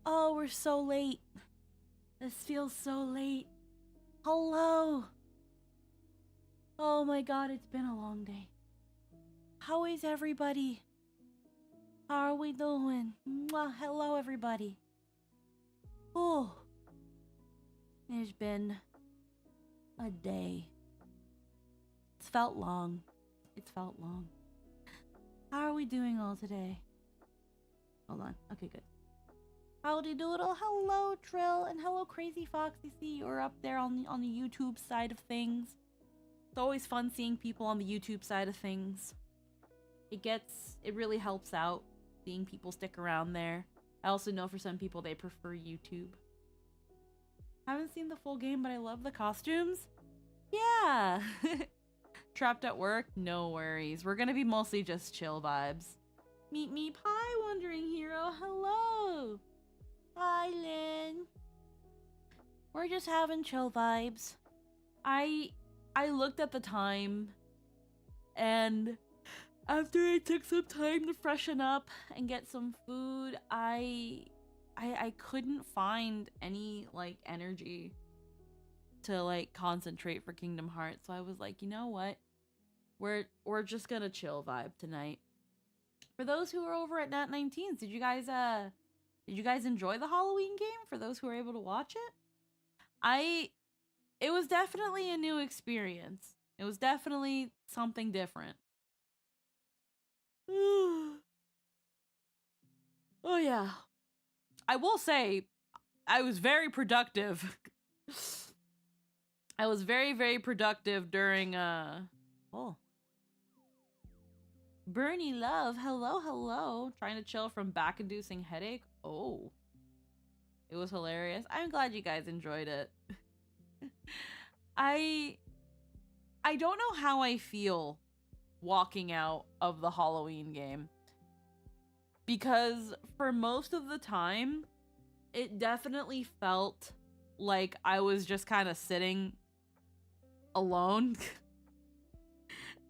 Oh, we're so late. This feels so late. Hello. Oh my god, it's been a long day. How is everybody? How are we doing? Mwah. Hello, everybody. Oh, it's been a day. It's felt long. It's felt long. How are we doing all today? Hold on. Okay, good. Howdy doodle. Hello, Trill, and hello, Crazy Fox. I see you're up there on the YouTube side of things. It's always fun seeing people on the YouTube side of things. It really helps out seeing people stick around there. I also know for some people they prefer YouTube. Haven't seen the full game, but I love the costumes. Yeah. Trapped at work? No worries. We're gonna be mostly just chill vibes. Meet me pie, Wandering Hero. Hello. Hi, Lynn. We're just having chill vibes. I looked at the time, and after I took some time to freshen up and get some food, I couldn't find any like energy to like concentrate for Kingdom Hearts. So I was like, you know what? We're just gonna chill vibe tonight. For those who are over at Nat 19s, did you guys enjoy the Halloween game? For those who were able to watch it, it was definitely a new experience. It was definitely something different. Oh yeah. I will say, I was very productive. I was very, very productive during, Bernie Love, hello, hello. Trying to chill from back-inducing headache? Oh. It was hilarious. I'm glad you guys enjoyed it. I don't know how I feel walking out of the Halloween game. Because for most of the time, it definitely felt like I was just kind of sitting alone.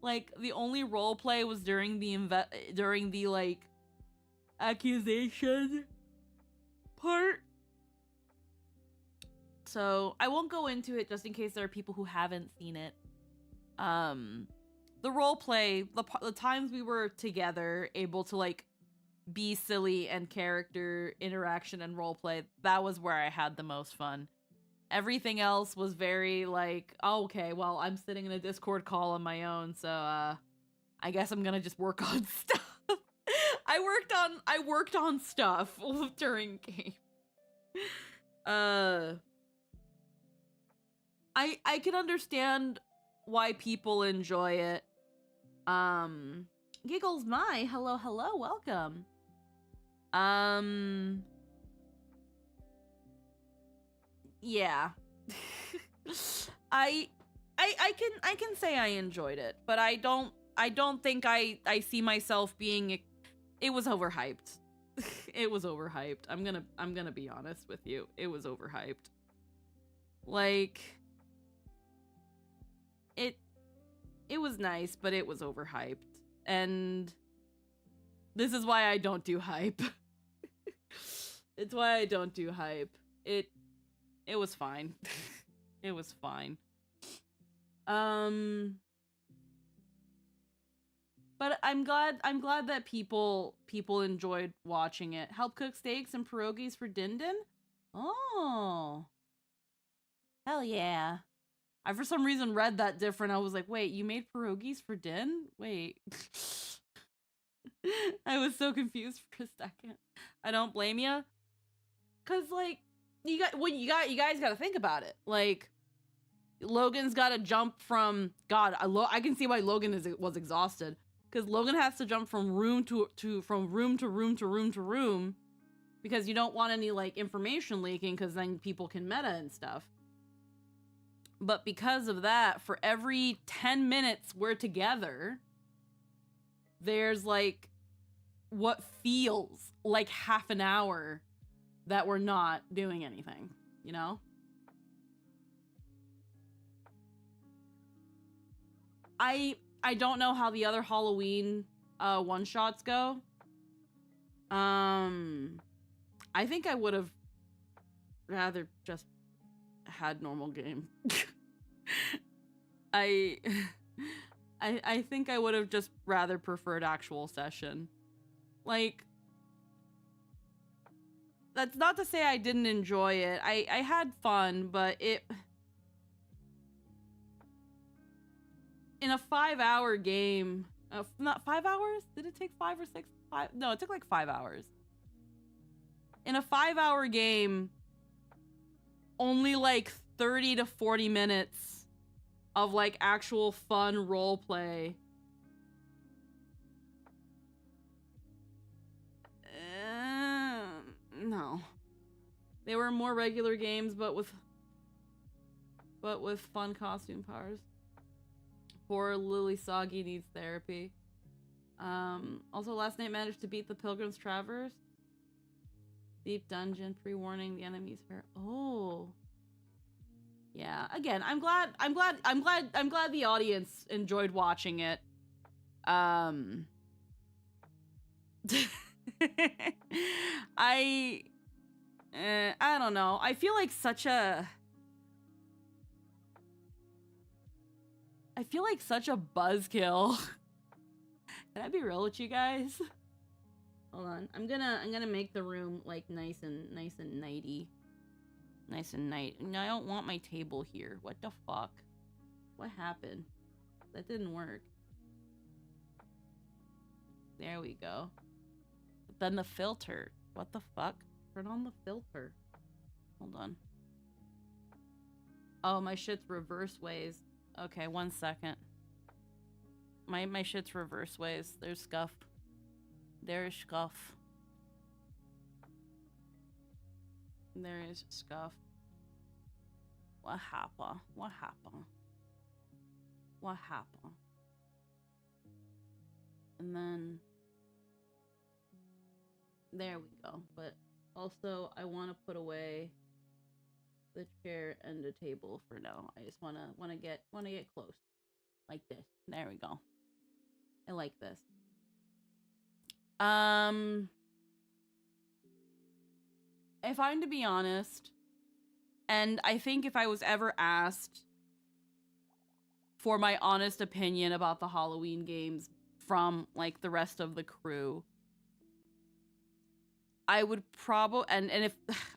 Like the only role play was during the like accusation part. So I won't go into it just in case there are people who haven't seen it. The role play, the times we were together, able to like be silly and character interaction and role play, that was where I had the most fun. Everything else was very like, oh, okay, well, I'm sitting in a Discord call on my own, so I guess I'm gonna just work on stuff. I worked on stuff during game. I can understand why people enjoy it. Giggles my, hello, welcome. Yeah. I can say I enjoyed it, but I don't think I see myself being. It was overhyped. It was overhyped. I'm gonna be honest with you. It was overhyped. Like it was nice, but it was overhyped. And this is why I don't do hype. It's why I don't do hype. It was fine. It was fine. But I'm glad that people enjoyed watching it. Help cook steaks and pierogies for Din Din? Oh. Hell yeah. I for some reason read that different. I was like, wait, you made pierogies for Din? Wait. I was so confused for a second. I don't blame you. Cause like you guys got to think about it. Like Logan's got to jump from I can see why Logan was exhausted, because Logan has to jump from room to room because you don't want any like information leaking, because then people can meta and stuff. But because of that, for every 10 minutes we're together, there's like what feels like half an hour that we're not doing anything, you know? I don't know how the other Halloween one-shots go. I think I would have rather just had normal game. I think I would have just rather preferred actual session. Like, that's not to say I didn't enjoy it. I had fun, but it... In a 5-hour game... not 5 hours? Did it take 5 or 6? 5? No, it took like 5 hours. In a 5-hour game, only like 30 to 40 minutes of like actual fun role play. No. They were more regular games, but with fun costume powers. Poor Lily Soggy needs therapy. Also, last night managed to beat the Pilgrim's Traverse. Deep dungeon, pre-warning, the enemies hurt. Oh. Yeah, again, I'm glad the audience enjoyed watching it. I don't know. I feel like such a buzzkill. Can I be real with you guys? Hold on. I'm gonna make the room like nice and nighty. Nice and night. No, I don't want my table here. What the fuck? What happened? That didn't work. There we go. But then the filter. What the fuck? Turn on the filter. Hold on. Oh, my shit's reverse ways. Okay, 1 second. My shit's reverse ways. There's scuff. There's scuff. There is scuff. What happened? What happened? What happened? And then there we go. But also I want to put away the chair and the table for now. I just want to get close. Like this. There we go. I like this. If I'm to be honest, and I think if I was ever asked for my honest opinion about the Halloween games from like the rest of the crew, I would probably, and if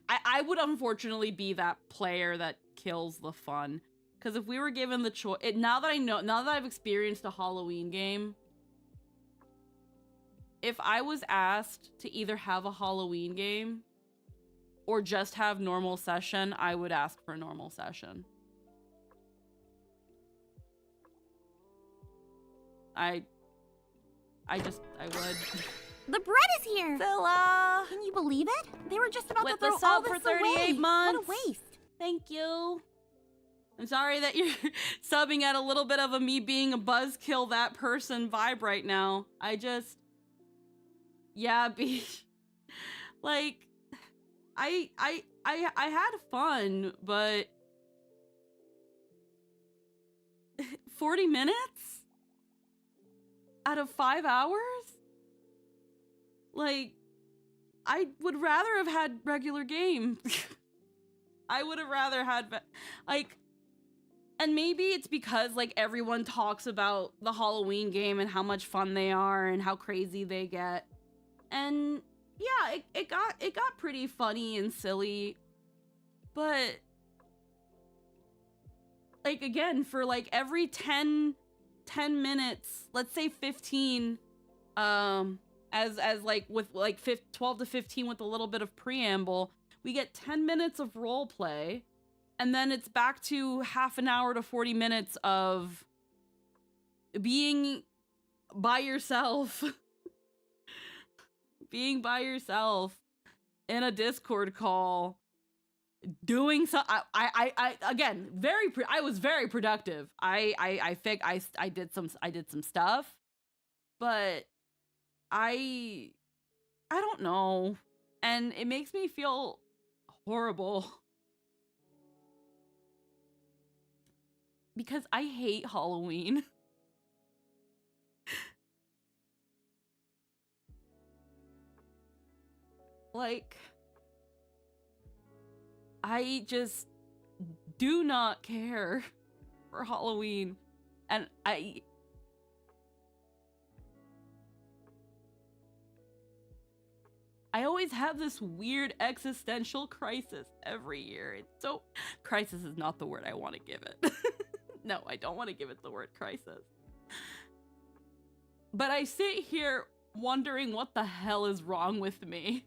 I would unfortunately be that player that kills the fun, because if we were given the choice, now that I've experienced a Halloween game, if I was asked to either have a Halloween game or just have normal session, I would ask for normal session. I would. The bread is here! Zilla! Can you believe it? They were just about to With throw the all sub for this 38 away. months. What a waste. Thank you. I'm sorry that you're subbing at a little bit of a me being a buzzkill that person vibe right now. I just... Yeah, like, I had fun, but 40 minutes out of 5 hours? Like, I would rather have had regular game. I would have rather had, like, and maybe it's because, like, everyone talks about the Halloween game and how much fun they are and how crazy they get. And yeah, it got pretty funny and silly, but like, again, for like every 10 minutes, let's say 15, as like with like 12 to 15 with a little bit of preamble, we get 10 minutes of role play, and then it's back to half an hour to 40 minutes of being by yourself. Being by yourself in a Discord call, doing so. I again, I was very productive. I did some stuff, but I don't know, and it makes me feel horrible because I hate Halloween. Like, I just do not care for Halloween. And I always have this weird existential crisis every year. It's so... Crisis is not the word I want to give it. No, I don't want to give it the word crisis. But I sit here wondering what the hell is wrong with me.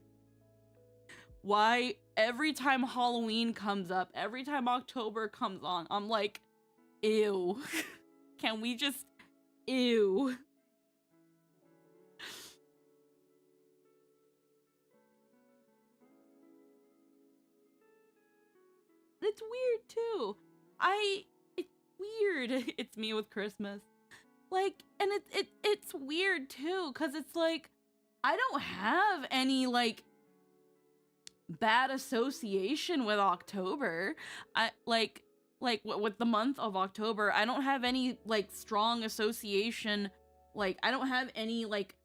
Why every time Halloween comes up, every time October comes on, I'm like, ew. Can we just... Ew. It's weird too. It's weird. It's me with Christmas. Like, and it's weird too, because it's like, I don't have any like bad association with October. With the month of October, I don't have any like strong association. Like, I don't have any like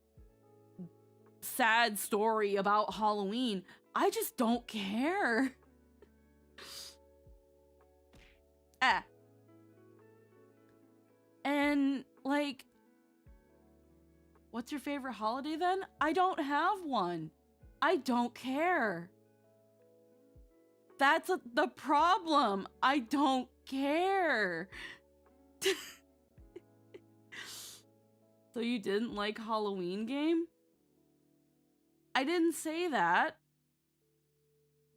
sad story about Halloween. I just don't care. And like, what's your favorite holiday then? I don't have one. I don't care. That's the problem. I don't care. So you didn't like Halloween game? I didn't say that.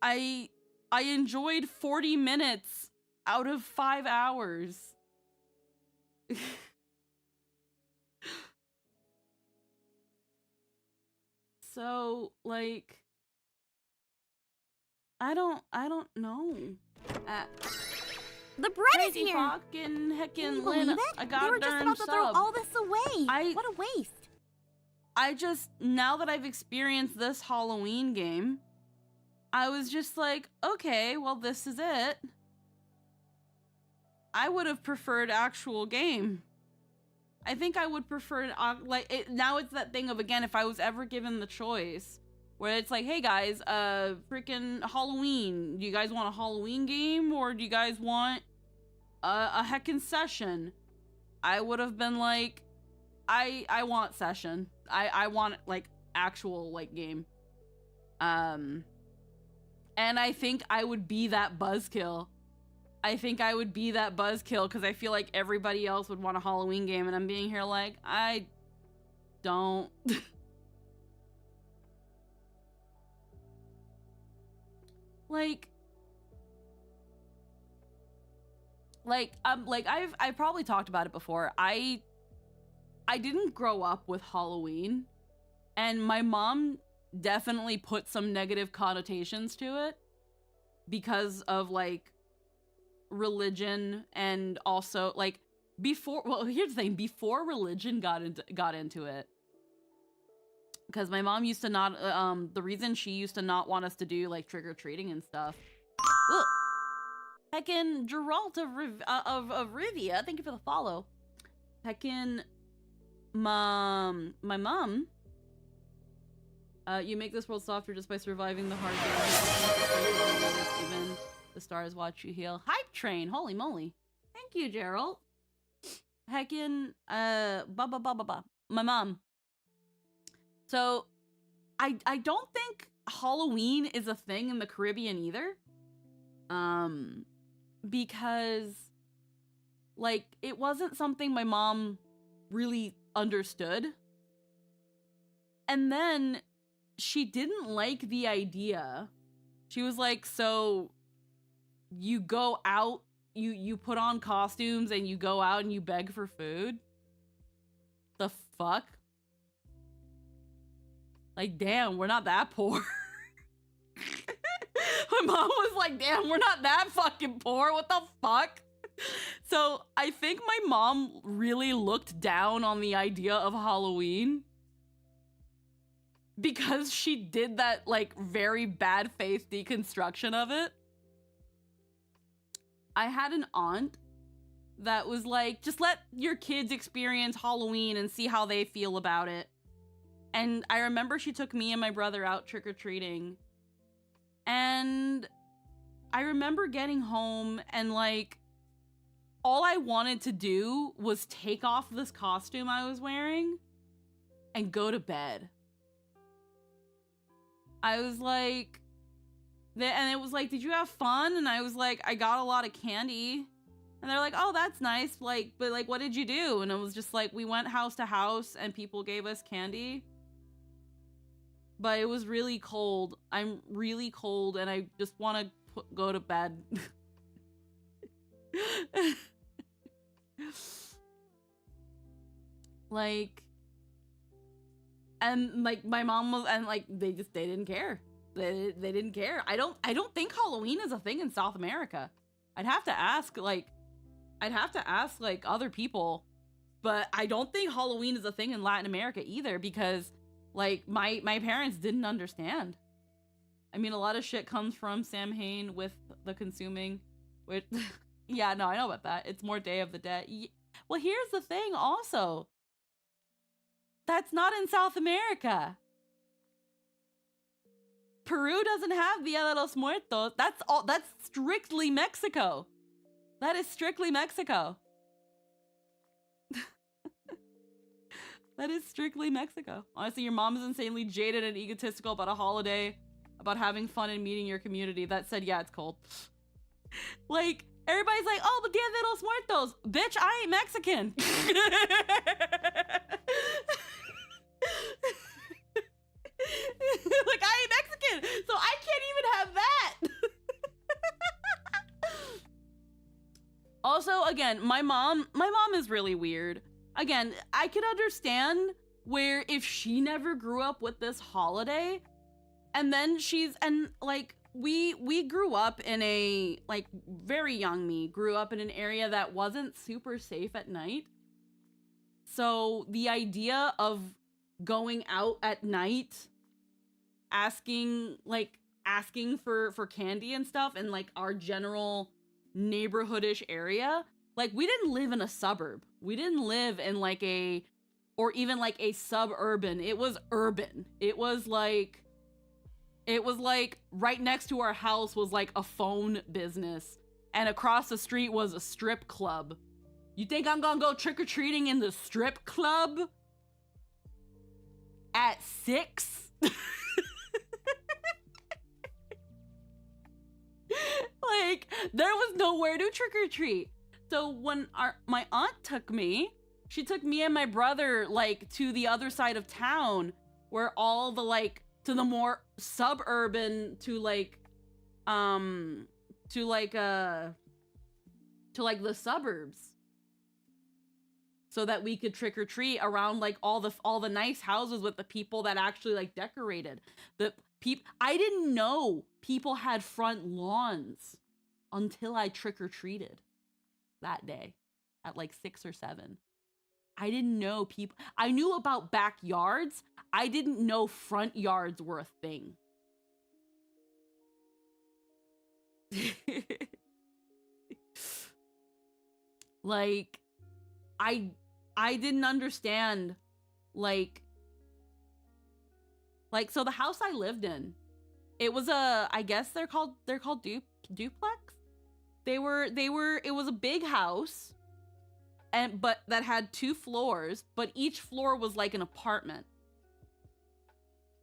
I enjoyed 40 minutes out of 5 hours. So, like, I don't know. The bread is Crazy here. fucking heckin' Can you Lynn, believe I it? got They were just about to throw sub. all this away. What a waste. I just, now that I've experienced this Halloween game, I was just like, okay, well, this is it. I would have preferred actual game. I think I would prefer, now it's that thing of, again, if I was ever given the choice, where it's like, hey guys, freaking Halloween, do you guys want a Halloween game, or do you guys want a heckin' session? I would have been like, I want session. I want, like, actual, like, game. And I think I would be that buzzkill. I think I would be that buzzkill because I feel like everybody else would want a Halloween game, and I'm being here like, I don't. I've probably talked about it before. I didn't grow up with Halloween, and my mom definitely put some negative connotations to it because of like religion, and also like here's the thing, before religion got into it, because my mom used to not the reason she used to not want us to do like trick-or-treating and stuff. Ugh. Heckin' Geralt of Rivia, thank you for the follow. Heckin' my mom, you make this world softer just by surviving the hard days. Even the stars watch you heal. Hype train, holy moly. Thank you, Gerald. Heckin', my mom. So, I don't think Halloween is a thing in the Caribbean either. Because, like, it wasn't something my mom really understood. And then she didn't like the idea. She was like, so you go out, you put on costumes and you go out and you beg for food? The fuck? Like, damn, we're not that poor. My mom was like, damn, we're not that fucking poor. What the fuck? So I think my mom really looked down on the idea of Halloween because she did that like very bad faith deconstruction of it. I had an aunt that was like, just let your kids experience Halloween and see how they feel about it. And I remember she took me and my brother out trick-or-treating. And I remember getting home and like all I wanted to do was take off this costume I was wearing and go to bed. I was like, and it was like, did you have fun? And I was like, I got a lot of candy. And they're like, oh, that's nice. Like, but like, what did you do? And it was just like, we went house to house and people gave us candy. But it was really cold. I'm really cold and I just want to go to bed. Like, and like my mom was, and like they didn't care. They didn't care. I don't think Halloween is a thing in South America. I'd have to ask like other people, but I don't think Halloween is a thing in Latin America either, because like my parents didn't understand. I mean, a lot of shit comes from Samhain with the consuming, which yeah, no, I know about that. It's more Day of the Dead. Well, here's the thing also. That's not in South America. Peru doesn't have Dia de los Muertos. That's strictly Mexico. That is strictly Mexico. That is strictly Mexico. Honestly, your mom is insanely jaded and egotistical about a holiday, about having fun and meeting your community. That said, yeah, it's cold. Like, everybody's like, oh, but Dia de los Muertos. Bitch, I ain't Mexican. Like, I ain't Mexican, so I can't even have that. Also, again, my mom is really weird. Again, I could understand where if she never grew up with this holiday, and then we grew up in a, like, very young me grew up in an area that wasn't super safe at night. So the idea of going out at night, asking for candy and stuff in like our general neighborhoodish area, like we didn't live in a suburb. We didn't live in like or even like a suburban. It was urban. It was like right next to our house was like a phone business, and across the street was a strip club. You think I'm gonna go trick-or-treating in the strip club at 6? Like, there was nowhere to trick-or-treat. So when my aunt took me, she took me and my brother like to the other side of town, where all the like to the more suburban to the suburbs, so that we could trick or treat around like all the nice houses with the people that actually like decorated. I didn't know people had front lawns until I trick or treated that day at like 6 or 7. I didn't know people. I knew about backyards. I didn't know front yards were a thing. Like, I didn't understand, like, so the house I lived in, it was I guess they're called duplex. It was a big house, but that had 2 floors, but each floor was like an apartment.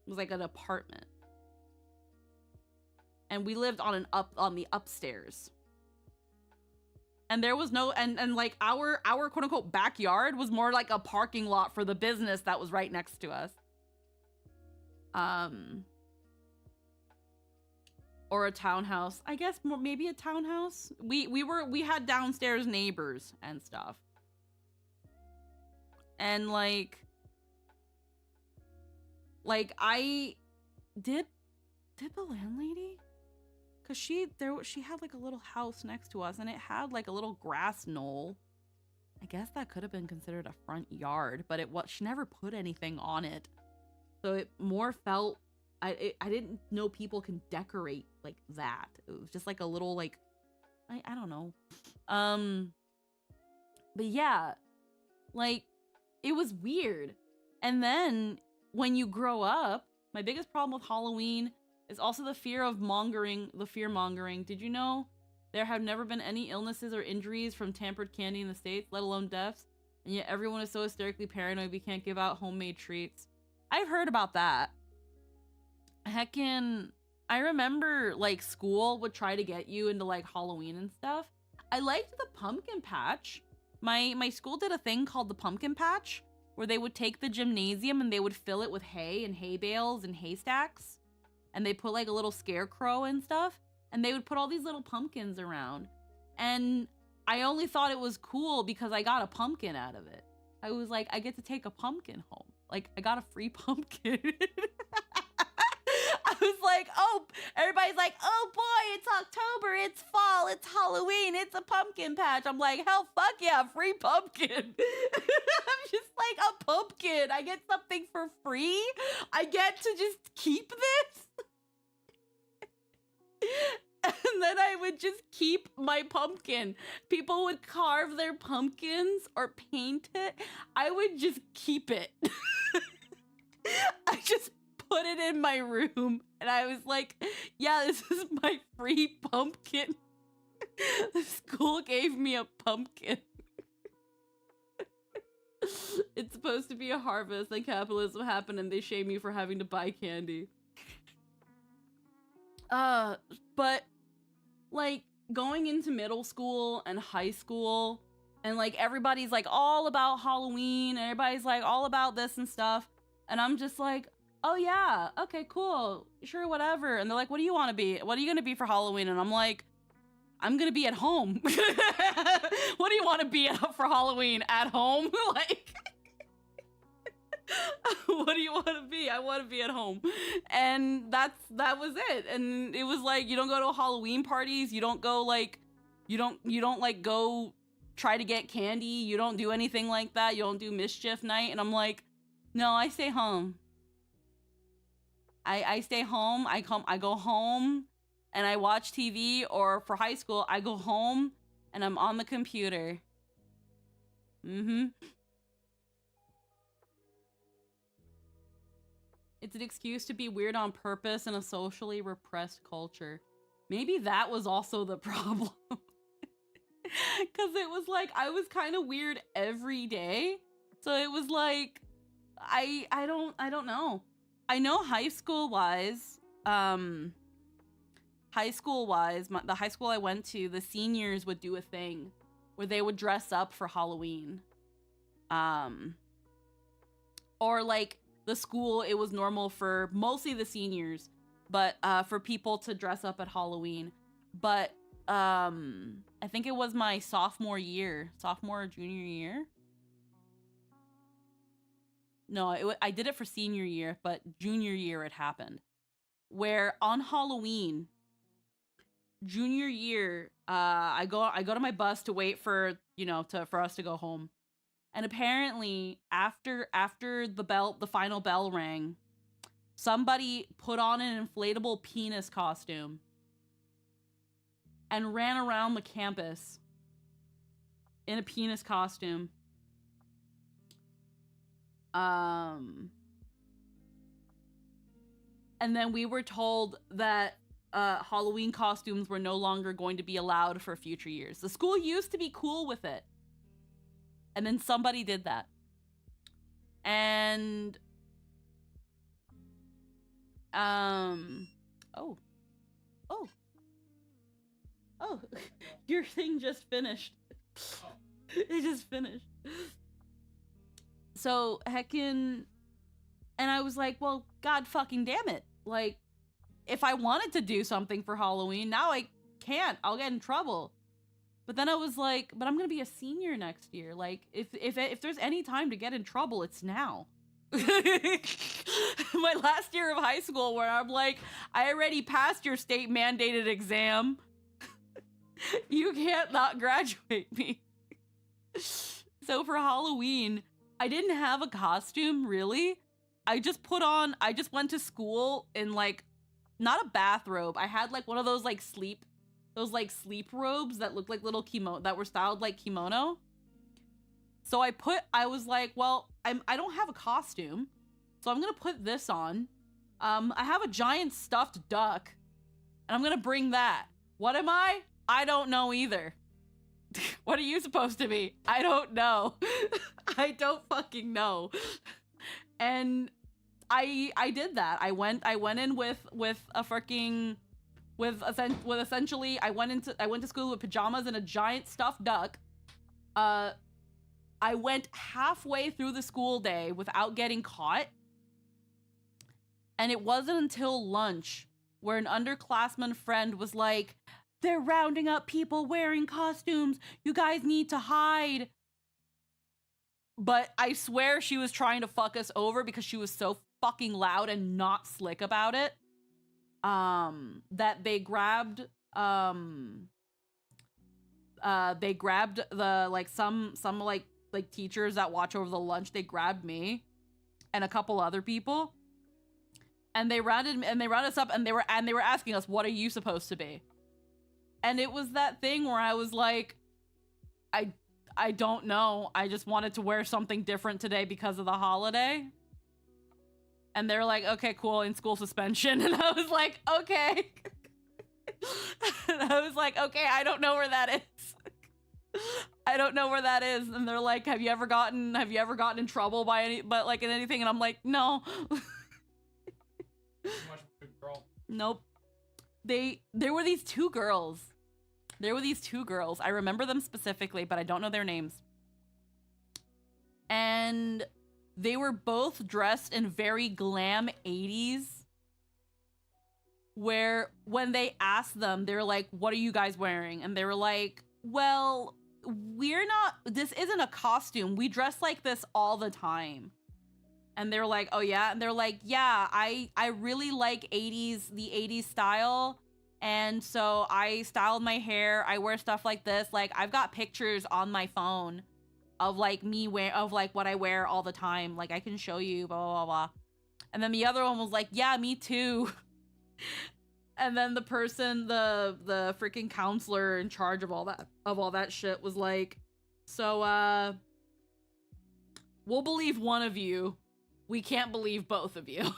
It was like an apartment. And we lived on the upstairs. And there was no, and like our quote unquote backyard was more like a parking lot for the business that was right next to us. Or a townhouse. I guess maybe a townhouse. We had downstairs neighbors and stuff. And like I did the landlady? Cause she had like a little house next to us, and it had like a little grass knoll. I guess that could have been considered a front yard, but she never put anything on it. So it more felt, I didn't know people can decorate like that. It was just like a little like, I don't know. But yeah, like it was weird. And then when you grow up, my biggest problem with Halloween It's also the fear mongering. Did you know there have never been any illnesses or injuries from tampered candy in the States, let alone deaths? And yet everyone is so hysterically paranoid we can't give out homemade treats. I've heard about that. Heckin', I remember like school would try to get you into like Halloween and stuff. I liked the pumpkin patch. My school did a thing called the pumpkin patch where they would take the gymnasium and they would fill it with hay and hay bales and haystacks. And they put like a little scarecrow and stuff. And they would put all these little pumpkins around. And I only thought it was cool because I got a pumpkin out of it. I was like, I get to take a pumpkin home. Like, I got a free pumpkin. I was like, oh, everybody's like, oh boy, it's October, it's fall, it's Halloween, it's a pumpkin patch. I'm like, hell, fuck yeah, free pumpkin. I'm just like, a pumpkin. I get something for free? I get to just keep this? And then I would just keep my pumpkin. People would carve their pumpkins or paint it. I would just keep it. I just put it in my room and I was like, yeah, this is my free pumpkin. The school gave me a pumpkin. It's supposed to be a harvest, then capitalism happened and they shame you for having to buy candy. But like going into middle school and high school and like everybody's like all about Halloween and everybody's like all about this and stuff. And I'm just like, oh yeah, okay, cool, sure, whatever. And they're like, what do you want to be? What are you gonna be for Halloween? And I'm like, I'm gonna be at home. What do you want to be for Halloween? At home? Like, what do you want to be? I want to be at home. And that was it. And it was like, you don't go to Halloween parties. You don't go like, you don't like go try to get candy. You don't do anything like that. You don't do mischief night. And I'm like, no, I stay home. I stay home. I go home and I watch TV, or for high school, I go home and I'm on the computer. It's an excuse to be weird on purpose in a socially repressed culture. Maybe that was also the problem. Cause it was like, I was kind of weird every day. So it was like, I don't know. I know high school wise, the high school I went to, the seniors would do a thing where they would dress up for Halloween. Or like the school, it was normal for mostly the seniors, but for people to dress up at Halloween. But I think it was my sophomore or junior year. No, I did it for senior year, but junior year it happened. Where on Halloween, junior year, I go to my bus to wait for, for us to go home. And apparently after the final bell rang, somebody put on an inflatable penis costume and ran around the campus in a penis costume. And then we were told that Halloween costumes were no longer going to be allowed for future years. The school used to be cool with it. And then somebody did that. And oh, your thing just finished. It just finished. So heckin', and I was like, well, god fucking damn it. Like, if I wanted to do something for Halloween, now I can't. I'll get in trouble. But then I was like, but I'm gonna be a senior next year. Like, if there's any time to get in trouble, it's now. My last year of high school, where I'm like, I already passed your state mandated exam. You can't not graduate me. So for Halloween, I didn't have a costume, really. I just went to school in like, not a bathrobe. I had like one of those like sleep robes that looked like little kimono, that were styled like kimono. So I was like, well, I don't have a costume, so I'm gonna put this on, I have a giant stuffed duck, and I'm gonna bring that. What am I? I don't know either. What are you supposed to be? I don't know. I don't fucking know. And I did that. I went in with a freaking with essentially I went to school with pajamas and a giant stuffed duck. I went halfway through the school day without getting caught. And it wasn't until lunch where an underclassman friend was like, "They're rounding up people wearing costumes. You guys need to hide." But I swear she was trying to fuck us over because she was so fucking loud and not slick about it. That they grabbed the like some like teachers that watch over the lunch. They grabbed me and a couple other people, and they rounded us up, and they were asking us, "What are you supposed to be?" And it was that thing where I was like, I don't know. I just wanted to wear something different today because of the holiday. And they're like, "Okay, cool, in school suspension." And I was like, "Okay." And I was like, "Okay, I don't know where that is." I don't know where that is. And they're like, have you ever gotten in trouble by anything? And I'm like, "No." Nope. There were these two girls. I remember them specifically, but I don't know their names. And they were both dressed in very glam 80s. Where when they asked them, they were like, "What are you guys wearing?" And they were like, "Well, this isn't a costume. We dress like this all the time." And they were like, "Oh yeah?" And they're like, "Yeah, I really like the 80s style. And so I styled my hair. I wear stuff like this. Like, I've got pictures on my phone of like what I wear all the time. Like, I can show you, blah, blah, blah, blah." And then the other one was like, "Yeah, me too." And then the person, the freaking counselor in charge of all that shit was like, "So, we'll believe one of you. We can't believe both of you."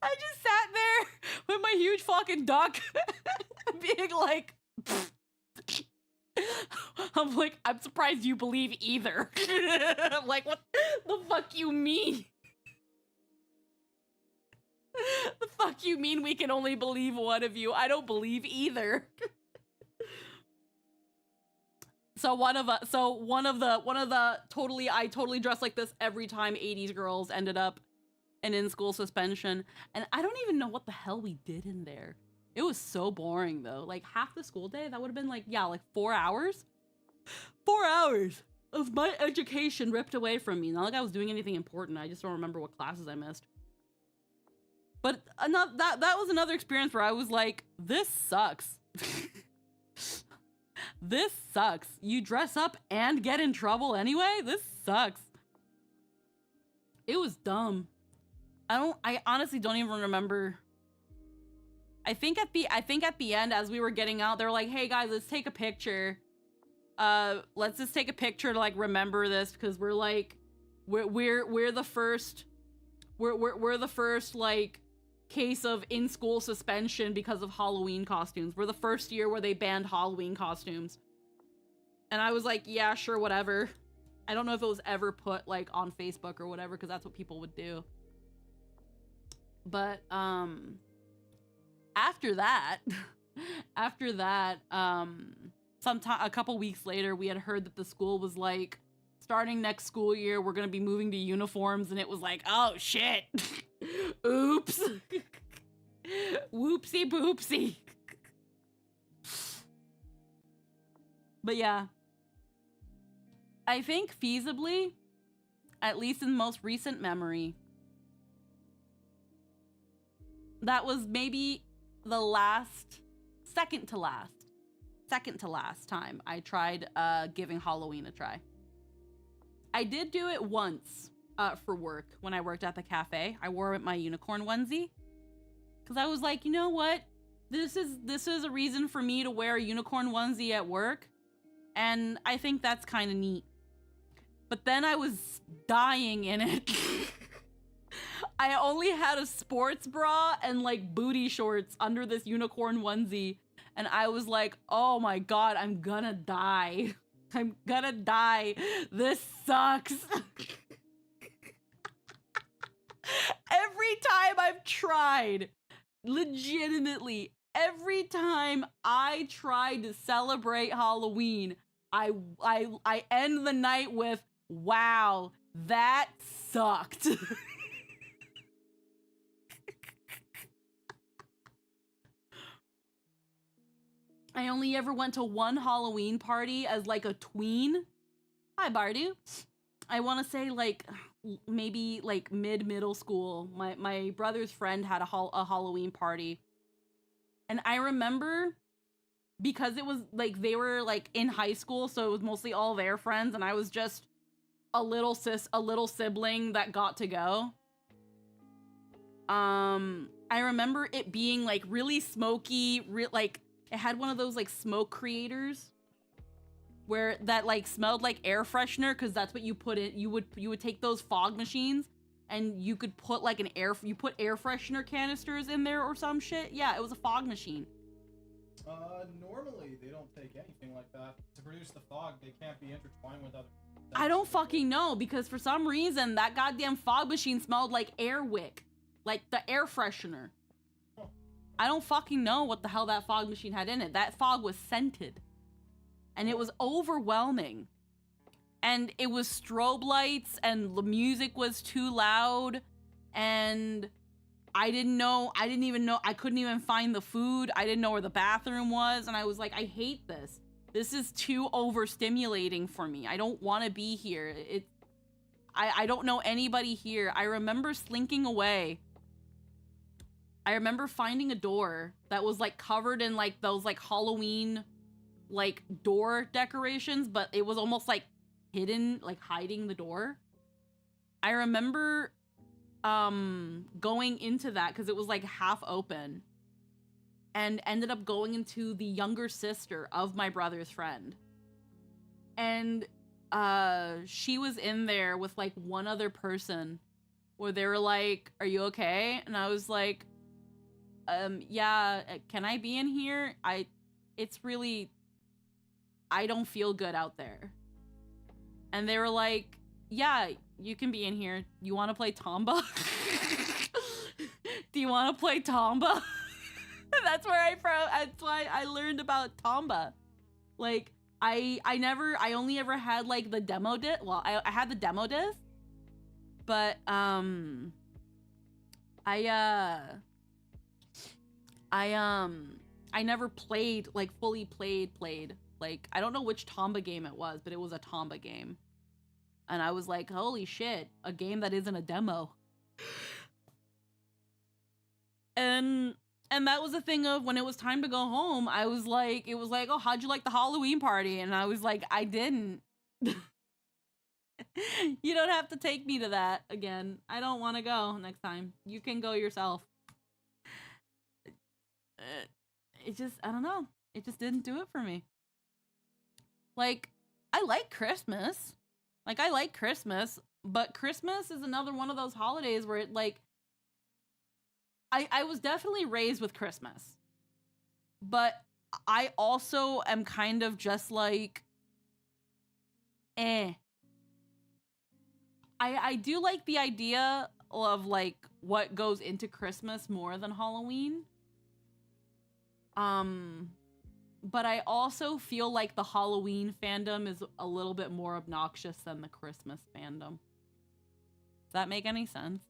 I just sat there with my huge fucking duck being like, I'm like, "I'm surprised you believe either." I'm like, "What the fuck you mean?" The fuck you mean we can only believe one of you? I don't believe either. So one of the I totally dressed like this every time 80s girls ended up in school suspension. And I don't even know what the hell we did in there. It was so boring though. Like half the school day, that would have been like 4 hours. 4 hours of my education ripped away from me. Not like I was doing anything important. I just don't remember what classes I missed. But that was another experience where I was like, "This sucks." This sucks. You dress up and get in trouble anyway? This sucks. It was dumb. I honestly don't even remember. I think at the end, as we were getting out, they were like, "Hey guys, let's take a picture. Let's just take a picture to like remember this, because we're the first like case of in-school suspension because of Halloween costumes. We're the first year where they banned Halloween costumes." And I was like, "Yeah, sure, whatever." I don't know if it was ever put like on Facebook or whatever, because that's what people would do. But after that, a couple weeks later, we had heard that the school was like, starting next school year, we're gonna be moving to uniforms, and it was like, oh shit. Oops. Whoopsie boopsie. But yeah, I think feasibly, at least in most recent memory, that was maybe the second to last time I tried giving Halloween a try. I did do it once for work when I worked at the cafe. I wore my unicorn onesie because I was like, you know what? This is a reason for me to wear a unicorn onesie at work, and I think that's kind of neat. but then I was dying in it. I only had a sports bra and like booty shorts under this unicorn onesie. And I was like, oh my God, I'm gonna die. I'm gonna die. This sucks. Every time I've tried, legitimately, every time I tried to celebrate Halloween, I end the night with, wow, that sucked. I only ever went to one Halloween party as like a tween. Hi, Bardu. I want to say like maybe like middle school. My brother's friend had a Halloween party. And I remember because it was like they were like in high school, so it was mostly all their friends and I was just a little sibling that got to go. I remember it being like really smoky, like it had one of those like smoke creators where that like smelled like air freshener, because that's what you put in. You would take those fog machines and you could put like you put air freshener canisters in there or some shit. Yeah, it was a fog machine. Normally they don't take anything like that. To produce the fog, they can't be intertwined with other things. I don't fucking know, because for some reason that goddamn fog machine smelled like air wick. Like the air freshener. Huh. I don't fucking know what the hell that fog machine had in it. That fog was scented. And it was overwhelming. And it was strobe lights and the music was too loud. And I didn't even know, I couldn't even find the food. I didn't know where the bathroom was. And I was like, I hate this. This is too overstimulating for me. I don't want to be here. I don't know anybody here. I remember slinking away. I remember finding a door that was like covered in like those like Halloween like door decorations, but it was almost like hidden, like hiding the door. I remember going into that because it was like half open, and ended up going into the younger sister of my brother's friend. And she was in there with like one other person where they were like, are you okay? And I was like, yeah, can I be in here? It's really, I don't feel good out there. And they were like, yeah, you can be in here. You want to play Tomba? Do you want to play Tomba? That's why I learned about Tomba. Like, I only ever had like the demo disc. Well, I had the demo disc, but I never played, like fully played. Like, I don't know which Tomba game it was, but it was a Tomba game. And I was like, holy shit, a game that isn't a demo. And that was the thing of when it was time to go home, I was like, it was like, oh, how'd you like the Halloween party? And I was like, I didn't. You don't have to take me to that again. I don't want to go next time. You can go yourself. It just, I don't know. It just didn't do it for me. Like, I like Christmas. Like, I like Christmas, but Christmas is another one of those holidays where it, like, I was definitely raised with Christmas, but I also am kind of just like, I do like the idea of like what goes into Christmas more than Halloween. But I also feel like the Halloween fandom is a little bit more obnoxious than the Christmas fandom. Does that make any sense?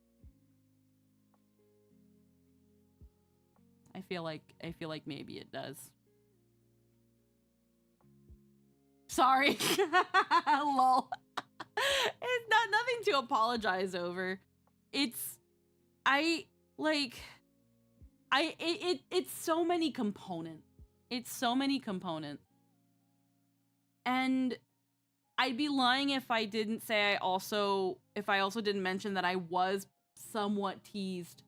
I feel like maybe it does. Sorry. Lol. It's nothing to apologize over. It's so many components. It's so many components. And I'd be lying if I didn't say if I also didn't mention that I was somewhat teased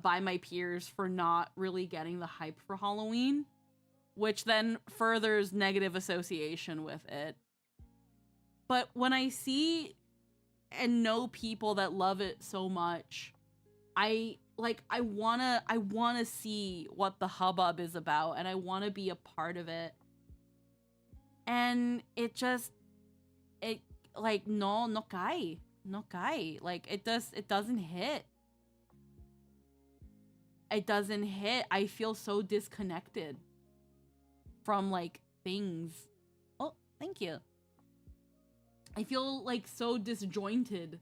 by my peers for not really getting the hype for Halloween, which then furthers negative association with it. But when I see and know people that love it so much, I wanna see what the hubbub is about, and I wanna be a part of it. And it like no kai. Like it doesn't hit. It doesn't hit. I feel so disconnected from like things. Oh, thank you. I feel like so disjointed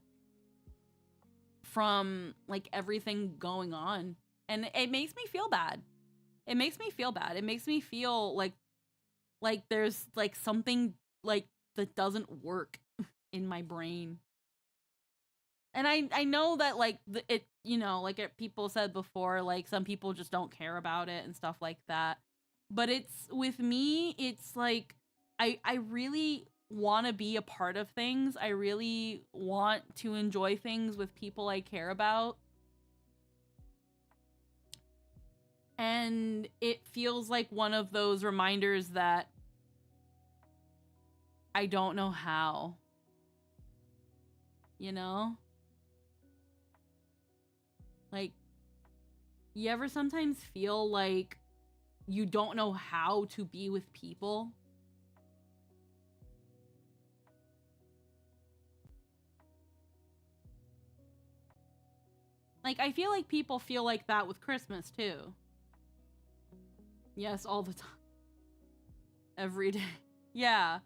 from like everything going on, and it makes me feel bad. It makes me feel bad. It makes me feel like there's like something like that doesn't work in my brain. And I know that like it, you know, like people said before, like some people just don't care about it and stuff like that. But it's, with me, it's like I really want to be a part of things. I really want to enjoy things with people I care about. And it feels like one of those reminders that I don't know how. You know? Like, you ever sometimes feel like you don't know how to be with people? Like, I feel like people feel like that with Christmas, too. Yes, all the time. Every day. Yeah.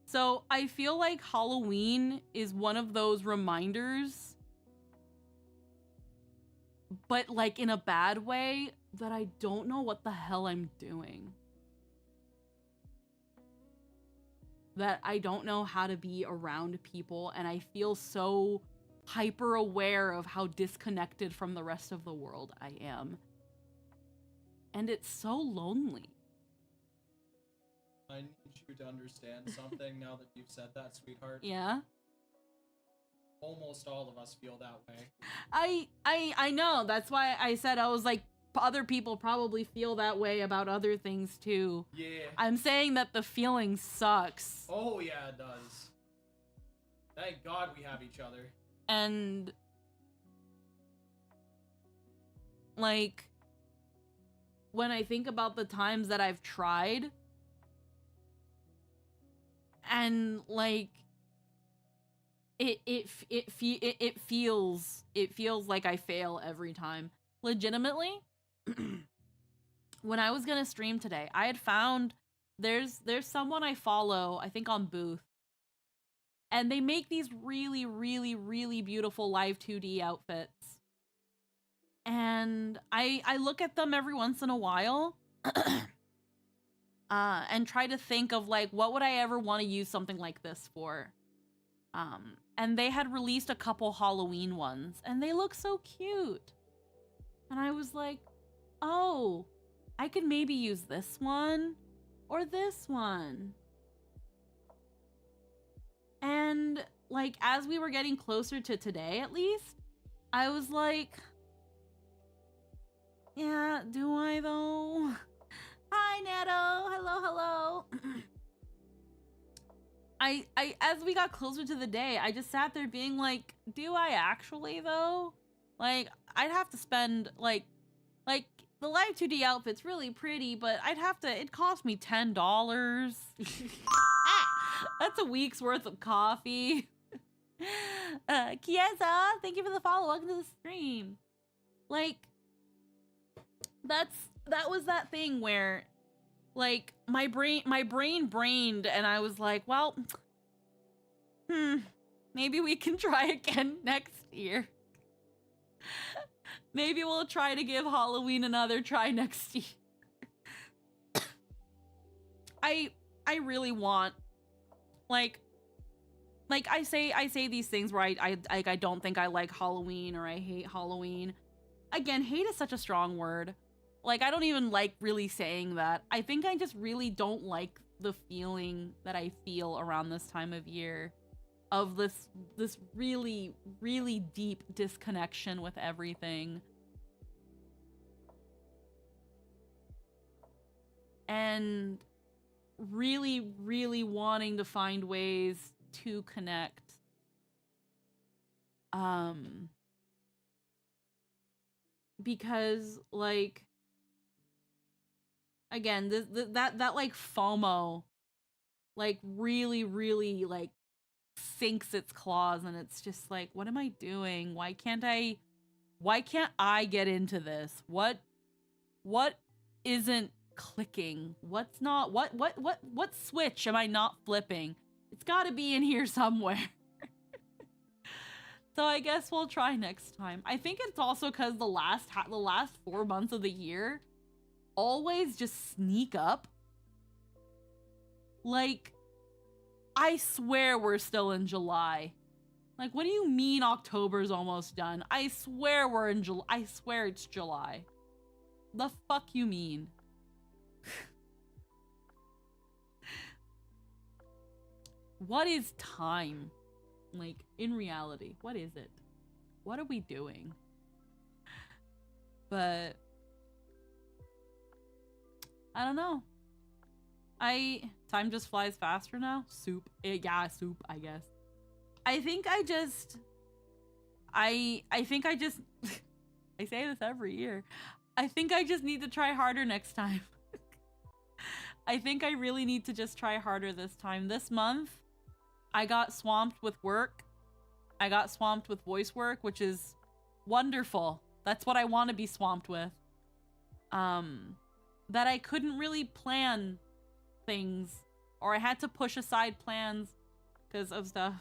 So, I feel like Halloween is one of those reminders, but like in a bad way, that I don't know what the hell I'm doing. That I don't know how to be around people, and I feel so hyper aware of how disconnected from the rest of the world I am. And it's so lonely. I need you to understand something now that you've said that, sweetheart. Yeah? Almost all of us feel that way. I know. That's why I said, I was like, other people probably feel that way about other things too. Yeah. I'm saying that the feeling sucks. Oh yeah, it does. Thank God we have each other. And like, when I think about the times that I've tried, and like it feels like I fail every time. Legitimately, when I was gonna stream today, I had found there's someone I follow, I think on Booth, and they make these really, really, really beautiful live 2D outfits. And I look at them every once in a while, and try to think of like, what would I ever want to use something like this for? And they had released a couple Halloween ones, and they look so cute. And I was like, oh, I could maybe use this one or this one. And like, as we were getting closer to today, at least, I was like, yeah, do I though? Hi, Neto. Hello. I as we got closer to the day, I just sat there being like, do I actually though? Like, I'd have to spend like the live 2D outfit's really pretty, but it cost me $10. That's a week's worth of coffee. Kiesa, thank you for the follow. Welcome to the stream. Like, that was that thing where like my brain brained, and I was like, well, maybe we can try again next year. Maybe we'll try to give Halloween another try next year. I really want, like I say these things where I don't think I like Halloween, or I hate Halloween. Again, hate is such a strong word. Like, I don't even like really saying that. I think I just really don't like the feeling that I feel around this time of year, of this really, really deep disconnection with everything. And really, really wanting to find ways to connect. Because like again, that like FOMO like really like sinks its claws, and it's just like, what am I doing? Why can't I get into this? What isn't clicking? What's not what switch am I not flipping? It's got to be in here somewhere. So I guess we'll try next time. I think it's also because the last 4 months of the year always just sneak up. Like, I swear we're still in July. Like, what do you mean October's almost done? I swear we're in July. I swear it's July. The fuck you mean? What is time? Like, in reality, what is it? What are we doing? But I don't know. Time just flies faster now. Soup. Yeah, soup, I guess. I think I just I say this every year. I think I just need to try harder next time. I think I really need to just try harder this time. This month, I got swamped with work. I got swamped with voice work, which is wonderful. That's what I want to be swamped with. That I couldn't really plan things, or I had to push aside plans because of stuff.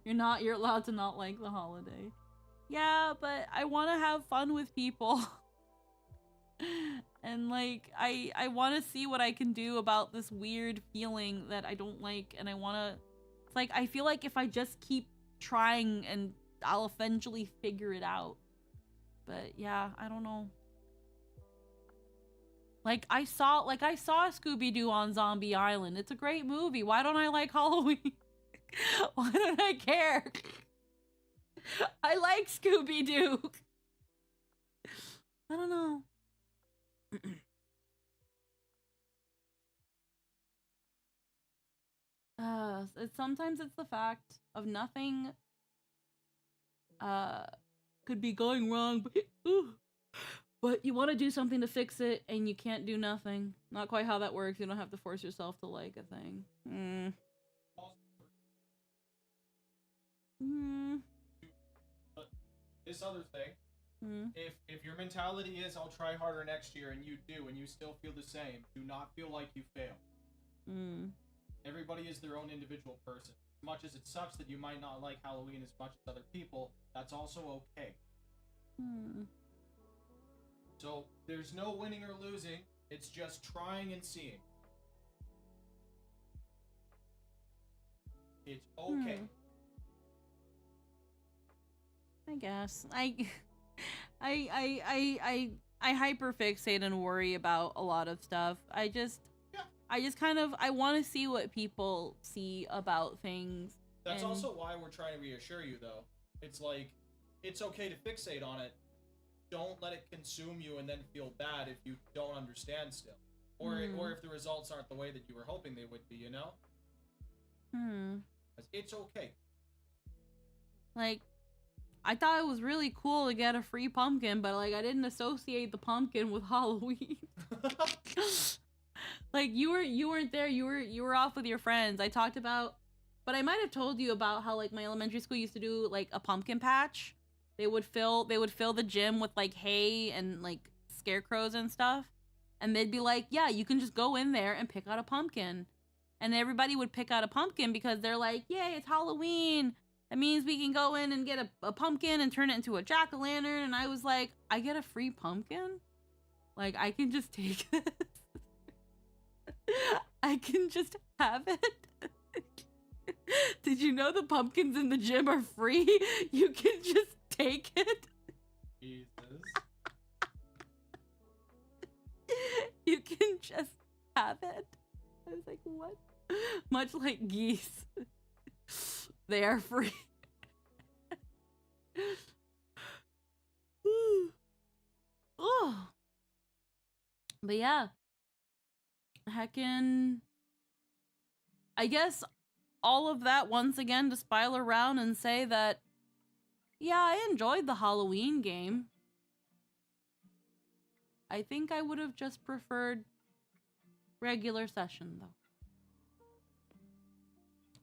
You're allowed to not like the holiday. Yeah, but I want to have fun with people. And like, I want to see what I can do about this weird feeling that I don't like, and I want to, it's like, I feel like if I just keep trying, and I'll eventually figure it out. But yeah, I don't know. Like, I saw Scooby-Doo on Zombie Island. It's a great movie. Why don't I like Halloween? Why don't I care? I like Scooby-Doo. I don't know. Sometimes it's the fact of nothing could be going wrong, but you want to do something to fix it, and you can't do nothing. Not quite how that works. You don't have to force yourself to like a thing. But this other thing, if your mentality is I'll try harder next year, and you do, and you still feel the same, do not feel like you failed. Everybody is their own individual person. As much as it sucks that you might not like Halloween as much as other people, that's also okay. So there's no winning or losing. It's just trying and seeing. It's okay. I guess I hyperfixate and worry about a lot of stuff. I just kind of, I want to see what people see about things. That's also why we're trying to reassure you, though. It's like, it's okay to fixate on it. Don't let it consume you and then feel bad if you don't understand still. Or if the results aren't the way that you were hoping they would be, you know? It's okay. Like, I thought it was really cool to get a free pumpkin, but like, I didn't associate the pumpkin with Halloween. Like, you weren't there. You were off with your friends. I talked about, but I might have told you about how like my elementary school used to do like a pumpkin patch. They would fill the gym with like hay and like scarecrows and stuff. And they'd be like, yeah, you can just go in there and pick out a pumpkin. And everybody would pick out a pumpkin because they're like, yay, it's Halloween. That means we can go in and get a pumpkin and turn it into a jack-o'-lantern. And I was like, I get a free pumpkin? Like, I can just take this? I can just have it? Did you know the pumpkins in the gym are free? You can just take it? Jesus. You can just have it? I was like, what? Much like geese. They are free. Oh. But yeah. Heckin'. I guess all of that once again to spile around and say that, yeah, I enjoyed the Halloween game. I think I would have just preferred regular session, though.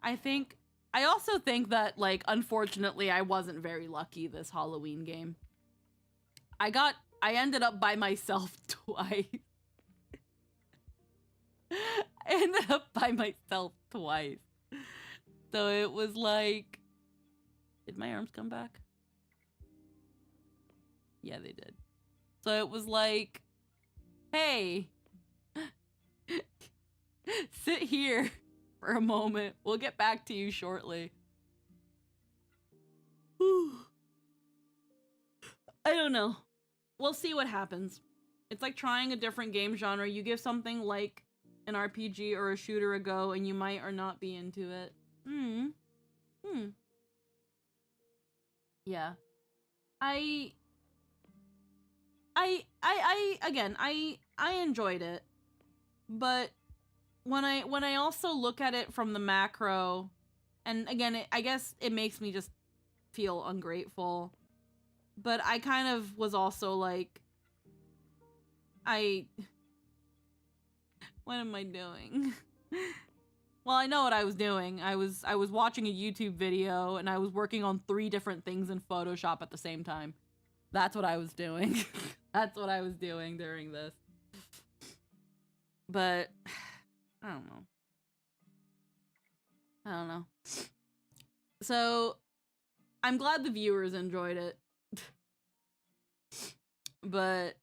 I also think that, like, unfortunately, I wasn't very lucky this Halloween game. I ended up by myself twice. I ended up by myself twice. So it was like... Did my arms come back? Yeah, they did. So it was like, hey, sit here for a moment. We'll get back to you shortly. I don't know. We'll see what happens. It's like trying a different game genre. You give something like an RPG or a shooter a go, and you might or not be into it. Yeah. I enjoyed it. But when I also look at it from the macro, and again, I guess it makes me just feel ungrateful. But I kind of was also like, what am I doing? Well, I know what I was doing. I was watching a YouTube video and I was working on 3 different things in Photoshop at the same time. That's what I was doing. That's what I was doing during this. But I don't know. So I'm glad the viewers enjoyed it. But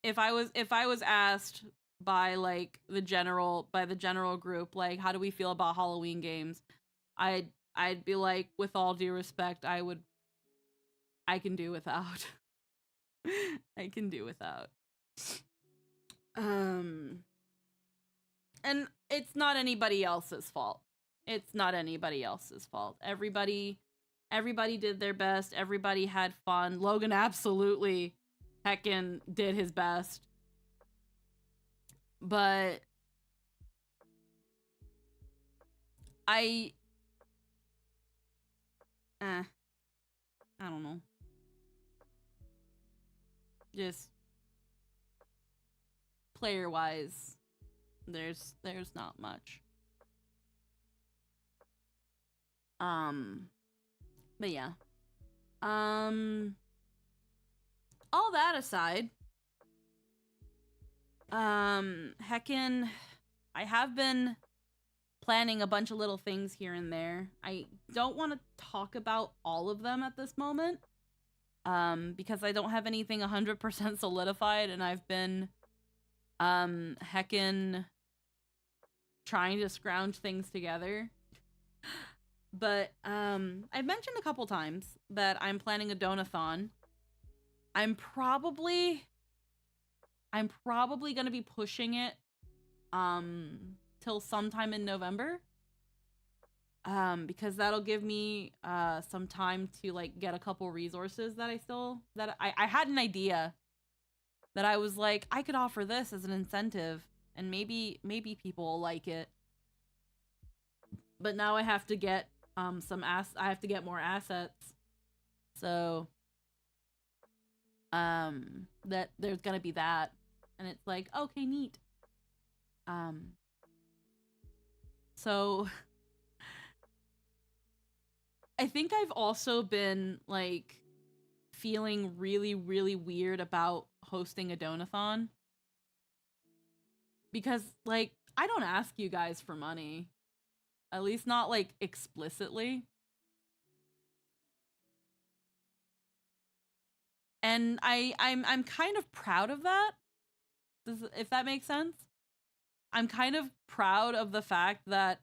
if I was asked by like the general group, like, how do we feel about Halloween games, I'd be like, with all due respect, I can do without. I can do without. And it's not anybody else's fault. It's not anybody else's fault. Everybody did their best. Everybody had fun. Logan absolutely heckin' did his best. But I don't know. Just player-wise, there's not much. But yeah. All that aside, heckin', I have been planning a bunch of little things here and there. I don't want to talk about all of them at this moment, because I don't have anything 100% solidified, and I've been, heckin' trying to scrounge things together. But, I've mentioned a couple times that I'm planning a donathon. I'm probably gonna be pushing it, till sometime in November. Because that'll give me, some time to, like, get a couple resources that I had an idea that I was like, I could offer this as an incentive, and maybe people will like it. But now I have to get, I have to get more assets. So, that there's gonna be that. And it's like, okay, neat. So I think I've also been, like, feeling really, really weird about hosting a donathon. Because, like, I don't ask you guys for money. At least not, like, explicitly. And I'm kind of proud of that. If that makes sense. I'm kind of proud of the fact that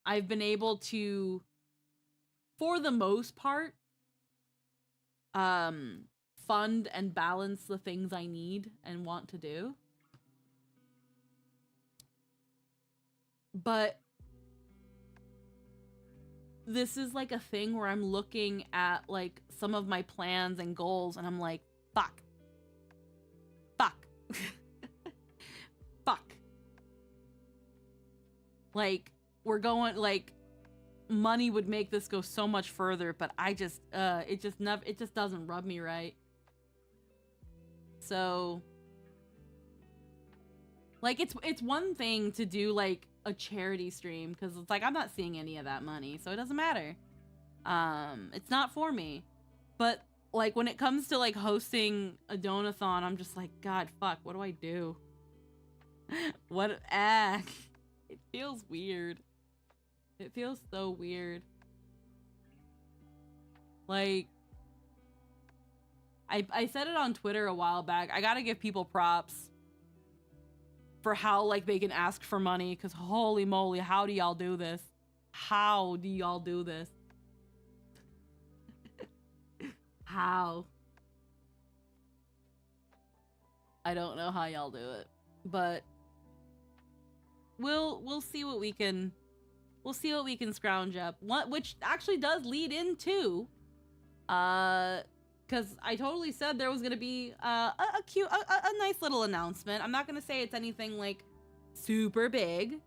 I've been able to, for the most part, fund and balance the things I need and want to do. But this is like a thing where I'm looking at, like, some of my plans and goals, and I'm like, fuck. Like, we're going, like, money would make this go so much further, but I just, it just doesn't rub me right. So, like, it's one thing to do, like, a charity stream, because it's like, I'm not seeing any of that money, so it doesn't matter. It's not for me. But, like, when it comes to, like, hosting a donathon, I'm just like, God, fuck, what do I do? It feels weird. It feels so weird. Like, I said it on Twitter a while back. I gotta give people props for how, like, they can ask for money, because holy moly, how do y'all do this? How do y'all do this? How? I don't know how y'all do it, but we'll see what we can scrounge up. Which actually does lead into because I totally said there was gonna be a nice little announcement. I'm not gonna say it's anything like super big,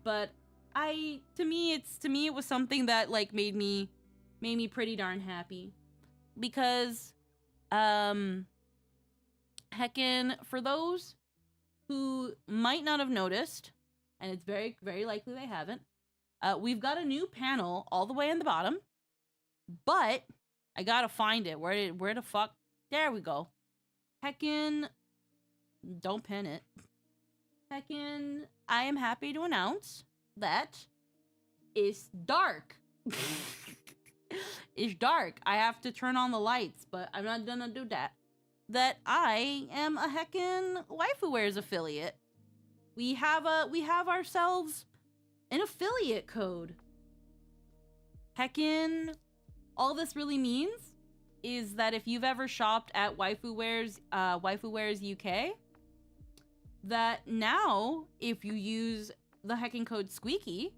but to me it was something that like made me pretty darn happy, because heckin', for those who might not have noticed, and it's very, very likely they haven't, we've got a new panel all the way in the bottom, but I gotta find it. Where the fuck? There we go. Heckin', don't pin it. Heckin', I am happy to announce that it's dark. It's dark. I have to turn on the lights, but I'm not gonna do that. That I am a heckin' WaifuWares affiliate. We have ourselves an affiliate code. Heckin', all this really means is that if you've ever shopped at WaifuWares UK, that now if you use the heckin' code Squeaky,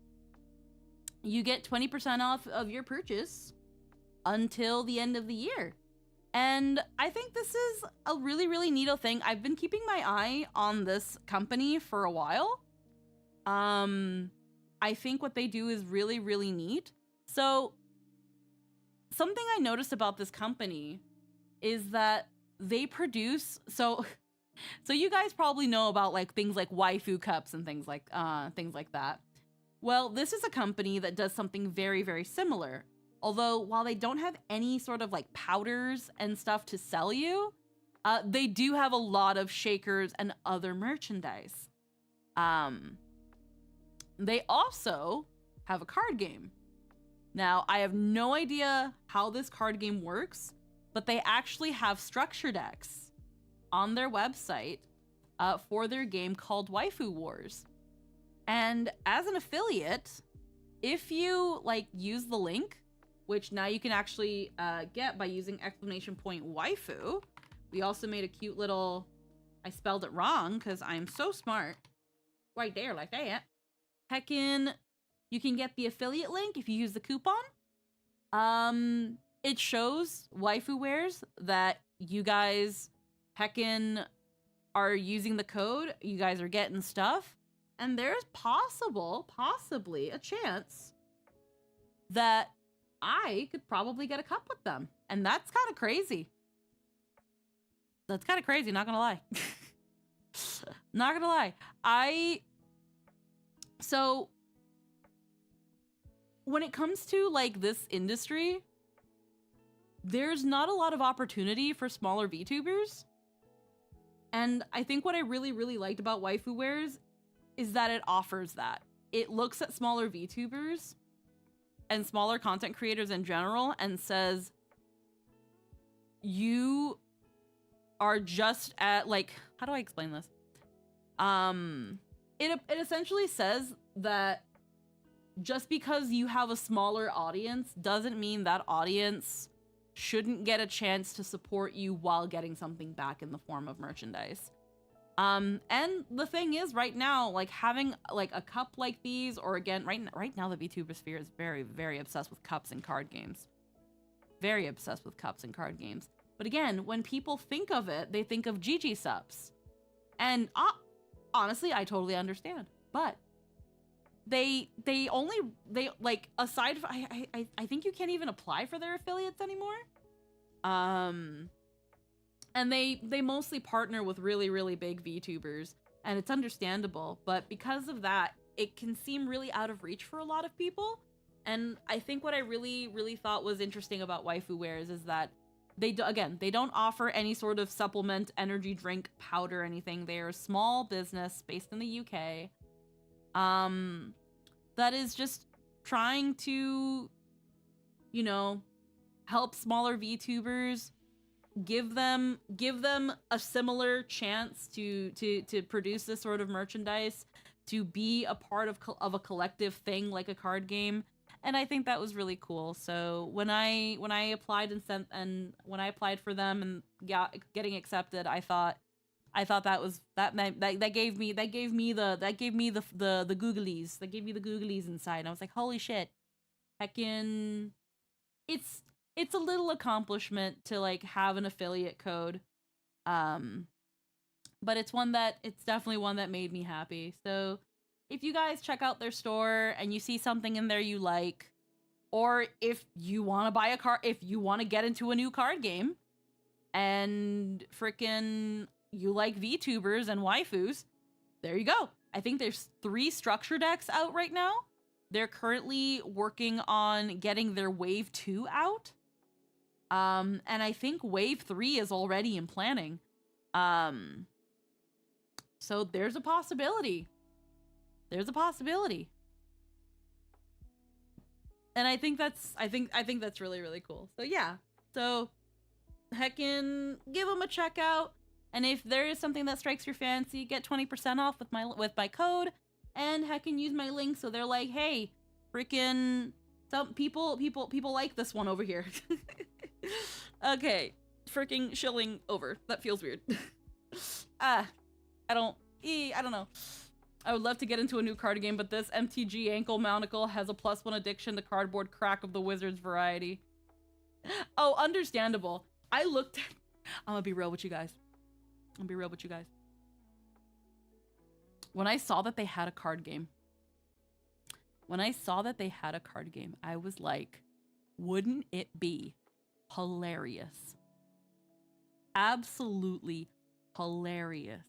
you get 20% off of your purchase until the end of the year. And I think this is a really, really neato thing. I've been keeping my eye on this company for a while. I think what they do is really, really neat. So something I noticed about this company is that they produce, so you guys probably know about like things like waifu cups and things like that. Well, this is a company that does something very, very similar. Although, while they don't have any sort of like powders and stuff to sell you, they do have a lot of shakers and other merchandise. They also have a card game. Now, I have no idea how this card game works, but they actually have structure decks on their website for their game called Waifu Wars. And as an affiliate, if you like use the link, which now you can actually get by using !waifu. We also made a cute little, I spelled it wrong because I'm so smart. Right there, like that. Heckin', you can get the affiliate link if you use the coupon. It shows WaifuWares that you guys heckin' are using the code. You guys are getting stuff. And there's possibly a chance that I could probably get a cup with them. And that's kind of crazy. That's kind of crazy, not gonna lie. Not gonna lie. So, when it comes to, like, this industry, there's not a lot of opportunity for smaller VTubers. And I think what I really, really liked about WaifuWares is that it offers that. It looks at smaller VTubers and smaller content creators in general and says, you are just at, like, how do I explain this? It essentially says that just because you have a smaller audience doesn't mean that audience shouldn't get a chance to support you while getting something back in the form of merchandise. And the thing is, right now, like, having like a cup like these, or again, right now the VTuber sphere is very, very obsessed with cups and card games. Very obsessed with cups and card games. But again, when people think of it, they think of GG subs. And honestly, I totally understand. But they only like aside from, I think you can't even apply for their affiliates anymore. And they mostly partner with really, really big VTubers, and it's understandable, but because of that, it can seem really out of reach for a lot of people. And I think what I really, really thought was interesting about Waifu Wares is that they don't offer any sort of supplement, energy drink, powder, or anything. They're a small business based in the UK, that is just trying to, you know, help smaller VTubers, give them a similar chance to produce this sort of merchandise, to be a part of a collective thing like a card game. And I think that was really cool. So when I applied when I applied for them and getting accepted, I thought that gave me the googlies. That gave me the googlies inside. And I was like, holy shit. Heckin', it's a little accomplishment to like have an affiliate code. But it's definitely one that made me happy. So if you guys check out their store and you see something in there you like, or if you want to buy a card, if you want to get into a new card game and frickin' you like VTubers and waifus, there you go. I think there's 3 structure decks out right now. They're currently working on getting their Wave 2 out. And I think Wave 3 is already in planning. So there's a possibility. There's a possibility. And I think that's really, really cool. So yeah. So heckin' give them a check out. And if there is something that strikes your fancy, get 20% off with my code, and heckin' use my link so they're like, hey, freaking some people like this one over here. Okay, freaking shilling over. That feels weird. I don't know. I would love to get into a new card game, but this MTG ankle monocle has a +1 addiction to cardboard crack of the wizard's variety. Oh, understandable. I'm gonna be real with you guys. When I saw that they had a card game, I was like, wouldn't it be hilarious? Absolutely hilarious.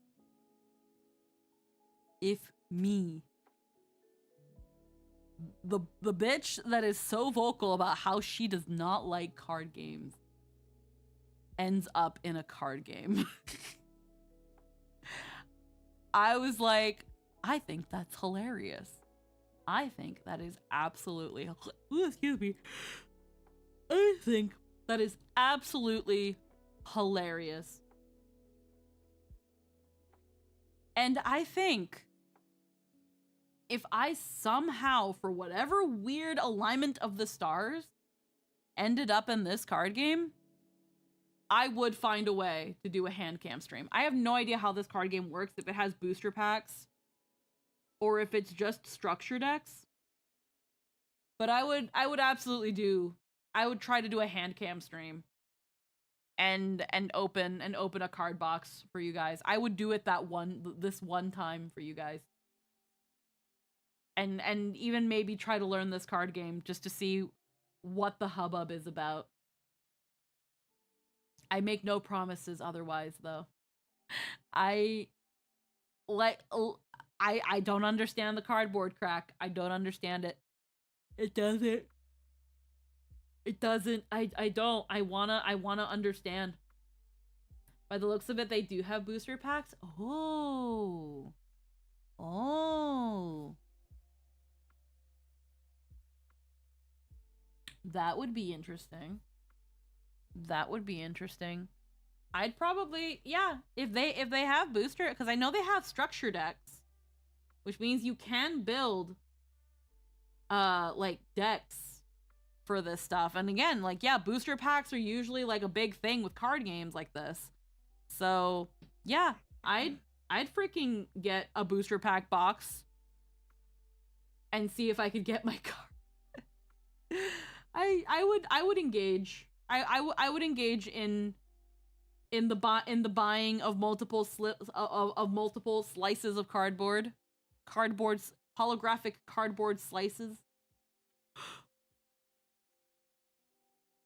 If me, the bitch that is so vocal about how she does not like card games, ends up in a card game. I was like, I think that's hilarious. I think that is absolutely, ooh, excuse me. I think that is absolutely hilarious. And I think if I somehow, for whatever weird alignment of the stars, ended up in this card game, I would find a way to do a hand cam stream. I have no idea how this card game works, if it has booster packs or if it's just structure decks. But I would try to do a hand cam stream and open a card box for you guys. I would do it this one time for you guys. And even maybe try to learn this card game just to see what the hubbub is about. I make no promises otherwise, though. I don't understand the cardboard crack. I don't understand it. It doesn't. I don't. I wanna understand. By the looks of it, they do have booster packs. Oh. That would be interesting. I'd probably, yeah, if they have booster, because I know they have structure decks, which means you can build like decks for this stuff. And again, like, yeah, booster packs are usually like a big thing with card games like this. So yeah, I'd freaking get a booster pack box and see if I could get my card. I would engage. I would engage in the buying of multiple slices of cardboard holographic cardboard slices.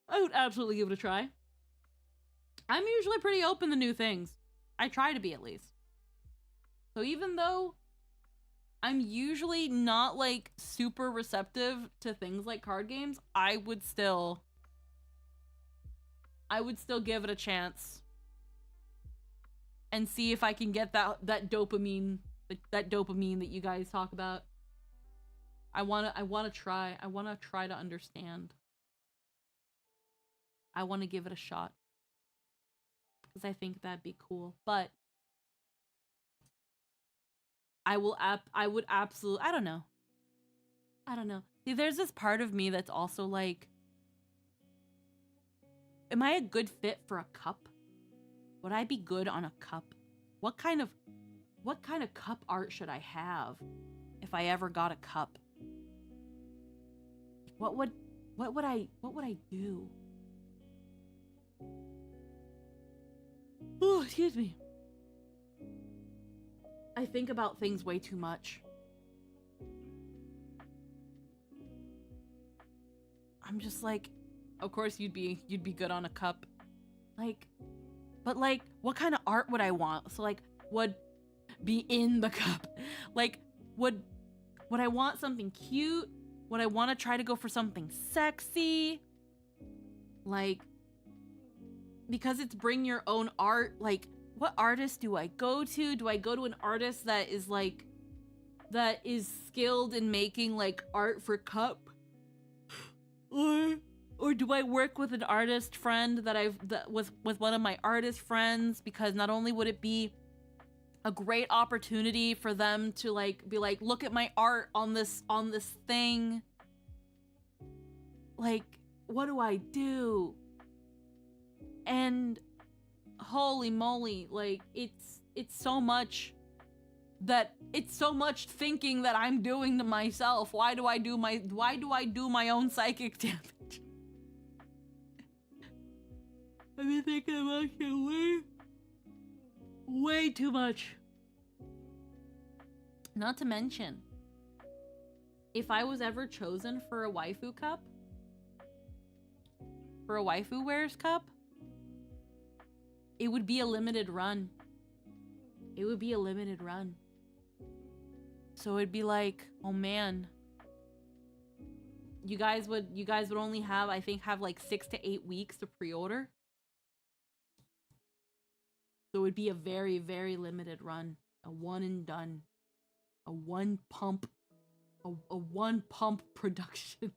I would absolutely give it a try. I'm usually pretty open to new things. I try to be, at least. So even though I'm usually not, like, super receptive to things like card games, I would still give it a chance and see if I can get that dopamine that you guys talk about. I wanna try to understand. I wanna give it a shot. Because I think that'd be cool. But I would absolutely, I don't know. See, there's this part of me that's also like, am I a good fit for a cup? Would I be good on a cup? What kind of cup art should I have if I ever got a cup? What would I do? Oh, excuse me. I think about things way too much. I'm just like, of course you'd be good on a cup. Like, but like, what kind of art would I want? So like, would be in the cup. Like, would I want something cute? Would I want to try to go for something sexy? Like, because it's bring your own art, like, what artist do I go to? Do I go to an artist that is like, that is skilled in making like art for cup? Or do I work with an artist friend with one of my artist friends? Because not only would it be a great opportunity for them to like be like, look at my art on this thing. Like, what do I do? And holy moly, like it's so much thinking that I'm doing to myself. Why do I do my own psychic damage? I've been thinking about it way too much. Not to mention, if I was ever chosen for a waifu cup, for a waifu wears cup, it would be a limited run. It would be a limited run. So it'd be like, oh man, you guys would only have, I think, like 6 to 8 weeks to pre-order. So it would be a very, very limited run, a one and done, a one pump production.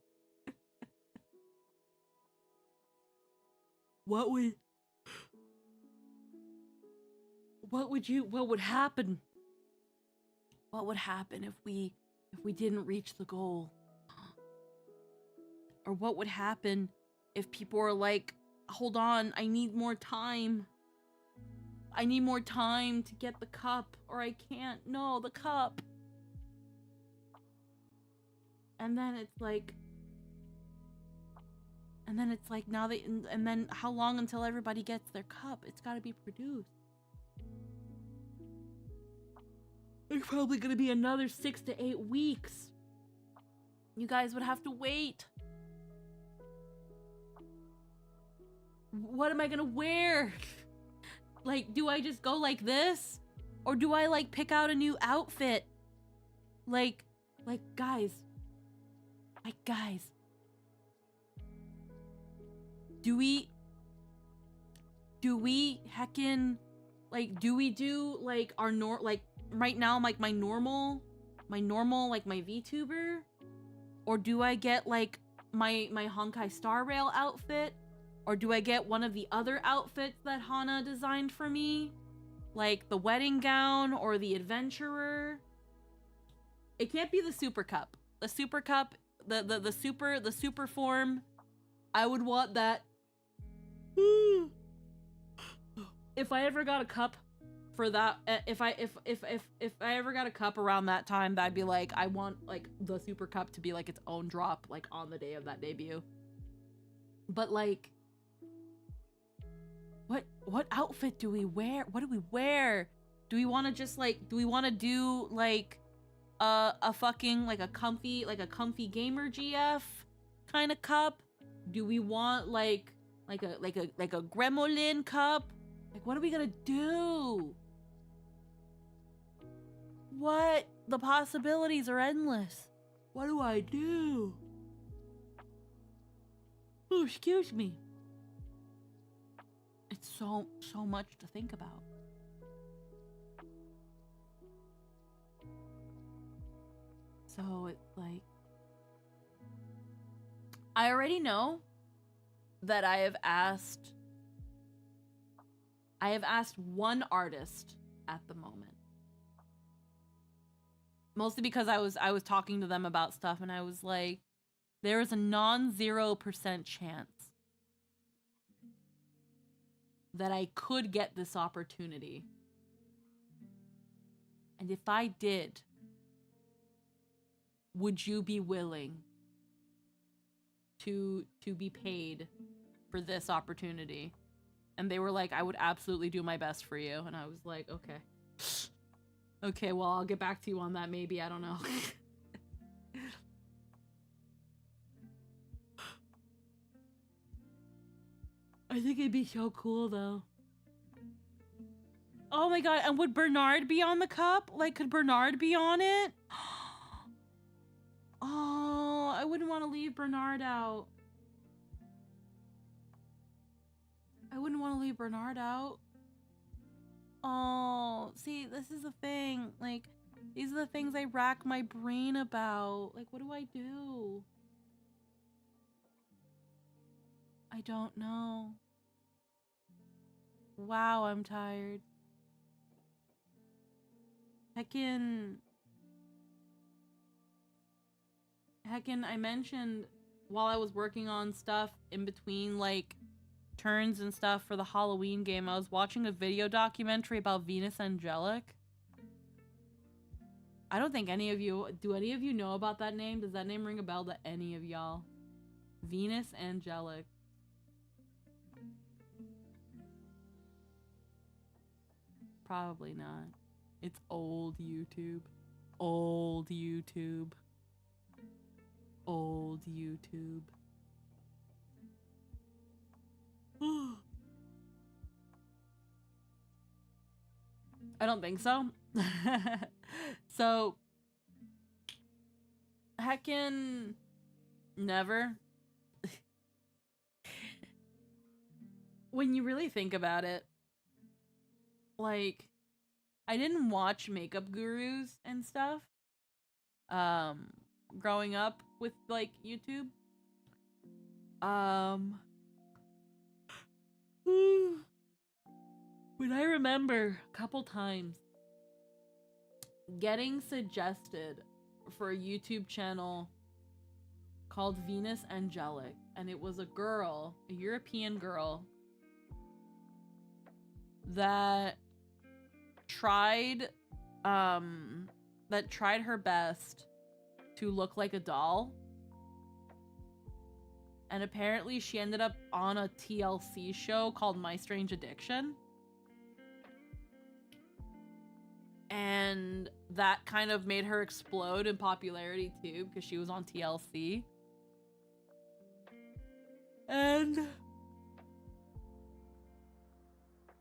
What would happen? What would happen if we didn't reach the goal? Or what would happen if people are like, hold on, I need more time. I need more time to get the cup, or I can't. No, the cup. And then it's like now and then how long until everybody gets their cup? It's got to be produced. It's probably gonna be another 6 to 8 weeks. You guys would have to wait. What am I gonna wear? Like, do I just go like this? Or do I like pick out a new outfit? Like guys. Do we heckin', like, do we do like our like right now, like my normal like my VTuber? Or do I get like my Honkai Star Rail outfit? Or do I get one of the other outfits that Hana designed for me? Like the wedding gown or the adventurer? It can't be the super cup. The super cup, the super form. I would want that. If I ever got a cup for that, if I ever got a cup around that time, that'd be like, I want like the super cup to be like its own drop, like on the day of that debut. But like, what outfit do we wear? What do we wear? Do we want to just like, do we want to do like a fucking like a comfy gamer GF kind of cup? Do we want like a gremlin cup? Like, what are we gonna do? What? The possibilities are endless. What do I do? Oh, excuse me. It's so much to think about. So it's like, I already know that I have asked one artist at the moment. Mostly because I was talking to them about stuff and I was like, there is a non-0% chance that I could get this opportunity. And if I did, would you be willing to be paid for this opportunity? And they were like, I would absolutely do my best for you. And I was like, okay. Okay, well, I'll get back to you on that maybe. I don't know. I think it'd be so cool, though. Oh my god, and would Bernard be on the cup? Like, could Bernard be on it? Oh, I wouldn't want to leave Bernard out. I wouldn't want to leave Bernard out. Oh, see, this is the thing. Like, these are the things I rack my brain about. Like, what do I do? I don't know. Wow, I'm tired. Heckin', I mentioned while I was working on stuff in between, like, turns and stuff for the Halloween game, I was watching a video documentary about Venus Angelic. I don't think any of you... Do any of you know about that name? Does that name ring a bell to any of y'all? Venus Angelic. Probably not. It's old YouTube. Old YouTube. Old YouTube. I don't think so. So, heckin' never. When you really think about it, like, I didn't watch Makeup Gurus and stuff growing up with, like, YouTube. But I remember a couple times getting suggested for a YouTube channel called Venus Angelic, and it was a girl, a European girl, that tried her best to look like a doll. And apparently she ended up on a TLC show called My Strange Addiction. And that kind of made her explode in popularity too, because she was on TLC. And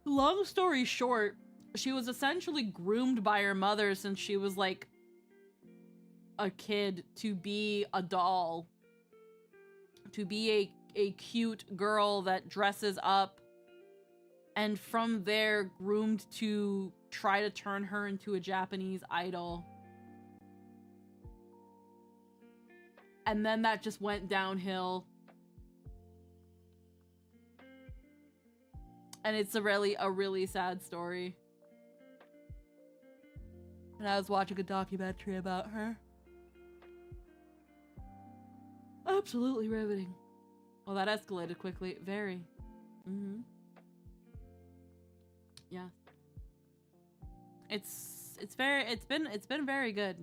long story short, she was essentially groomed by her mother since she was like a kid to be a doll, to be a cute girl that dresses up, and from there groomed to try to turn her into a Japanese idol. And then that just went downhill. And it's a really sad story. And I was watching a documentary about her. Absolutely riveting. Well, that escalated quickly. Very. Yeah. It's been very good.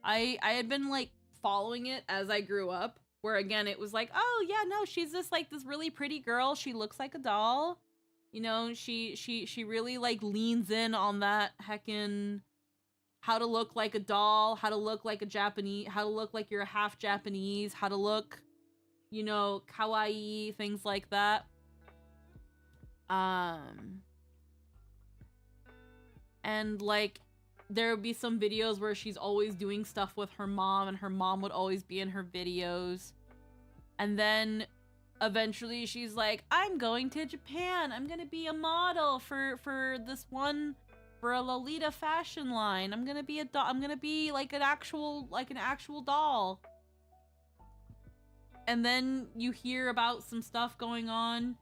I had been like following it as I grew up, where again it was like, oh yeah, no, she's just like this really pretty girl. She looks like a doll. You know, she really like leans in on that heckin' how to look like a doll, how to look like a Japanese, how to look like you're a half Japanese, how to look, you know, kawaii, things like that. And like there would be some videos where she's always doing stuff with her mom, and her mom would always be in her videos. And then eventually she's like, I'm going to Japan. I'm gonna be a model for this one, for a Lolita fashion line. I'm gonna be a doll. I'm gonna be like an actual doll. And then you hear about some stuff going on.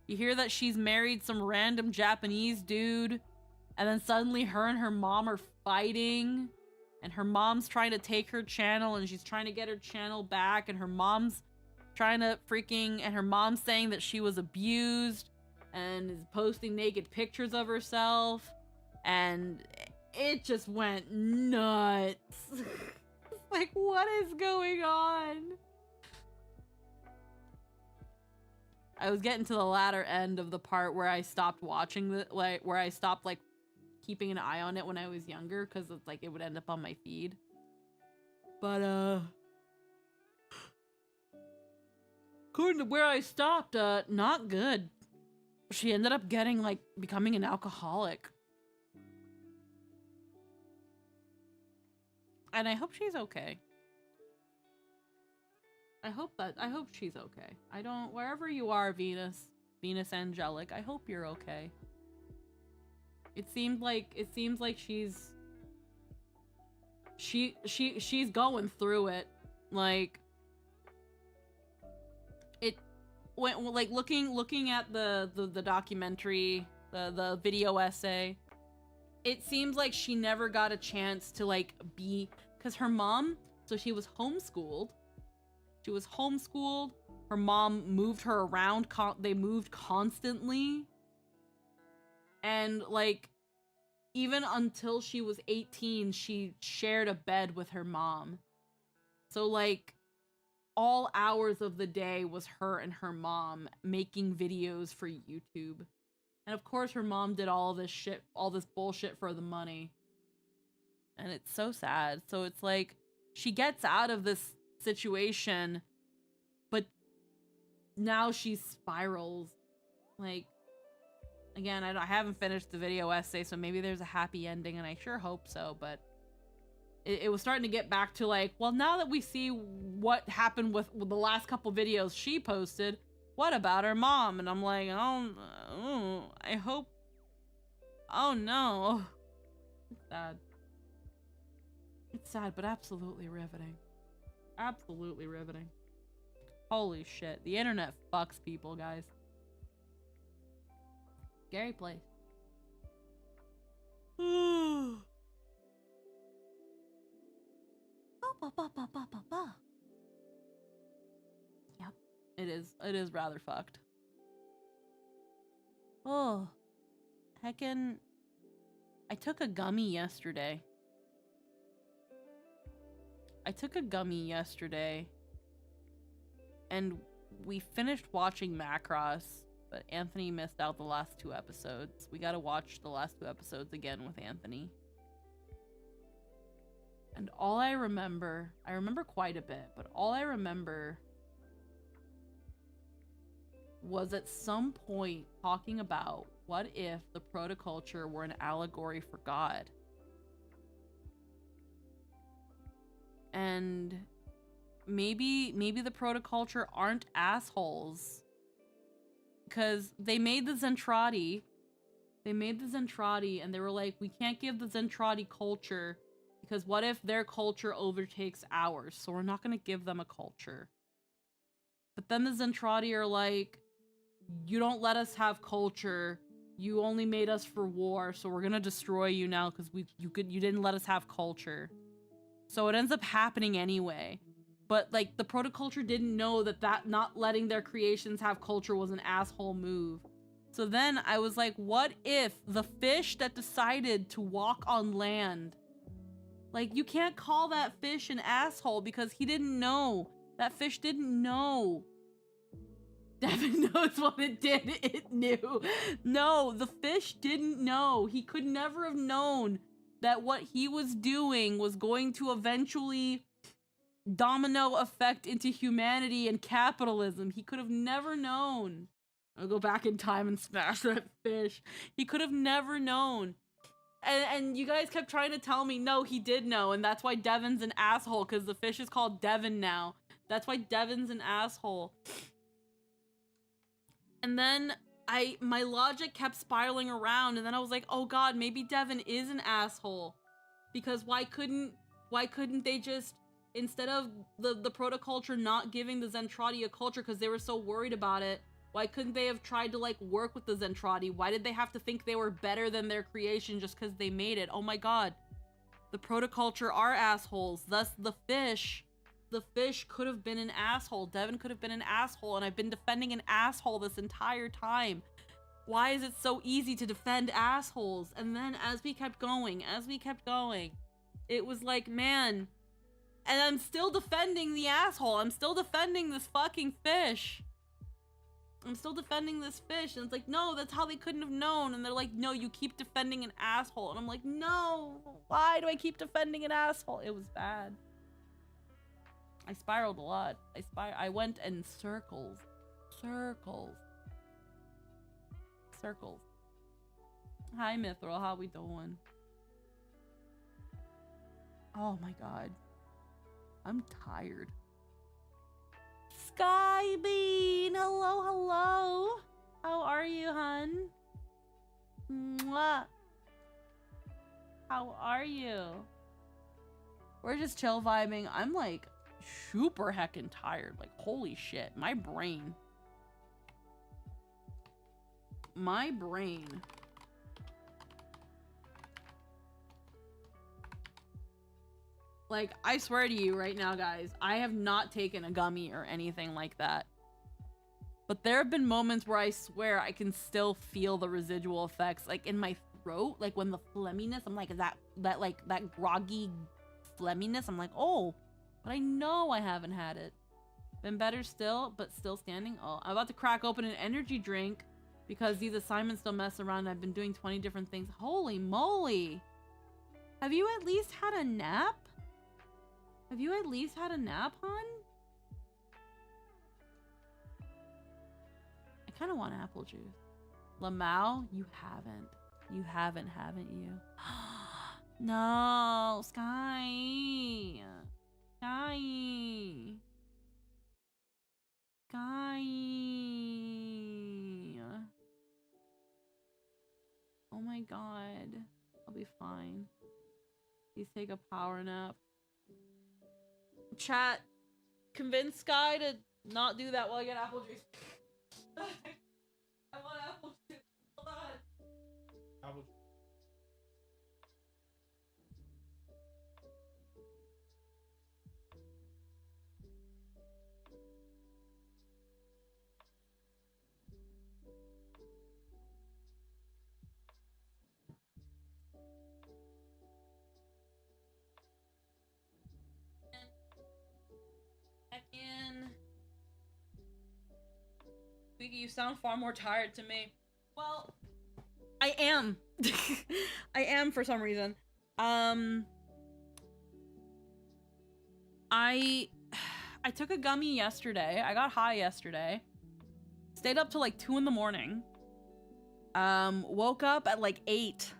You hear that she's married some random Japanese dude. And then suddenly her and her mom are fighting. And her mom's trying to take her channel, and she's trying to get her channel back. And her mom's trying to and her mom's saying that she was abused and is posting naked pictures of herself. And it just went nuts. Like, what is going on? I was getting to the latter end of the part where I stopped watching where I stopped like keeping an eye on it when I was younger, because it's like it would end up on my feed. But according to where I stopped, not good. She ended up becoming an alcoholic. And I hope she's okay. I hope she's okay. Wherever you are, Venus Angelic, I hope you're okay. It seems like she's going through it. Like, it went like looking at the documentary, the video essay. It seems like she never got a chance to like be, because her mom, so she was homeschooled. Her mom moved her around. They moved constantly. And like, even until she was 18, she shared a bed with her mom. So like, all hours of the day was her and her mom making videos for YouTube. And of course her mom did all this bullshit for the money. And it's so sad. So it's like, she gets out of this situation, but now she spirals. Like, again, I haven't finished the video essay, so maybe there's a happy ending, and I sure hope so, but it was starting to get back to like, well, now that we see what happened with the last couple videos she posted, what about her mom? And I'm like, oh, I hope, oh no. It's sad. It's sad, but absolutely riveting. Absolutely riveting. Holy shit. The internet fucks people, guys. Scary place. Yep. It is rather fucked. Oh. Heckin'. I took a gummy yesterday. And we finished watching Macross, but Anthony missed out the last 2 episodes. We gotta watch the last 2 episodes again with Anthony. And all I remember quite a bit, but all I remember was at some point talking about what if the protoculture were an allegory for God. And maybe the protoculture aren't assholes, because they made the Zentradi. And they were like, we can't give the Zentradi culture, because what if their culture overtakes ours? So we're not going to give them a culture. But then the Zentradi are like, you don't let us have culture. You only made us for war, so we're going to destroy you now because you didn't let us have culture. So it ends up happening anyway. But like, the protoculture didn't know that not letting their creations have culture was an asshole move. So then I was like, what if the fish that decided to walk on land, like, you can't call that fish an asshole because he didn't know. That fish didn't know. Devin knows what it did. It knew. No, the fish didn't know. He could never have known that what he was doing was going to eventually domino effect into humanity and capitalism. He could have never known. I'll go back in time and smash that fish. He could have never known. And you guys kept trying to tell me, no, he did know, and that's why Devin's an asshole, because the fish is called Devin now. That's why Devin's an asshole. And then my logic kept spiraling around, and then I was like, oh god, maybe Devin is an asshole. Because why couldn't they just, instead of the protoculture not giving the Zentradi a culture because they were so worried about it, why couldn't they have tried to, like, work with the Zentradi? Why did they have to think they were better than their creation just because they made it? Oh my god. The protoculture are assholes. Thus, the fish could have been an asshole. Devin could have been an asshole, and I've been defending an asshole this entire time. Why is it so easy to defend assholes? And then as we kept going, it was like, man, and I'm still defending the asshole. I'm still defending this fucking fish. I'm still defending this fish, and it's like, no, that's how they couldn't have known. And they're like, no, you keep defending an asshole. And I'm like, no, why do I keep defending an asshole? It was bad. I spiraled a lot. I went in circles. Hi, Mithril, how we doing? Oh my god. I'm tired. Skybean! Hello. How are you, hun? Mwah. How are you? We're just chill vibing. I'm like super heckin' tired. Like, holy shit. My brain. Like, I swear to you right now, guys, I have not taken a gummy or anything like that. But there have been moments where I swear I can still feel the residual effects, like in my throat, like when the phlegminess, I'm like, that groggy phlegminess, I'm like, oh, but I know I haven't had it. Been better still, but still standing. Oh, I'm about to crack open an energy drink because these assignments don't mess around. I've been doing 20 different things. Holy moly. Have you at least had a nap? Have you at least had a nap, hon? I kind of want apple juice. Lamau, you haven't. You haven't you? No, Sky. Oh my god. I'll be fine. Please take a power nap. Chat, convince Sky to not do that while I get apple juice. I want apple juice. Hold on. Apple juice. Squeaky, you sound far more tired to me. Well, I am. I am for some reason. I took a gummy yesterday. I got high yesterday. Stayed up till like 2 in the morning. Woke up at like 8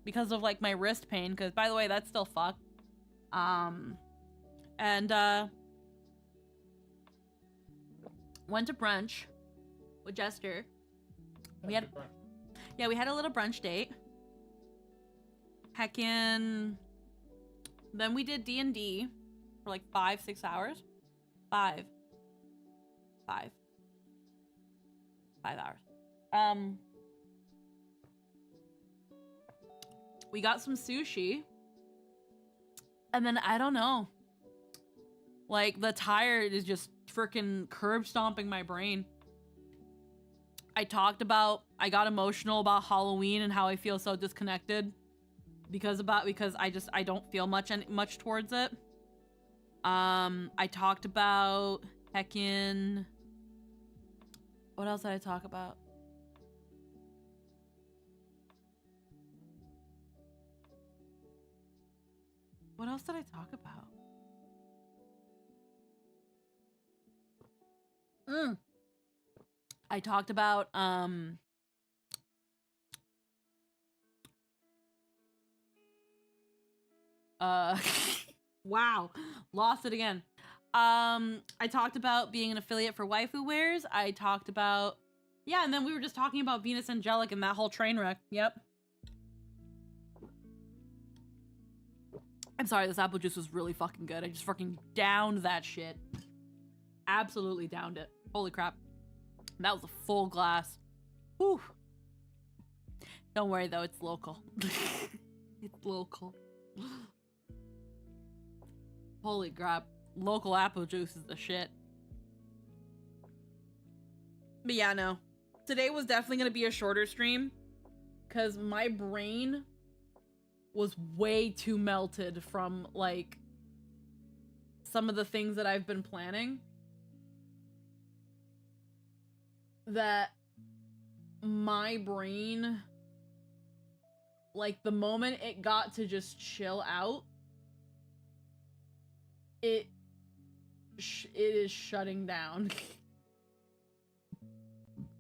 because of like my wrist pain. Because by the way, that's still fucked. Went to brunch with Jester. We had a little brunch date. Heckin'. Then we did D&D for like 5-6 hours. 5 hours. We got some sushi. And then I don't know. Like, the tired is just freaking curb stomping my brain. I got emotional about Halloween and how I feel so disconnected because I don't feel much towards it. I talked about heckin'. What else did I talk about? What else did I talk about? I talked about wow, lost it again. I talked about being an affiliate for Waifu Wares. I talked about, yeah, and then we were just talking about Venus Angelic and that whole train wreck. Yep. I'm sorry, this apple juice was really fucking good. I just fucking downed that shit. Absolutely downed it. Holy crap. That was a full glass. Whew. Don't worry though, it's local. It's local. Holy crap. Local apple juice is the shit. But yeah, no. Today was definitely gonna be a shorter stream because my brain was way too melted from like some of the things that I've been planning that my brain, like the moment it got to just chill out, it is shutting down.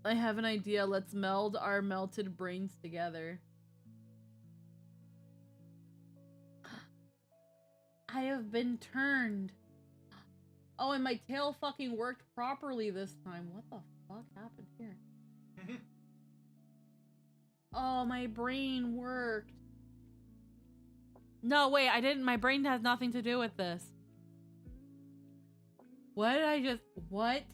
I have an idea. Let's meld our melted brains together. I have been turned. Oh, and my tail fucking worked properly this time. What the fuck happened here? Oh, my brain worked. No, wait, I didn't. My brain has nothing to do with this. What did I just... What?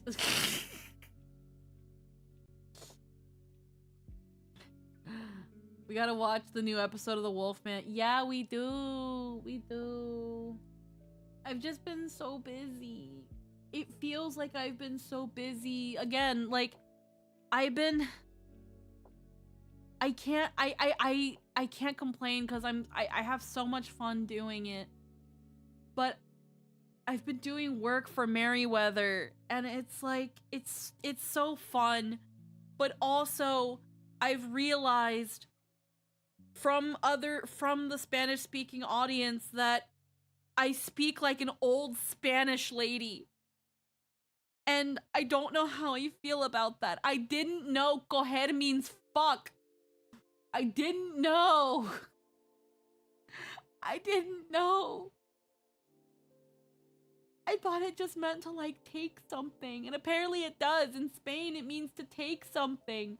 We gotta watch the new episode of The Wolfman. Yeah, we do. We do. I've just been so busy. It feels like I've been so busy. Again, like, I've been... I can't complain because I have so much fun doing it. But I've been doing work for Merryweather and it's like it's so fun, but also I've realized from the Spanish speaking audience that I speak like an old Spanish lady. And I don't know how I feel about that. I didn't know coger means fuck. I didn't know. I didn't know. I thought it just meant to like take something, and apparently it does. In Spain it means to take something,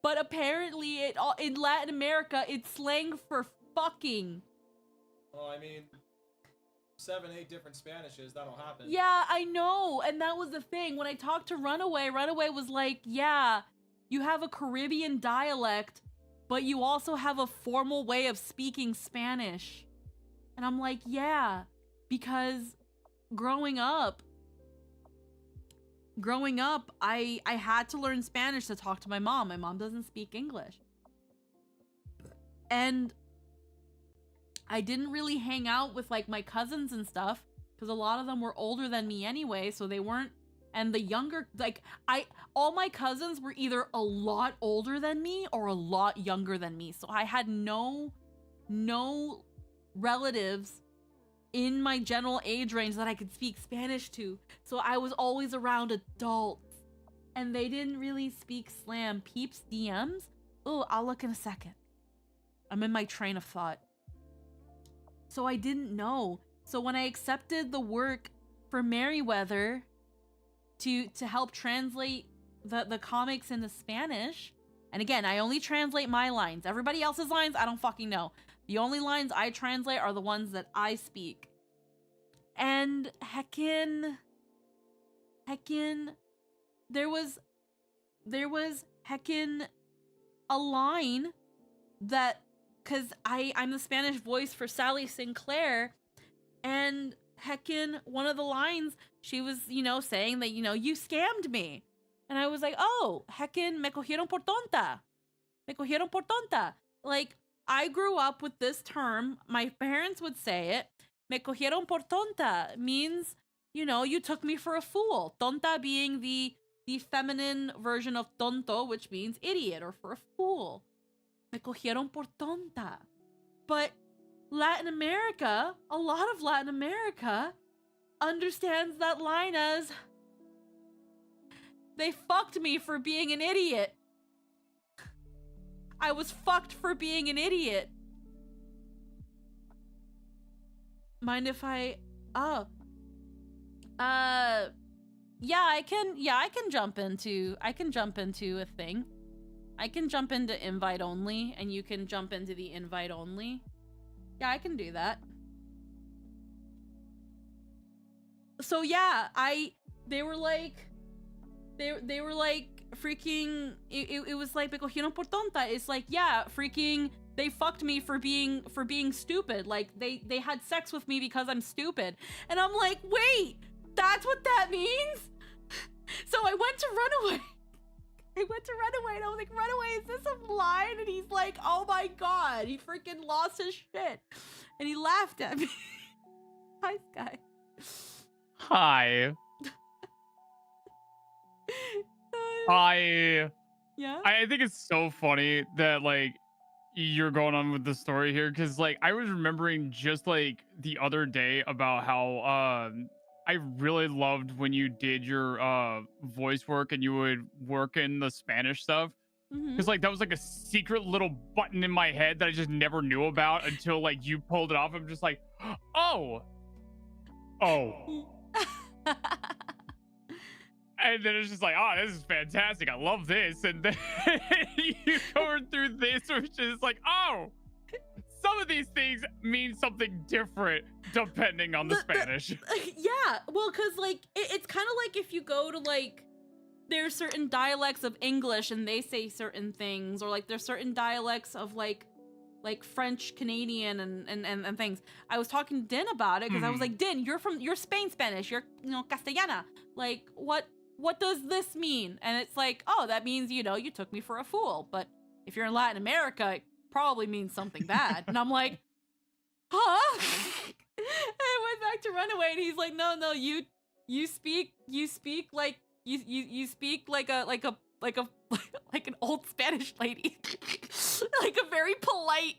but apparently it in Latin America it's slang for fucking. Well, I mean, 7-8 different Spanishes, that'll happen. Yeah, I know, and that was the thing. When I talked to Runaway was like, yeah, you have a Caribbean dialect, but you also have a formal way of speaking Spanish. And I'm like, yeah, because growing up, I had to learn Spanish to talk to my mom. My mom doesn't speak English. And I didn't really hang out with like my cousins and stuff because a lot of them were older than me anyway, so they weren't. And the younger, like all my cousins were either a lot older than me or a lot younger than me. So I had no relatives in my general age range that I could speak Spanish to. So I was always around adults and they didn't really speak slam. Peeps DMs? Oh, I'll look in a second. I'm in my train of thought. So I didn't know. So when I accepted the work for Merryweather to help translate the comics into Spanish, and again, I only translate my lines. Everybody else's lines, I don't fucking know. The only lines I translate are the ones that I speak. And heckin', there was heckin' a line that, cause I'm the Spanish voice for Sally Sinclair, and heckin' one of the lines, she was, saying that, you scammed me. And I was like, oh, heckin' me cogieron por tonta. Me cogieron por tonta. Like, I grew up with this term. My parents would say it. Me cogieron por tonta means, you took me for a fool. Tonta being the feminine version of tonto, which means idiot or for a fool. Me cogieron por tonta. But Latin America, a lot of Latin America, understands that line as they fucked me for being an idiot. I was fucked for being an idiot. Mind if I... Oh. Yeah, I can jump into a thing. I can jump into invite only, and you can jump into the invite only. Yeah, I can do that. So yeah, they were like freaking, it was like, me cogieron por tonta. It's like, yeah, freaking, they fucked me for being stupid. Like, they had sex with me because I'm stupid. And I'm like, wait, that's what that means? So I went to Runaway. And I was like, Runaway, is this a line? And he's like, oh my god, he freaking lost his shit. And he laughed at me. Hi, Sky. Hi. Yeah? I think it's so funny that, like, you're going on with the story here, because, like, I was remembering just, like, the other day about how I really loved when you did your voice work and you would work in the Spanish stuff. Because, like, that was, like, a secret little button in my head that I just never knew about until, like, you pulled it off. I'm just like, oh. And then it's just like, oh, this is fantastic. I love this. And then you going through this, which is like, oh, some of these things mean something different depending on the Spanish. Yeah, well, because, like, it's kind of like if you go to, like, there's certain dialects of English and they say certain things, or, like, there's certain dialects of, like French, Canadian, and things. I was talking to Din about it, because I was like, Din, you're Spain Spanish, you're, Castellana. Like, what does this mean? And it's like, oh, that means, you took me for a fool. But if you're in Latin America, it probably means something bad. And I'm like, huh? And I went back to Runaway, and he's like, no, you speak like you speak like an old Spanish lady. Like a very polite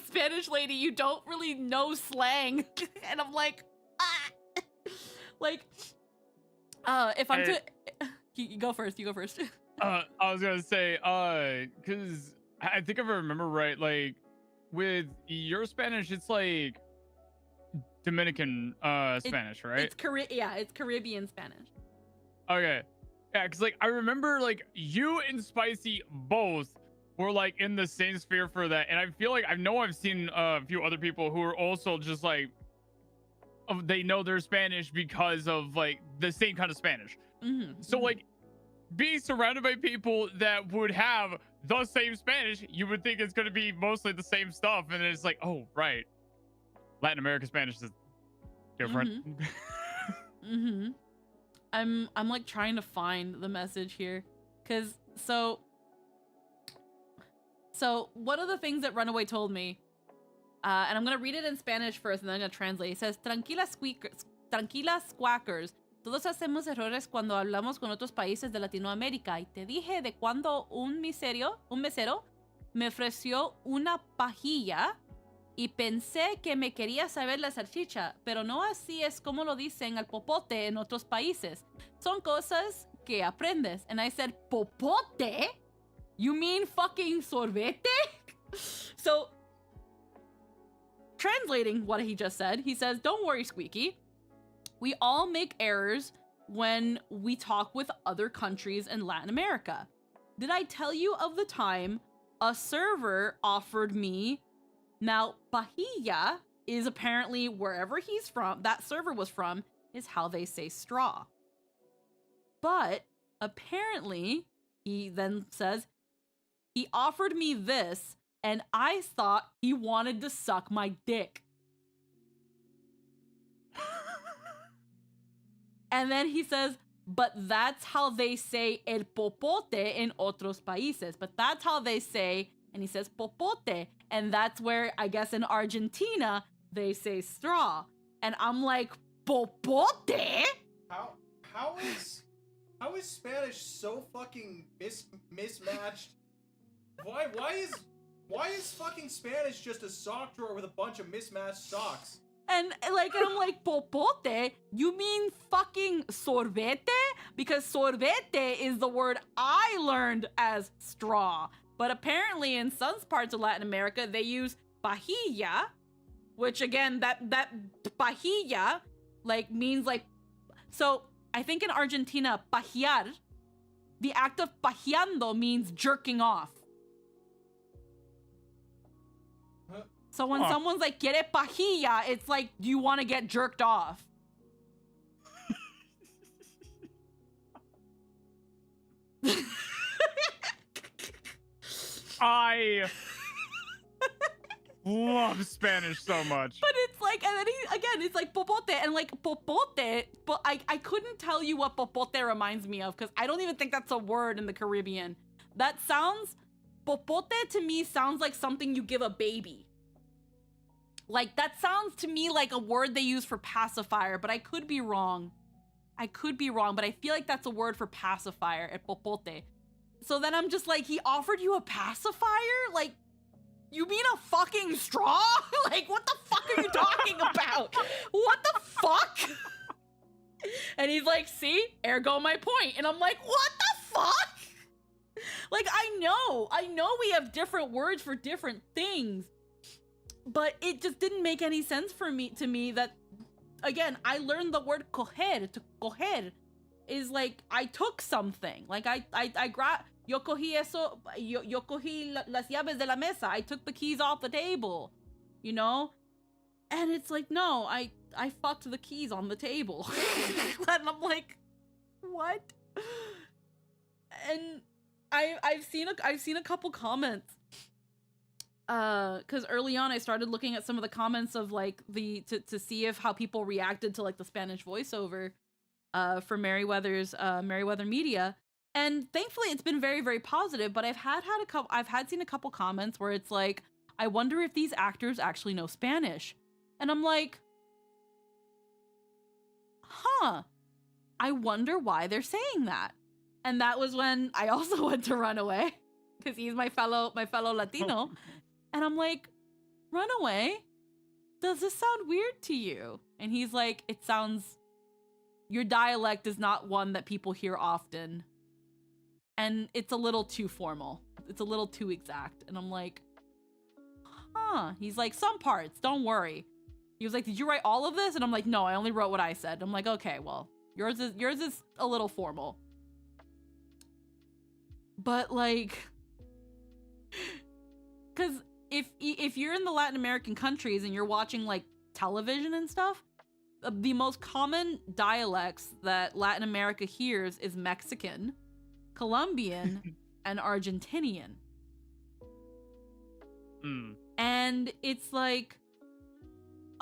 Spanish lady. You don't really know slang. And I'm like, ah. Like, if I'm to... You go first. I was gonna say, because I think if I remember right, like, with your Spanish, it's like Dominican Spanish, right? It's Caribbean Spanish. Okay. Yeah, because, like, I remember, like, you and Spicy both were, like, in the same sphere for that. And I feel like I've seen a few other people who are also just, like, they know their Spanish because of, like, the same kind of Spanish. So, like, being surrounded by people that would have the same Spanish, you would think it's going to be mostly the same stuff. And it's like, oh, right. Latin American Spanish is different. I'm like trying to find the message here, because so one of the things that Runaway told me, and I'm gonna read it in Spanish first and then I'm gonna translate. It says, tranquilas squawkers, todos hacemos errores cuando hablamos con otros países de Latinoamérica, y te dije de cuando un mesero me ofreció una pajilla y pensé que me quería saber la salchicha, pero no así es como lo dicen al popote en otros países. Son cosas que aprendes. And I said, popote? You mean fucking sorbete? So, translating what he just said, he says, don't worry, Squeaky. We all make errors when we talk with other countries in Latin America. Did I tell you of the time a server offered me... Now, pajilla is apparently wherever he's from, that server was from, is how they say straw. But apparently, he then says, he offered me this, and I thought he wanted to suck my dick. And then he says, but that's how they say el popote in otros países. But that's how they say, and he says popote. And that's where, I guess, in Argentina, they say straw. And I'm like, popote? How is Spanish so fucking mismatched? Why Why is fucking Spanish just a sock drawer with a bunch of mismatched socks? And I'm like, popote, you mean fucking sorbete? Because sorbete is the word I learned as straw. But apparently in some parts of Latin America, they use pajilla, which again, that pajilla, like, means like, so I think in Argentina, pajear, the act of pajeando means jerking off. So when someone's like, quiere pajilla, it's like, do you want to get jerked off? I love Spanish so much. But it's like, and then it's like popote, and like popote, but I couldn't tell you what popote reminds me of, because I don't even think that's a word in the Caribbean. That sounds, popote to me sounds like something you give a baby. Like, that sounds to me like a word they use for pacifier, but I could be wrong. But I feel like that's a word for pacifier at popote. So then I'm just like, he offered you a pacifier? Like, you mean a fucking straw? Like, what the fuck are you talking about? What the fuck? And he's like, see, ergo my point. And I'm like, what the fuck? Like, I know we have different words for different things, but it just didn't make any sense to me that, again, I learned the word coger. To coger is like, I took something. Like, I grabbed, yo cogí eso, yo cogí las llaves de la mesa. I took the keys off the table, you know? And it's like, no, I fucked the keys on the table. And I'm like, what? And I've seen a couple comments. Because early on I started looking at some of the comments of like to see if how people reacted to like the Spanish voiceover for Merriweather's Merriweather Media, and thankfully it's been very, very positive. But I've seen a couple comments where it's like, I wonder if these actors actually know Spanish, and I'm like, huh, I wonder why they're saying that. And that was when I also went to Runaway, because he's my fellow Latino. And I'm like, Runaway, does this sound weird to you? And he's like, it sounds, your dialect is not one that people hear often. And it's a little too formal. It's a little too exact. And I'm like, huh. He's like, some parts, don't worry. He was like, did you write all of this? And I'm like, no, I only wrote what I said. I'm like, okay, well, yours is a little formal. But like, because if you're in the Latin American countries and you're watching like television and stuff, the most common dialects that Latin America hears is Mexican, Colombian, and Argentinian. And it's like,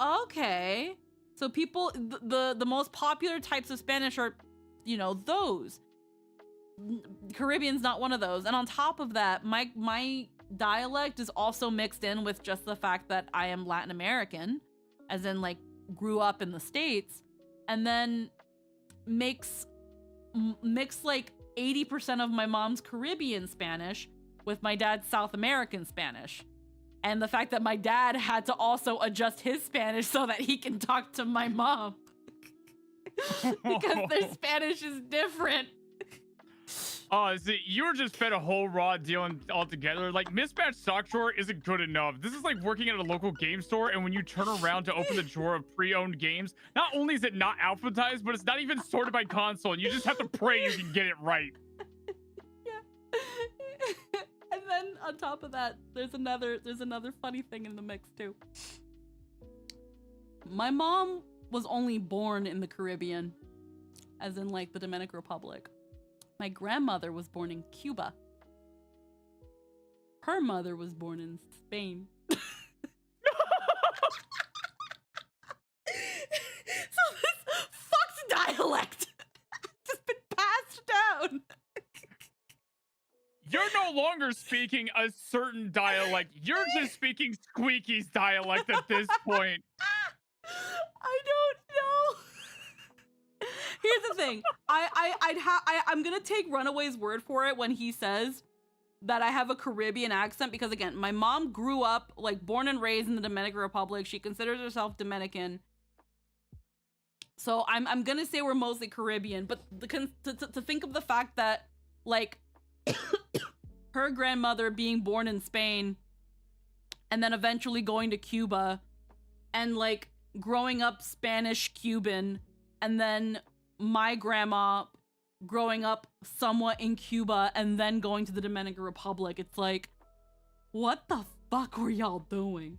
okay, so people, the most popular types of Spanish are, you know, those. Caribbean's not one of those. And on top of that, my dialect is also mixed in with just the fact that I am Latin American, as in like grew up in the States, and then mix like 80% of my mom's Caribbean Spanish with my dad's South American Spanish. And the fact that my dad had to also adjust his Spanish so that he can talk to my mom because their Spanish is different. Oh, see, you were just fed a whole raw deal altogether. Like, mismatched sock drawer isn't good enough. This is like working at a local game store, and when you turn around to open the drawer of pre-owned games, not only is it not alphabetized, but it's not even sorted by console, and you just have to pray you can get it right. Yeah. And then on top of that, there's another funny thing in the mix too. My mom was only born in the Caribbean, as in like the Dominican Republic. My grandmother was born in Cuba. Her mother was born in Spain. So this fucked dialect just been passed down. You're no longer speaking a certain dialect. You're just speaking Squeaky's dialect at this point. I don't know. Here's the thing. I'm gonna take Runaway's word for it when he says that I have a Caribbean accent because, again, my mom grew up, like, born and raised in the Dominican Republic. She considers herself Dominican. So I'm gonna say we're mostly Caribbean, but to think of the fact that, like, her grandmother being born in Spain and then eventually going to Cuba and, like, growing up Spanish Cuban, and then my grandma growing up somewhat in Cuba and then going to the Dominican Republic, it's like, what the fuck were y'all doing?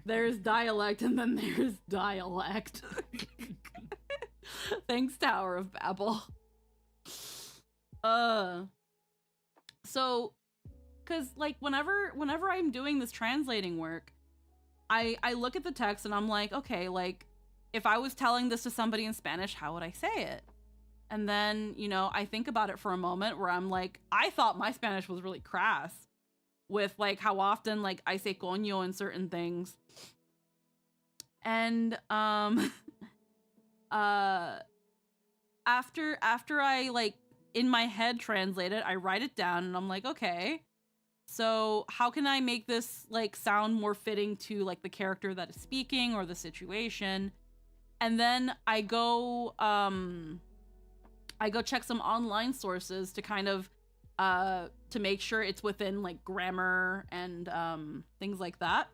There's dialect and then there's dialect. Thanks, Tower of Babel. So, cause like whenever I'm doing this translating work, I look at the text and I'm like, okay, like if I was telling this to somebody in Spanish, how would I say it? And then, you know, I think about it for a moment where I'm like, I thought my Spanish was really crass with like how often like I say coño in certain things. And after I like in my head translate it, I write it down and I'm like, okay, so how can I make this like sound more fitting to like the character that is speaking or the situation? And then I go check some online sources to kind of to make sure it's within like grammar and things like that.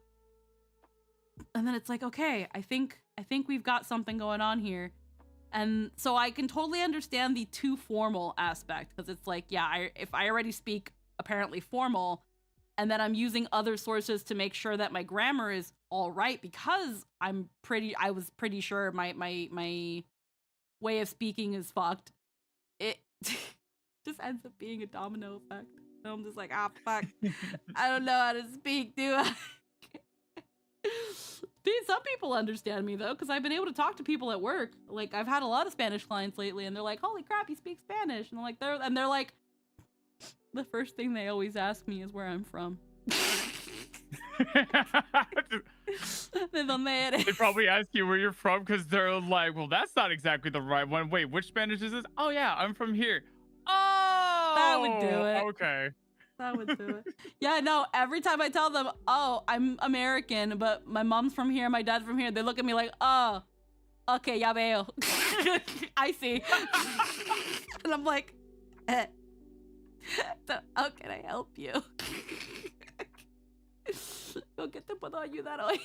And then it's like, okay, I think we've got something going on here. And so I can totally understand the too formal aspect, because it's like, yeah, if I already speak apparently formal and then I'm using other sources to make sure that my grammar is all right, because I was pretty sure my way of speaking is fucked. It just ends up being a domino effect. And I'm just like, fuck. I don't know how to speak, do I? Some people understand me though, because I've been able to talk to people at work. Like, I've had a lot of Spanish clients lately, and they're like, "Holy crap, you speak Spanish!" And they're like, the first thing they always ask me is where I'm from. They probably ask you where you're from because they're like, "Well, that's not exactly the right one. Wait, which Spanish is this? Oh yeah, I'm from here." Oh, that would do it. Okay. That would do it. Yeah, no, every time I tell them, oh, I'm American, but my mom's from here, my dad's from here, they look at me like, oh, okay, ya veo. I see. And I'm like, so how can I help you? ¿Con qué te puedo ayudar hoy?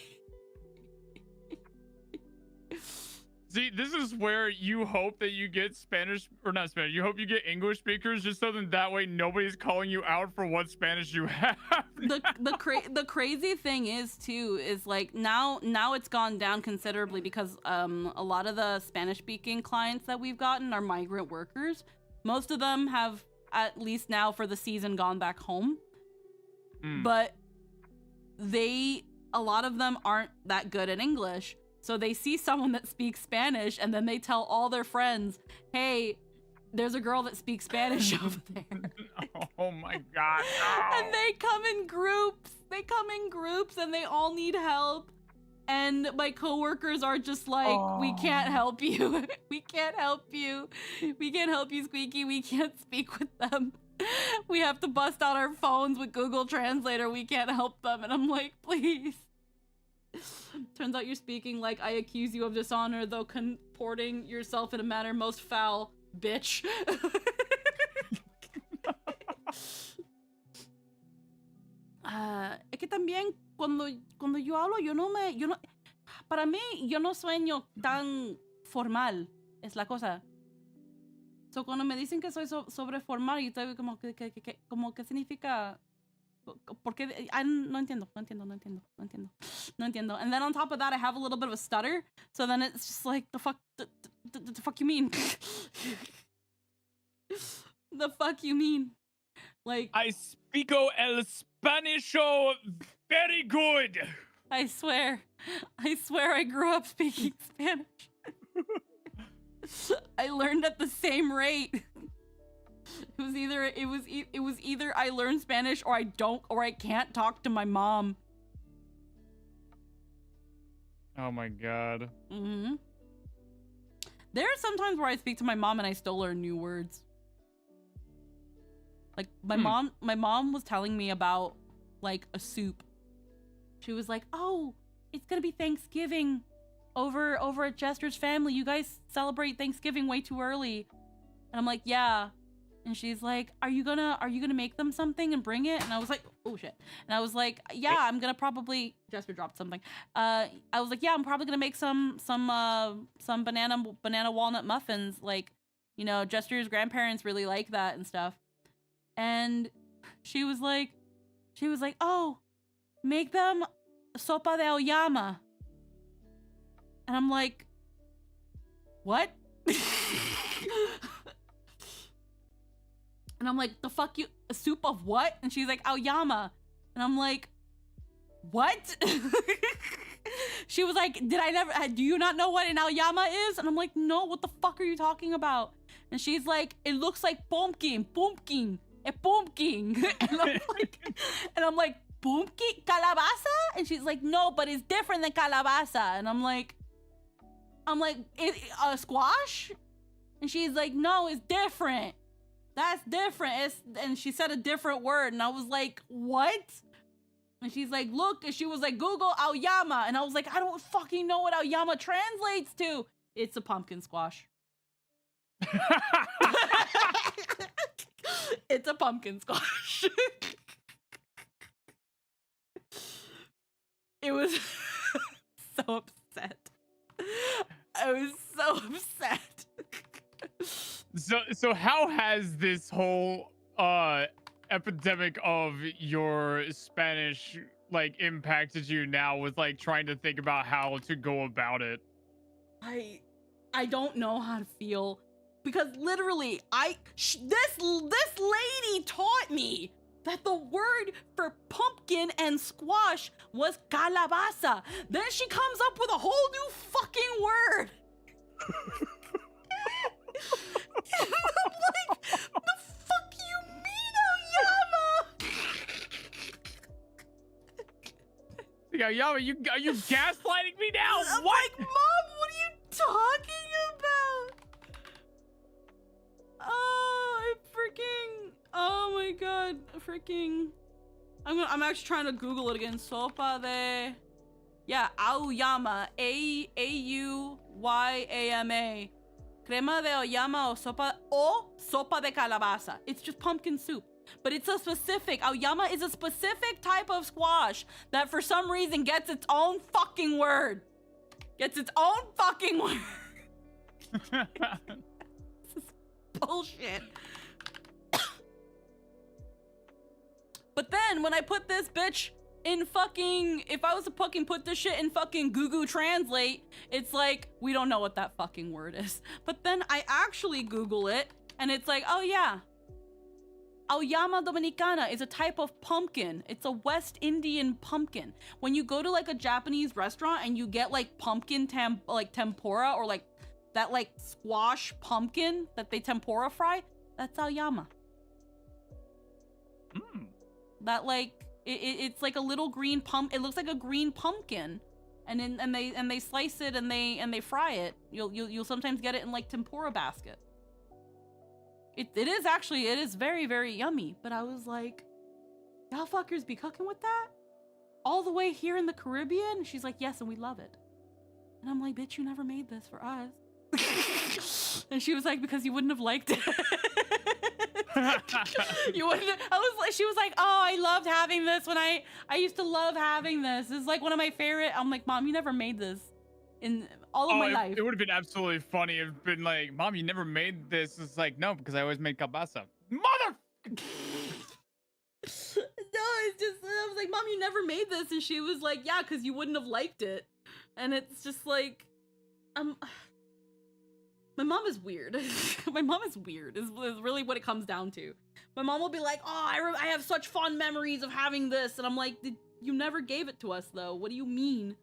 See, this is where you hope that you get Spanish, or not Spanish, you hope you get English speakers, just so that way nobody's calling you out for what Spanish you have. The crazy thing is too, is like now it's gone down considerably because a lot of the Spanish speaking clients that we've gotten are migrant workers. Most of them have, at least now for the season, gone back home. But a lot of them aren't that good at English. So they see someone that speaks Spanish and then they tell all their friends, hey, there's a girl that speaks Spanish over there. Oh my God. No. And they come in groups. And they all need help. And my coworkers are just like, we can't help you. We can't help you. We can't help you, Squeaky. We can't speak with them. We have to bust out our phones with Google Translator. We can't help them. And I'm like, please. Turns out you're speaking like I accuse you of dishonor, though comporting yourself in a manner most foul, bitch. Es que también cuando yo hablo, para mí, yo no sueño tan formal, es la cosa. So cuando me dicen que soy sobre formal, yo estoy como que significa. Porque no entiendo. And then on top of that, I have a little bit of a stutter. So then it's just like, the fuck you mean? The fuck you mean? Like, I speako el Spanisho very good. I swear I grew up speaking Spanish. I learned at the same rate. It was either I learned Spanish or I can't talk to my mom. Oh my God. Mm-hmm. There are some times where I speak to my mom and I still learn new words. Like my mom was telling me about like a soup. She was like, "Oh, it's gonna be Thanksgiving over at Jester's family. You guys celebrate Thanksgiving way too early." And I'm like, "Yeah." And she's like, are you gonna make them something and bring it? And I was like, oh shit. And I was like, yeah, I'm gonna probably, Jester dropped something. I was like, yeah, I'm probably gonna make some banana walnut muffins. Like, you know, Jester's grandparents really like that and stuff. And she was like, oh, make them sopa de auyama. And I'm like, what? And I'm like, the fuck you, a soup of what? And she's like, auyama. And I'm like, what? She was like, do you not know what an auyama is? And I'm like, no, what the fuck are you talking about? And she's like, it looks like pumpkin. A pumpkin. And I'm like, pumpkin? Calabaza? And she's like, no, but it's different than calabaza. And I'm like, a squash? And she's like, no, it's different. That's different. And she said a different word. And I was like, what? And she's like, look. And she was like, Google auyama. And I was like, I don't fucking know what auyama translates to. It's a pumpkin squash. It's a pumpkin squash. It was so upset. I was so upset. So how has this whole epidemic of your Spanish like impacted you now with like trying to think about how to go about it? I don't know how to feel because literally this lady taught me that the word for pumpkin and squash was calabaza. Then she comes up with a whole new fucking word. And I'm like, the fuck you mean, auyama? Auyama, are you gaslighting me now? I'm What? like, Mom, what are you talking about? Oh my god, I'm actually trying to Google it again. Sopa de, yeah, auyama, auyama. Crema de auyama o sopa de calabaza. It's just pumpkin soup. But it's a specific, auyama is a specific type of squash that for some reason gets its own fucking word. This is bullshit. But then when I put this bitch in fucking, if I was to fucking put this shit in fucking Google Translate, it's like, we don't know what that fucking word is. But then I actually Google it, and it's like, oh yeah. Auyama Dominicana is a type of pumpkin. It's a West Indian pumpkin. When you go to like a Japanese restaurant and you get like pumpkin tempura or like that like squash pumpkin that they tempura fry, that's auyama. That like, it's like a little green it looks like a green pumpkin, and they slice it and they fry it. You'll sometimes get it in like tempura basket. It is very, very yummy. But I was like, y'all fuckers be cooking with that all the way here in the Caribbean? She's like, yes, and we love it. And I'm like, bitch, you never made this for us. And she was like, because you wouldn't have liked it. You wouldn't. She was like, oh, I loved having this when I used to love having this. It's like one of my favorite. I'm like, Mom, you never made this in all of my life. It would have been absolutely funny if it'd been like, Mom, you never made this. It's like, no, because I always made kielbasa. Mother. No, it's just, I was like, Mom, you never made this. And she was like, yeah, because you wouldn't have liked it. And it's just like, my mom is weird. My mom is weird is really what it comes down to. My mom will be like, oh, I have such fond memories of having this. And I'm like, you never gave it to us though. What do you mean?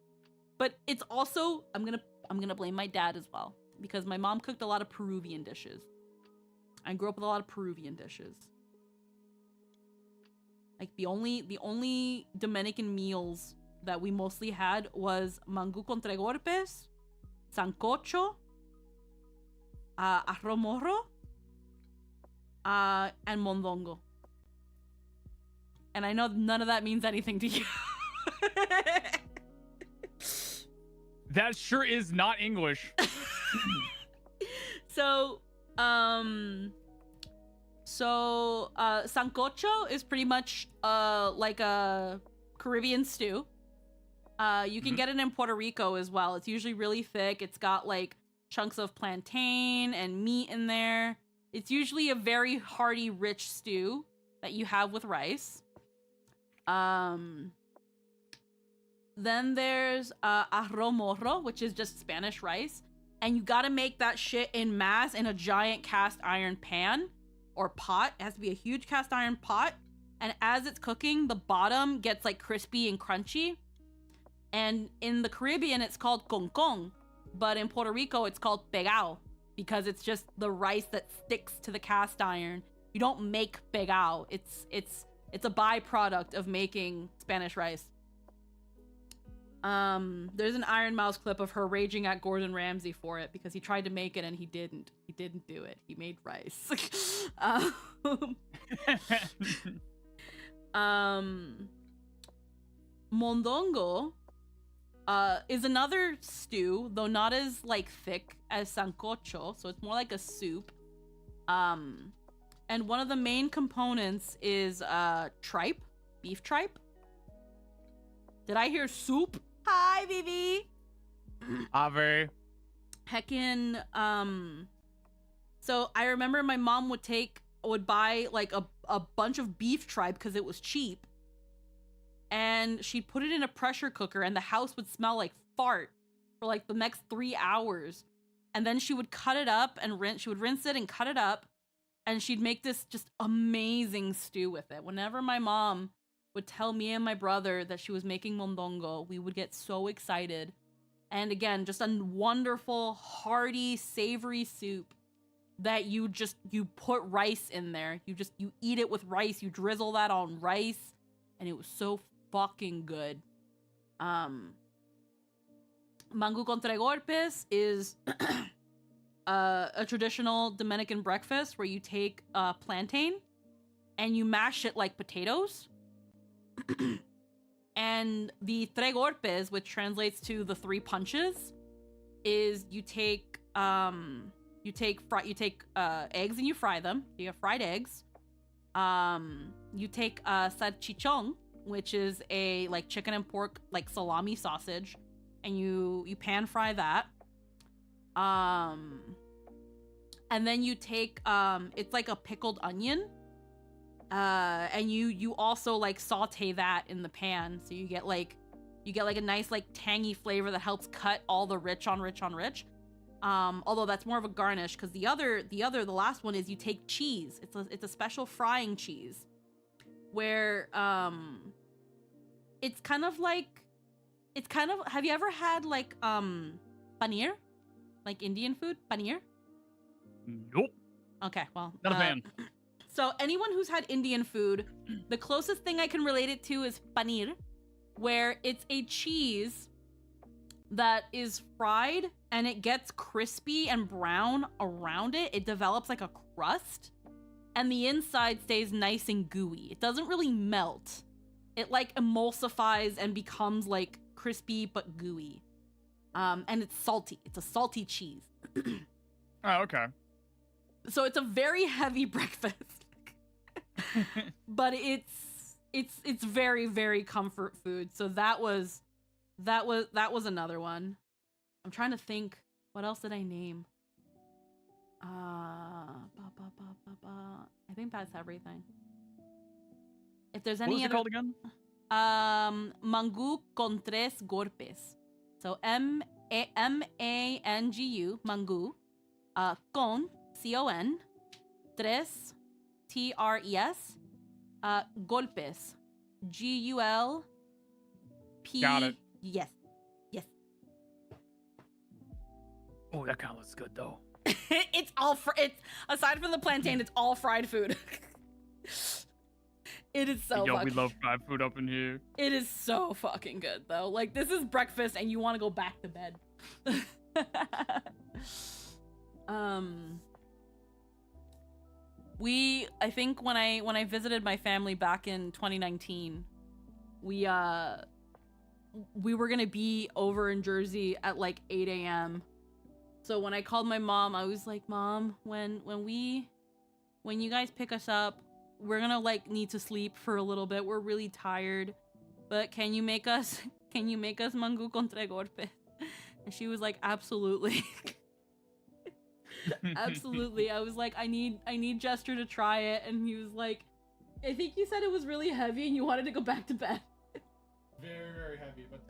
But it's also, I'm gonna blame my dad as well, because my mom cooked a lot of Peruvian dishes. I grew up with a lot of Peruvian dishes. Like the only Dominican meals that we mostly had was mangu con tres golpes, sancocho, arroz morro, and mondongo. And I know none of that means anything to you. That sure is not English. So, sancocho is pretty much like a Caribbean stew. You can get it in Puerto Rico as well. It's usually really thick. It's got like chunks of plantain and meat in there. It's usually a very hearty, rich stew that you have with rice. Then there's arroz morro, which is just Spanish rice. And you gotta make that shit in mass in a giant cast iron pan or pot. It has to be a huge cast iron pot. And as it's cooking, the bottom gets like crispy and crunchy. And in the Caribbean, it's called concon. But in Puerto Rico, it's called pegao because it's just the rice that sticks to the cast iron. You don't make pegao. It's a byproduct of making Spanish rice. There's an Iron Mouse clip of her raging at Gordon Ramsay for it because he tried to make it and he didn't do it. He made rice. Mondongo is another stew, though not as like thick as sancocho, so it's more like a soup. And one of the main components is tripe, beef tripe. Did I hear soup? Hi, Vivi. Ave. Heckin', so I remember my mom would buy like a bunch of beef tripe because it was cheap. And she'd put it in a pressure cooker and the house would smell like fart for like the next 3 hours. And then she would cut it up and she would rinse it and cut it up. And she'd make this just amazing stew with it. Whenever my mom would tell me and my brother that she was making mondongo, we would get so excited. And again, just a wonderful, hearty, savory soup that you put rice in there. You eat it with rice. You drizzle that on rice. And it was so fucking good. Mangu con tres golpes is a traditional Dominican breakfast where you take plantain and you mash it like potatoes. And the tres golpes, which translates to the 3 punches, is you take eggs and you fry them. You have fried eggs. You take salchichon, which is a like chicken and pork like salami sausage, and you pan fry that. And then you take it's like a pickled onion. And you also like saute that in the pan, so you get like a nice like tangy flavor that helps cut all the rich on rich on rich. Although that's more of a garnish, because the last one is you take cheese. It's a special frying cheese where it's kind of have you ever had like paneer, like Indian food paneer? Nope. Okay, well, not a fan. So anyone who's had Indian food, the closest thing I can relate it to is paneer, where it's a cheese that is fried and it gets crispy and brown around it. It develops like a crust and the inside stays nice and gooey. It doesn't really melt. It like emulsifies and becomes like crispy but gooey. And it's salty. It's a salty cheese. Oh, okay. So it's a very heavy breakfast. But it's very, very comfort food. So that was another one. I'm trying to think, what else did I name? I think that's everything. If there's any what was other... it called again? Mangu con tres golpes. So M-A-N-G-U, mangu, con, C-O-N, tres, T-R-E-S, golpes, G-U-L-P. Got it. Yes. Oh, that kind of looks good though. It's aside from the plantain, it's all fried food. It is so we love fried food up in here. It is so fucking good though. Like, this is breakfast and you want to go back to bed. I think when I visited my family back in 2019, we were gonna be over in Jersey at like 8 a.m. So when I called my mom, I was like, Mom, when you guys pick us up, we're gonna like need to sleep for a little bit. We're really tired, but can you make us mango con tres golpes? And she was like, absolutely. Absolutely. I was like, I need Jester to try it, and he was like, I think you said it was really heavy and you wanted to go back to bed. Very, very heavy, but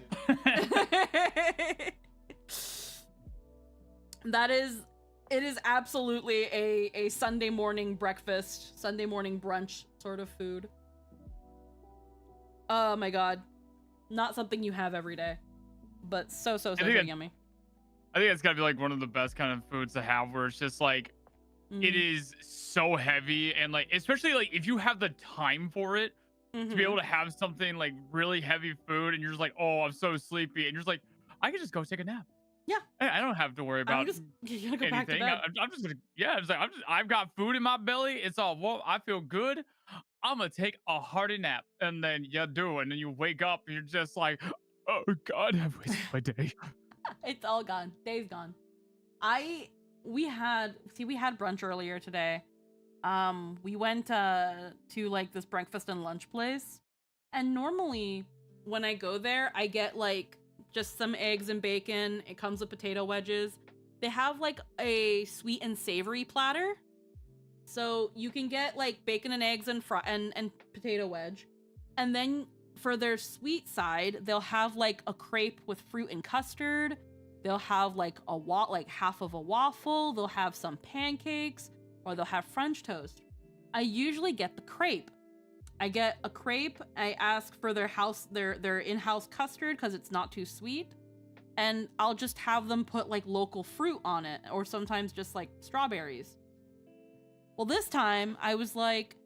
it is absolutely a Sunday morning breakfast, Sunday morning brunch sort of food. Oh my god. Not something you have every day, but so yummy. I think it's gotta be like one of the best kind of foods to have, where it's just like, it is so heavy, and like, especially like if you have the time for it, to be able to have something like really heavy food, and you're just like, oh, I'm so sleepy, and you're just like, I can just go take a nap. Yeah, I don't have to worry about you're gonna go anything. back to bed. I'm just gonna, it's like, I've got food in my belly. It's all, well, I feel good. I'm gonna take a hearty nap, and then you do, and then you wake up, and you're just like, oh God, I've wasted my day. It's all gone. Day's gone. We had brunch earlier today. We went to like this breakfast and lunch place, and normally when I go there, I get like just some eggs and bacon. It comes with potato wedges. They have like a sweet and savory platter, so you can get like bacon and eggs and potato wedge, and then for their sweet side, they'll have like a crepe with fruit and custard. They'll have like half of a waffle. They'll have some pancakes, or they'll have French toast. I usually get the crepe. I get a crepe. I ask for their in-house custard because it's not too sweet, and I'll just have them put like local fruit on it, or sometimes just like strawberries. Well, this time I was like,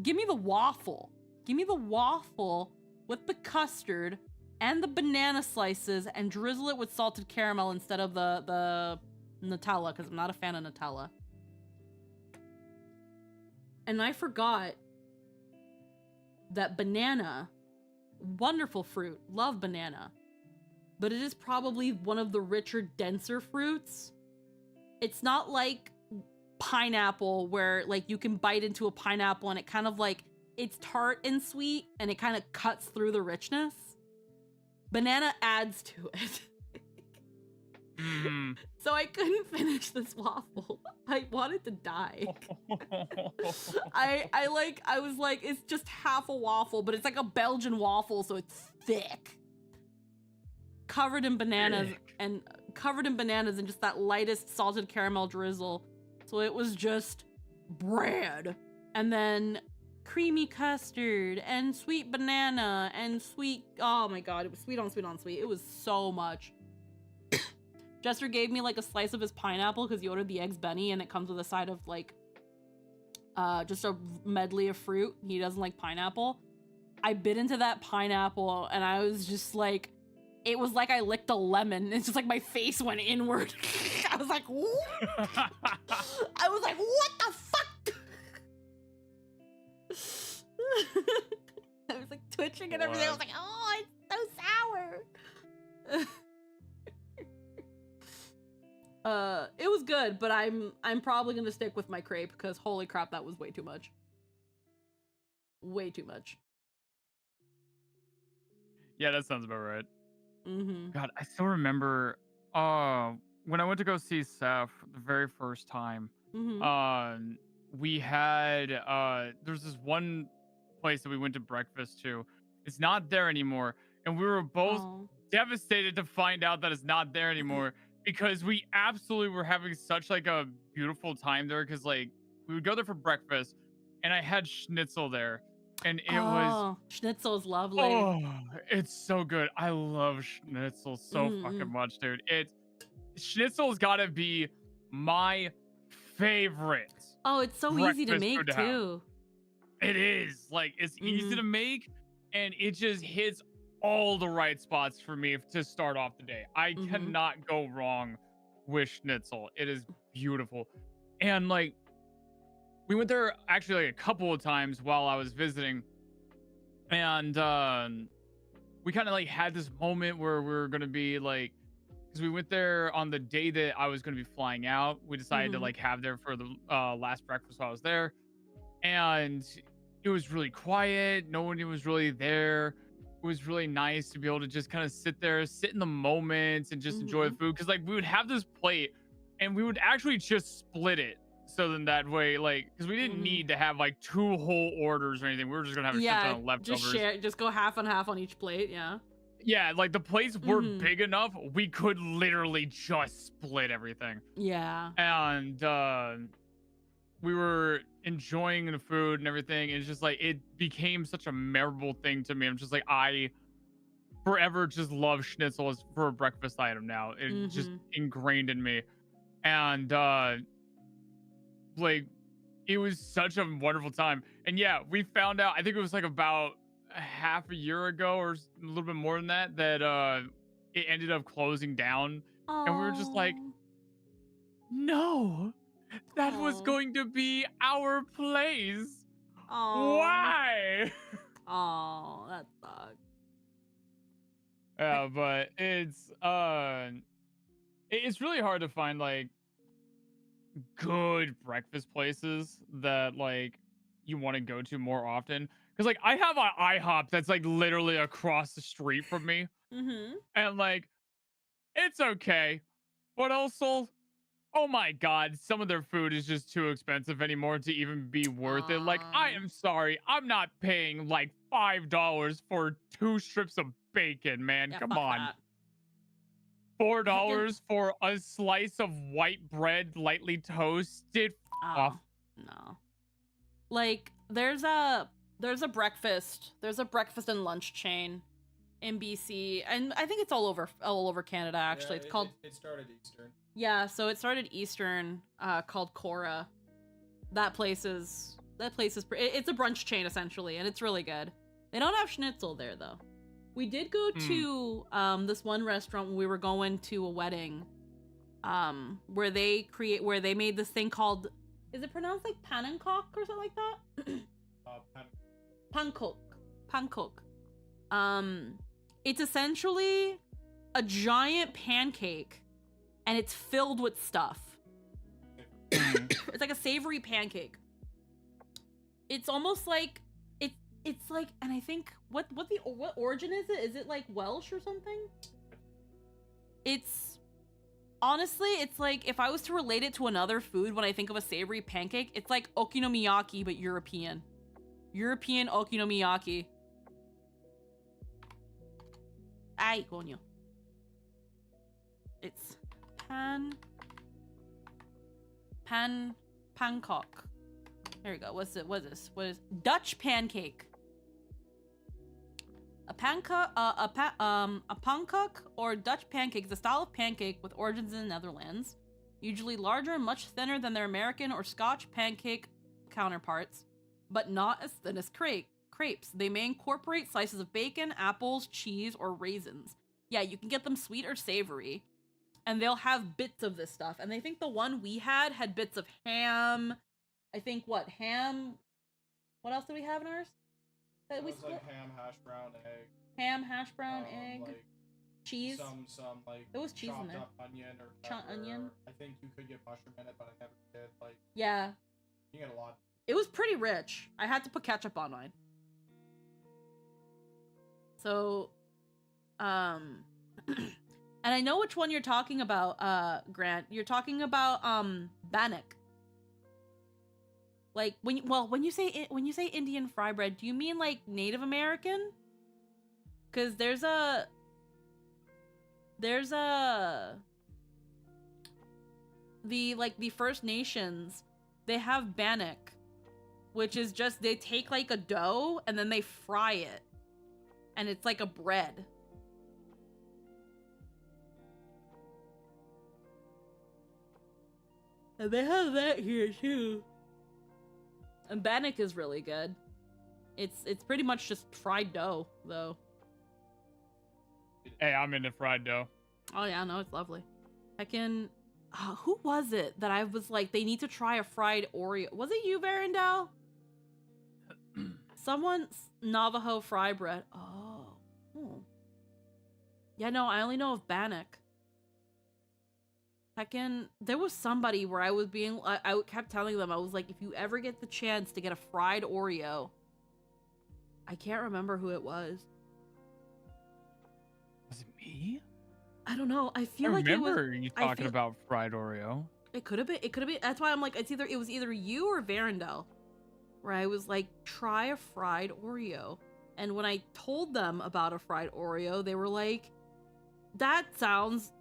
give me the waffle. Give me the waffle with the custard and the banana slices, and drizzle it with salted caramel instead of the Nutella, because I'm not a fan of Nutella. And I forgot that banana, wonderful fruit, love banana, but it is probably one of the richer, denser fruits. It's not like pineapple, where like you can bite into a pineapple and it kind of like, it's tart and sweet, and it kind of cuts through the richness. Banana adds to it. So I couldn't finish this waffle. I wanted to die. I was like, it's just half a waffle, but it's like a Belgian waffle, so it's thick. Covered in bananas and just that lightest salted caramel drizzle. So it was just bread. And then creamy custard and sweet banana and sweet, oh my god, it was sweet on sweet on sweet. It was so much. Jester gave me like a slice of his pineapple because he ordered the eggs Benny, and it comes with a side of like just a medley of fruit. He doesn't like pineapple. I bit into that pineapple and I was just like, it was like I licked a lemon. It's just like my face went inward. I was like, what? I was like, what the fuck? I was like twitching and everything. I was like, oh, it's so sour. It was good, but I'm probably gonna stick with my crepe because holy crap, that was way too much. Way too much. Yeah, that sounds about right. Mm-hmm. God, I still remember when I went to go see Seth the very first time. Mm-hmm. We had there's this one place that we went to breakfast to. It's not there anymore, and we were both devastated to find out that it's not there anymore, because we absolutely were having such like a beautiful time there, because like we would go there for breakfast, and I had schnitzel there, and it was schnitzel is lovely. Oh, it's so good. I love schnitzel so fucking much, dude. Schnitzel's gotta be my favorite. Oh, it's so easy to make too. It is. Like, it's easy to make, and it just hits all the right spots for me to start off the day. I cannot go wrong with schnitzel. It is beautiful. And like, we went there actually like a couple of times while I was visiting, and we kind of like had this moment where we were gonna be like, because we went there on the day that I was gonna be flying out. We decided to like have there for the last breakfast while I was there, and it was really quiet. No one was really there. It was really nice to be able to just kind of sit there, sit in the moments, and just enjoy the food. Because like we would have this plate, and we would actually just split it. So then that way, like, because we didn't need to have like 2 whole orders or anything. We were just gonna have a shit ton of leftovers. Just share, just go half and half on each plate. Yeah. Yeah, like the plates were big enough. We could literally just split everything. Yeah. And we were enjoying the food and everything. It's just like it became such a memorable thing to me. I'm just like, I forever just love schnitzel as for a breakfast item now. It's just ingrained in me. And like it was such a wonderful time. And yeah, we found out, I think it was like about half a year ago or a little bit more than that, that it ended up closing down. And we were just like, no, that was going to be our place. Why? Oh, that sucks. Yeah, but it's really hard to find like good breakfast places that like you want to go to more often. Because like I have an IHOP that's like literally across the street from me, and like it's okay, but also, oh my god, some of their food is just too expensive anymore to even be worth it. Like, I am sorry, I'm not paying like $5 for 2 strips of bacon, man. Yeah, Come fuck on. that. $4 for a slice of white bread, lightly toasted. Off. No. Like, there's a breakfast and lunch chain in BC, and I think it's all over Canada actually. Yeah, it's called it started Eastern. Yeah, so it started Eastern, called Cora. That place is it's a brunch chain essentially, and it's really good. They don't have schnitzel there though. We did go to this one restaurant when we were going to a wedding, where they made this thing called, is it pronounced like panencock or something like that? Pankok. It's essentially a giant pancake, and it's filled with stuff. It's like a savory pancake. It's almost like it's like, and I think what origin is it? Is it like Welsh or something? It's honestly, it's like if I was to relate it to another food when I think of a savory pancake, it's like okonomiyaki but European. European okonomiyaki. Ay, coño. It's Pankok. There we go. What is Dutch pancake? A pankok or Dutch pancake is a style of pancake with origins in the Netherlands, usually larger and much thinner than their American or Scotch pancake counterparts, but not as thin as crepes. They may incorporate slices of bacon, apples, cheese, or raisins. Yeah, you can get them sweet or savory, and they'll have bits of this stuff. And I think the one we had bits of ham. I think ham. What else did we have in ours? That we split? Like ham, hash brown, egg. Ham, hash brown, egg, like cheese. Some like there was cheese in chopped there. up onion or Chopped onion. I think you could get mushroom in it, but I never did. Like, yeah, you get a lot. It was pretty rich. I had to put ketchup on mine. So, and I know which one you're talking about, Grant. You're talking about bannock. Like when you say Indian fry bread, do you mean like Native American? Cause there's a the First Nations, they have bannock, which is just they take like a dough and then they fry it, and it's like a bread. And they have that here too. And bannock is really good. It's pretty much just fried dough, though. Hey, I'm into fried dough. Oh yeah, no, it's lovely. who was it that I was like, they need to try a fried Oreo? Was it you, Varendell? Someone's Navajo fry bread. Oh. Yeah, no, I only know of Bannock. Heckin', there was somebody where I was being, I kept telling them, I was like, if you ever get the chance to get a fried Oreo, I can't remember who it was. Was it me? I don't know. I feel like it was. I remember you talking about fried Oreo. It could have been. It could have been. That's why I'm like, it was either you or Varendell, where I was like, try a fried Oreo. And when I told them about a fried Oreo, they were like, that sounds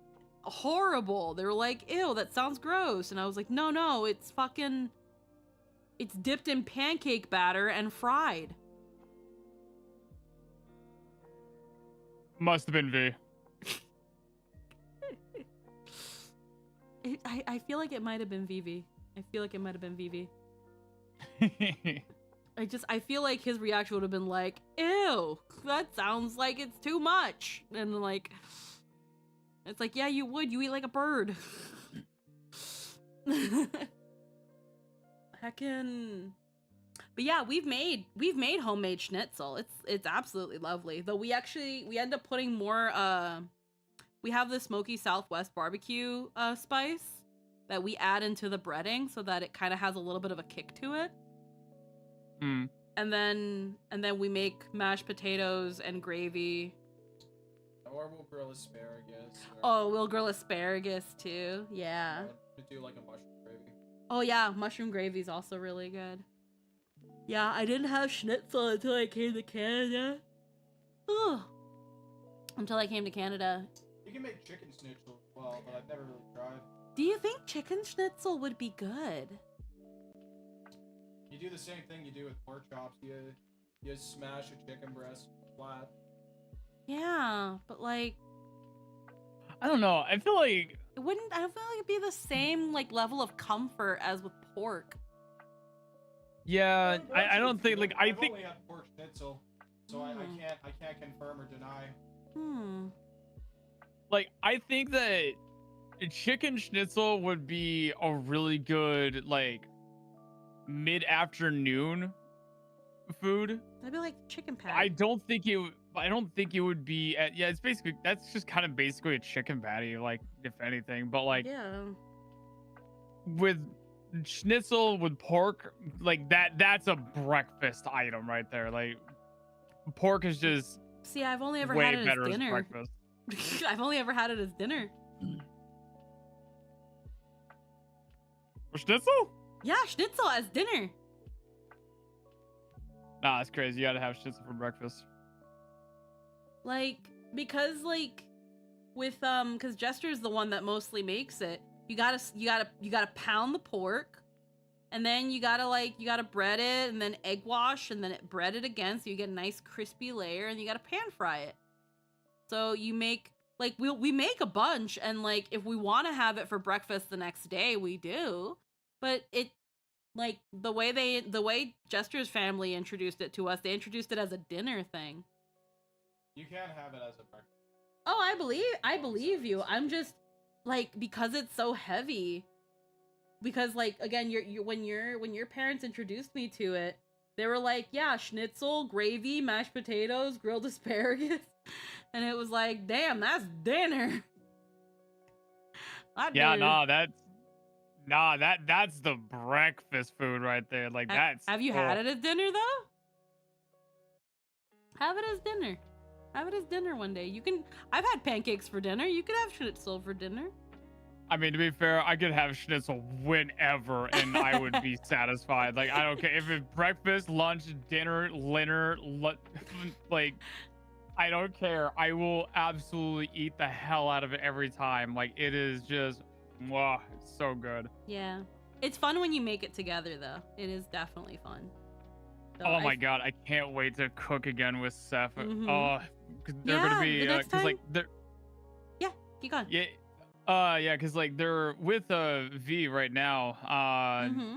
horrible. They were like, ew, that sounds gross. And I was like, no, it's fucking, it's dipped in pancake batter and fried. Must have been V. I feel like it might have been Vivi. I feel like it might have been Vivi. I feel like his reaction would have been like, ew, that sounds like it's too much. And like, it's like, yeah, you would. You eat like a bird. Heckin'. But yeah, we've made homemade schnitzel. It's absolutely lovely. Though we end up putting more, we have the smoky Southwest barbecue spice that we add into the breading so that it kind of has a little bit of a kick to it. Mm. And then we make mashed potatoes and gravy. Or we'll grill asparagus. Oh, we'll grill asparagus too. Yeah. To do like a mushroom gravy. Oh yeah, mushroom gravy is also really good. Yeah, I didn't have schnitzel until I came to Canada. Ugh. Until I came to Canada. You can make chicken schnitzel as well, but I've never really tried. Do you think chicken schnitzel would be good? You do the same thing you do with pork chops. You smash a chicken breast flat. Yeah, but like, I don't know. I feel like I don't feel like it'd be the same like level of comfort as with pork. yeah, I don't think like I've only had pork schnitzel, so I can't confirm or deny. Like I think that chicken schnitzel would be a really good like mid-afternoon food. That'd be like chicken patty. I don't think it would be it's basically, that's just kind of basically a chicken patty, like, if anything, but like, yeah, with schnitzel with pork, like that's a breakfast item right there. Like, pork is just see, I've only ever way had it better as as dinner. breakfast. I've only ever had it as dinner. Schnitzel? Yeah, schnitzel as dinner. Nah, it's crazy. You gotta have schnitzel for breakfast. Like, because like with because Jester's the one that mostly makes it. You gotta pound the pork, and then you gotta bread it, and then egg wash, and then bread it again, so you get a nice crispy layer, and you gotta pan fry it. So you make like we make a bunch, and like if we want to have it for breakfast the next day, we do. But it like the way Jester's family introduced it to us, they introduced it as a dinner thing. You can have it as a breakfast. Oh, I believe you. I'm just like, because it's so heavy. Because like again, when your parents introduced me to it, they were like, yeah, schnitzel, gravy, mashed potatoes, grilled asparagus, and it was like, damn, that's dinner. That's the breakfast food right there. Like, have you had it as dinner though? Have it as dinner. Have it as dinner one day. I've had pancakes for dinner. You could have schnitzel for dinner. I mean, to be fair, I could have schnitzel whenever and I would be satisfied. Like, I don't care if it's breakfast, lunch, dinner, like, I don't care. I will absolutely eat the hell out of it every time. Like, it is just, wow, it's so good. Yeah. It's fun when you make it together, though. It is definitely fun. So oh my god, I can't wait to cook again with Seth. Mm-hmm. Oh, because they're gonna be, because like, they're. Yeah, keep going. Yeah, because like they're with V right now,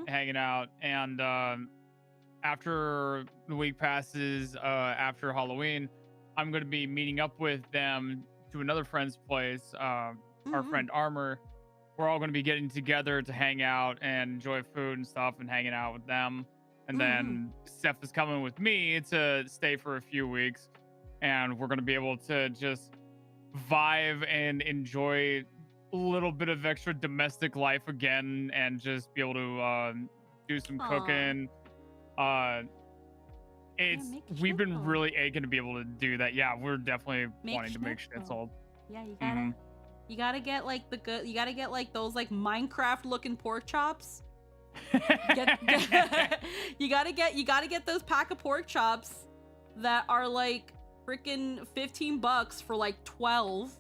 hanging out, and after the week passes, after Halloween, I'm gonna be meeting up with them to another friend's place, our friend Armor. we're all going to be getting together to hang out and enjoy food and stuff and hanging out with them. And then Steph is coming with me to stay for a few weeks, and we're going to be able to just vibe and enjoy a little bit of extra domestic life again, and just be able to do some cooking. We've been really aching to be able to do that. Yeah, we're definitely wanting to make schnitzel. Yeah, you gotta get like you gotta get like those like Minecraft looking pork chops. You gotta get those pack of pork chops that are like freaking $15 for like 12,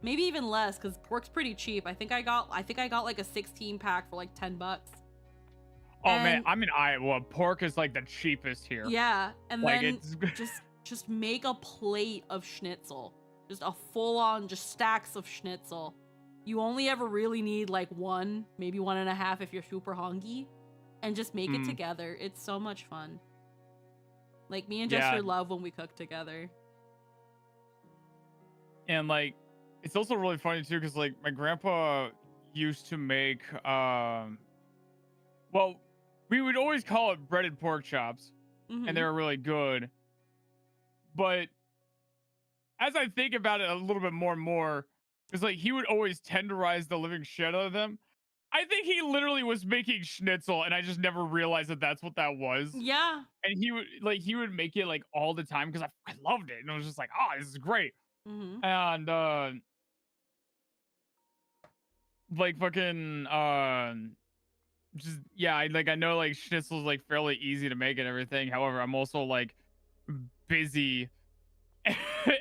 maybe even less, because pork's pretty cheap. I think I got like a 16 pack for like $10. Oh man, I'm in Iowa. Pork is like the cheapest here. Yeah, and like, then just make a plate of schnitzel, just a full-on, just stacks of schnitzel. You only ever really need like one, maybe 1.5 if you're super hungry, and just make it together. It's so much fun. Like, me and Jester love when we cook together. And like, it's also really funny too, because like my grandpa used to make well, we would always call it breaded pork chops, and they were really good. But as I think about it a little bit more and more, it's like he would always tenderize the living shit out of them. I think he literally was making schnitzel, and I just never realized that that's what that was. Yeah. And he would make it like all the time because I loved it, and it was just like, oh, this is great. And like fucking just I know like schnitzel is like fairly easy to make and everything. However, I'm also like busy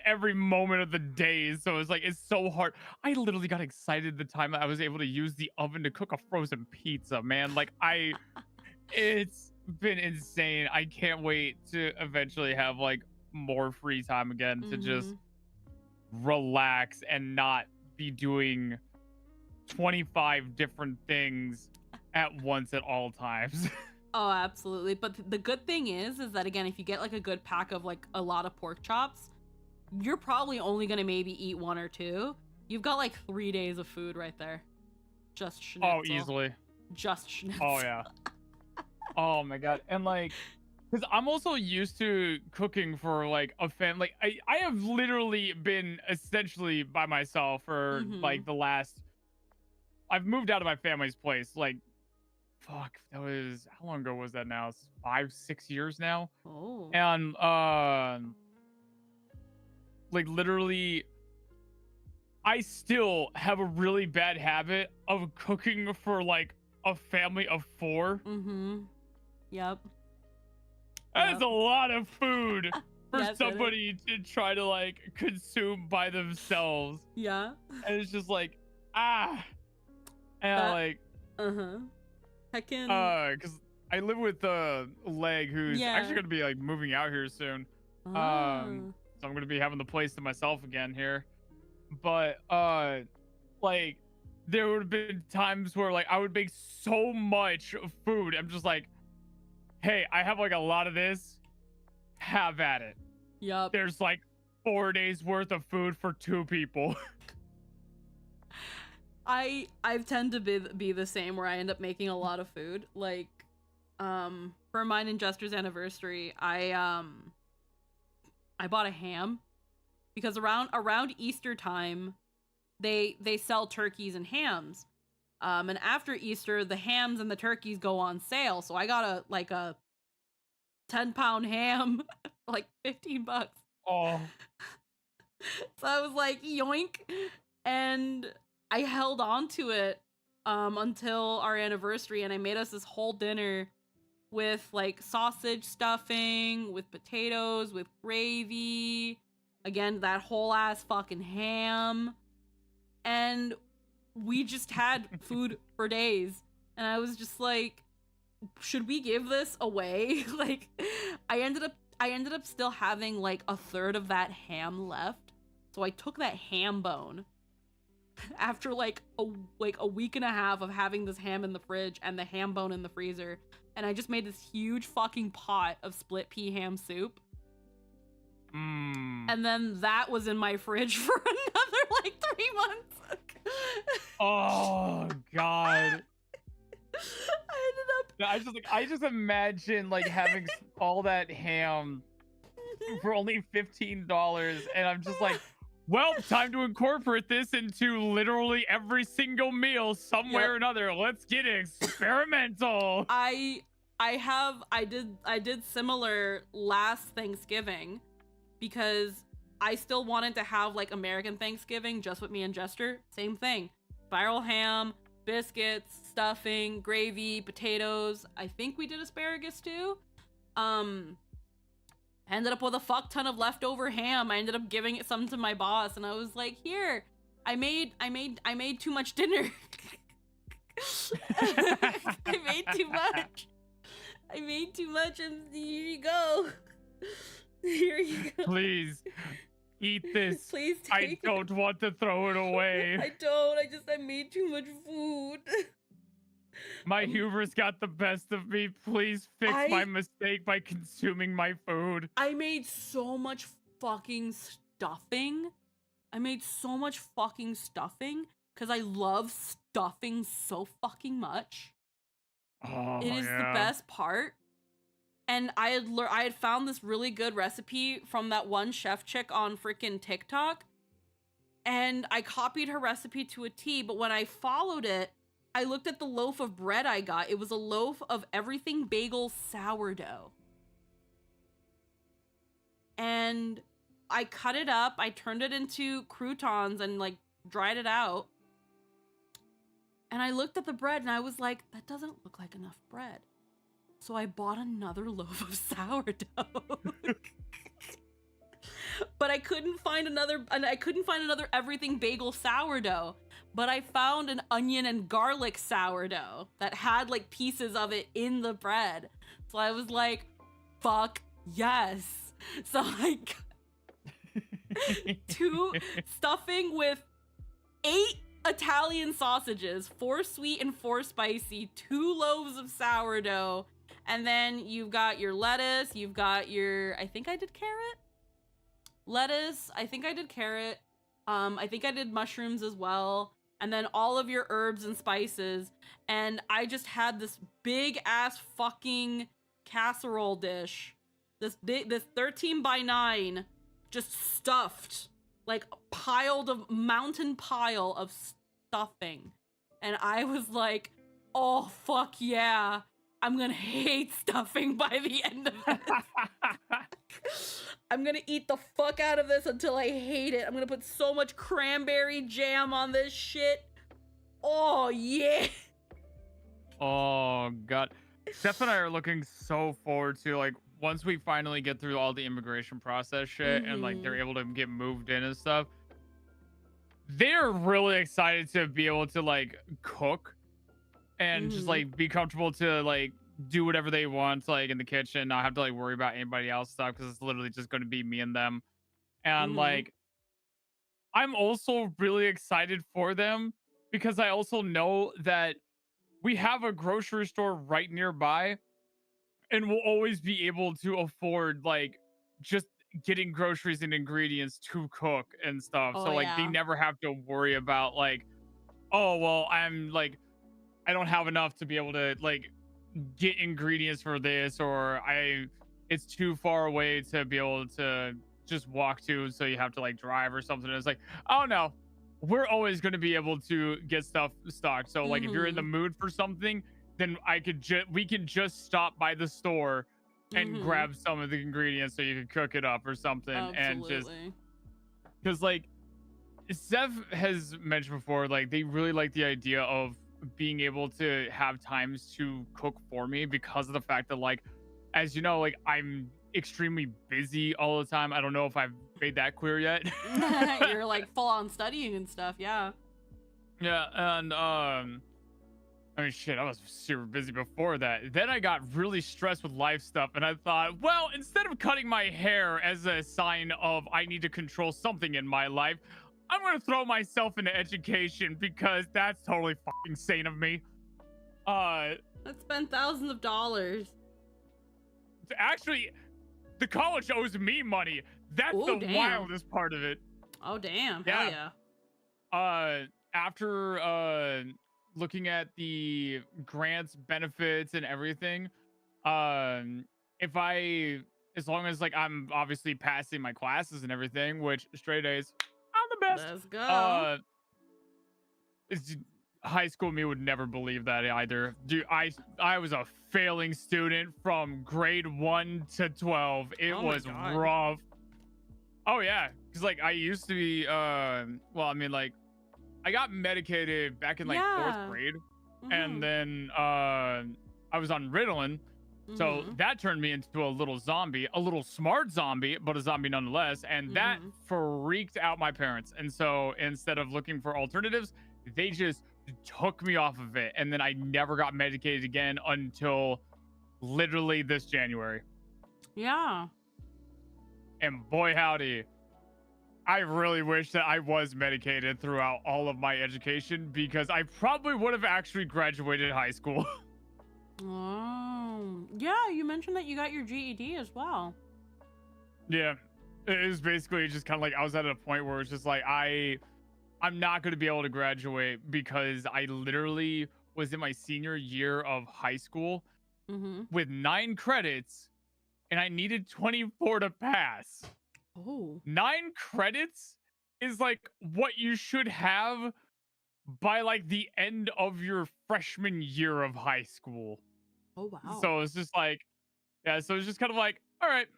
every moment of the day, so it's so hard. I literally got excited the time I was able to use the oven to cook a frozen pizza, man. Like it's been insane. I can't wait to eventually have like more free time again to just relax and not be doing 25 different things at once at all times. Oh, absolutely. But the good thing is that, again, if you get like a good pack of like a lot of pork chops, you're probably only gonna maybe eat 1 or 2. You've got like 3 days of food right there. Just schnitzel. Oh, easily. Just schnitzel. Oh yeah. Oh my god. And like, because I'm also used to cooking for like a family. I have literally been essentially by myself for like the last, I've moved out of my family's place. Like, fuck, that was, how long ago was that now? It's 5-6 years now. Oh. And like literally, I still have a really bad habit of cooking for like a family of 4. Yep. That's a lot of food for Yes, somebody to try to like consume by themselves. Yeah. And it's just like, and like, Heckin'. because I live with Leg, who's actually gonna be like moving out here soon. So I'm gonna be having the place to myself again here. But like, there would have been times where like I would make so much food. I'm just like, hey, I have like a lot of this. Have at it. Yup. There's like 4 days worth of food for 2 people. I tend to be the same, where I end up making a lot of food. Like, for mine and Jester's anniversary, I bought a ham, because around Easter time, they sell turkeys and hams. And after Easter, the hams and the turkeys go on sale. So I got a 10-pound ham for like $15. Oh. So I was like, yoink. And I held on to it until our anniversary, and I made us this whole dinner with like sausage stuffing, with potatoes, with gravy, again, that whole ass fucking ham. And we just had food for days, and I was just like, should we give this away? Like, I ended up still having like a third of that ham left, so I took that ham bone after like a week and a half of having this ham in the fridge and the ham bone in the freezer, and I just made this huge fucking pot of split pea ham soup. And then that was in my fridge for another like 3 months. Oh God. I ended up. I just imagine like having all that ham for only $15, and I'm just like, well, time to incorporate this into literally every single meal somewhere or another. Let's get experimental. I did similar last Thanksgiving because I still wanted to have like American Thanksgiving just with me and Jester. Same thing. Spiral ham, biscuits, stuffing, gravy, potatoes. I think we did asparagus too. Ended up with a fuck ton of leftover ham. I ended up giving it some to my boss, and I was like, "Here, I made too much dinner. I made too much. I made too much, and here you go. Here you go. Please eat this. Please I take don't want to throw it away. I don't. I made too much food. My hubris got the best of me. Please fix my mistake by consuming my food. I made so much fucking stuffing. Because I love stuffing so fucking much. Oh, it is the best part. And I had found this really good recipe from that one chef chick on freaking TikTok. And I copied her recipe to a T, but when I followed it, I looked at the loaf of bread I got. It was a loaf of everything bagel sourdough. And I cut it up, I turned it into croutons and like dried it out. And I looked at the bread and I was like, that doesn't look like enough bread. So I bought another loaf of sourdough. But I couldn't find another everything bagel sourdough. But I found an onion and garlic sourdough that had like pieces of it in the bread. So I was like, fuck yes. So I got 2 stuffing with 8 Italian sausages, 4 sweet and 4 spicy, 2 loaves of sourdough, and then you've got your lettuce, you've got your, I think I did carrot? Lettuce, I think I did carrot, I think I did mushrooms as well, and then all of your herbs and spices, and I just had this big ass fucking casserole dish, this 13x9, just stuffed, like mountain pile of stuffing. And I was like, oh fuck yeah, I'm gonna hate stuffing by the end of this. I'm gonna eat the fuck out of this until I hate it. I'm gonna put so much cranberry jam on this shit. Oh yeah. Oh god. Steph and I are looking so forward to like once we finally get through all the immigration process shit and like they're able to get moved in and stuff. They're really excited to be able to like cook and just like be comfortable to like do whatever they want like in the kitchen, not have to like worry about anybody else stuff because it's literally just going to be me and them. And like I'm also really excited for them because I also know that we have a grocery store right nearby and we'll always be able to afford like just getting groceries and ingredients to cook and stuff. So like they never have to worry about like, oh well, I'm like I don't have enough to be able to like get ingredients for this, or it's too far away to be able to just walk to, so you have to like drive or something. It's like, oh no, we're always going to be able to get stuff stocked. So like if you're in the mood for something, then we can just stop by the store and grab some of the ingredients so you can cook it up or something. Absolutely. And just because like Steph has mentioned before, like they really like the idea of being able to have times to cook for me because of the fact that like, as you know, like I'm extremely busy all the time. I don't know if I've made that clear yet. You're like full on studying and stuff. Yeah. And I mean, shit, I was super busy before that. Then I got really stressed with life stuff, and I thought, well, instead of cutting my hair as a sign of I need to control something in my life, I'm going to throw myself into education because that's totally fucking sane of me. Let's spend thousands of dollars. Actually, the college owes me money. That's the wildest part of it. Oh, damn. Hell yeah. after looking at the grants, benefits, and everything, if I, as long as like I'm obviously passing my classes and everything, which straight A's, I'm the best. Let's go. It's, high school me would never believe that either. Dude, I was a failing student from grade 1 to 12. It Oh my was God. rough. Oh yeah, because like I used to be well, I mean, like I got medicated back in like Yeah. 4th grade, Mhm. and then I was on Ritalin, so Mhm. that turned me into a little zombie, a little smart zombie, but a zombie nonetheless, and that Mhm. freaked out my parents. And so instead of looking for alternatives, they just took me off of it, and then I never got medicated again until literally this January. Yeah. And boy howdy, I really wish that I was medicated throughout all of my education, because I probably would have actually graduated high school. Oh. Yeah, you mentioned that you got your GED as well. Yeah, it was basically just kind of like I was at a point where it's just like I'm not going to be able to graduate because I literally was in my senior year of high school Mm-hmm. with 9 credits, and I needed 24 to pass. Oh. 9 credits is like what you should have by like the end of your freshman year of high school. Oh, wow. So it's just like, yeah, so it's just kind of like, all right,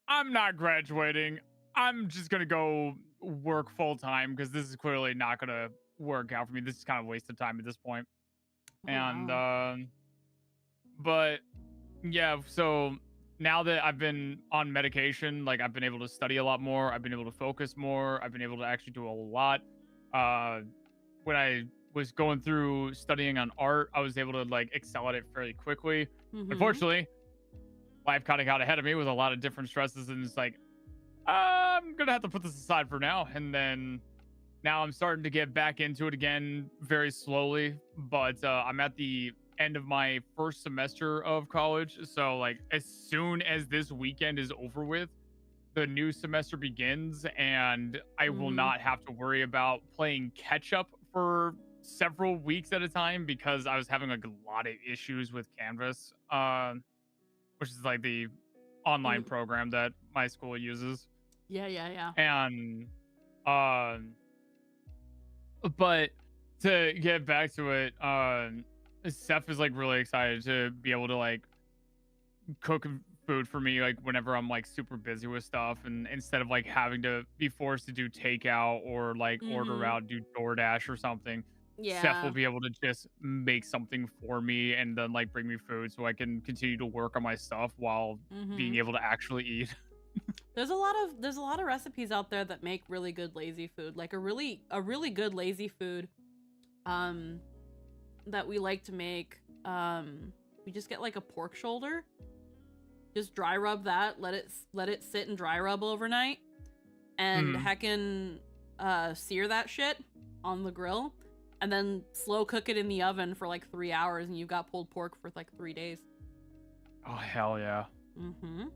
I'm not graduating. I'm just going to go work full time because this is clearly not going to work out for me. This is kind of a waste of time at this point. Oh, And, wow. but yeah, so now that I've been on medication, like I've been able to study a lot more. I've been able to focus more. I've been able to actually do a lot. When I was going through studying on art, I was able to like excel at it fairly quickly. Mhm. Unfortunately, life kind of got ahead of me with a lot of different stresses, and it's like, I'm gonna have to put this aside for now. And then now I'm starting to get back into it again very slowly, but I'm at the end of my first semester of college. So like as soon as this weekend is over with, the new semester begins, and I will Mhm. not have to worry about playing catch up for several weeks at a time, because I was having like a lot of issues with Canvas, which is like the online Mm. program that my school uses. Yeah, yeah, yeah. And but to get back to it, Seth is like really excited to be able to like cook food for me like whenever I'm like super busy with stuff, and instead of like having to be forced to do takeout or like order Mhm. out, do DoorDash or something. Seth will Yeah. be able to just make something for me and then like bring me food so I can continue to work on my stuff while being Mhm. able to actually eat. There's a lot of recipes out there that make really good lazy food. Like a really good lazy food that we like to make. We just get like a pork shoulder. Just dry rub that, let it sit and dry rub overnight, and heckin' sear that shit on the grill, and then slow cook it in the oven for like 3 hours, and you've got pulled pork for like 3 days. Oh hell yeah. Mm-hmm.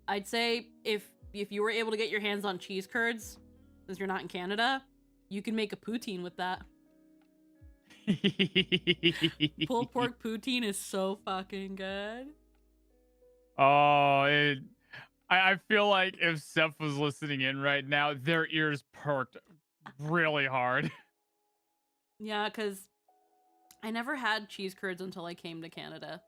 I'd say if you were able to get your hands on cheese curds, since you're not in Canada, you can make a poutine with that. Pulled pork poutine is so fucking good. Oh, I feel like if Seth was listening in right now, their ears perked really hard. Yeah, because I never had cheese curds until I came to Canada.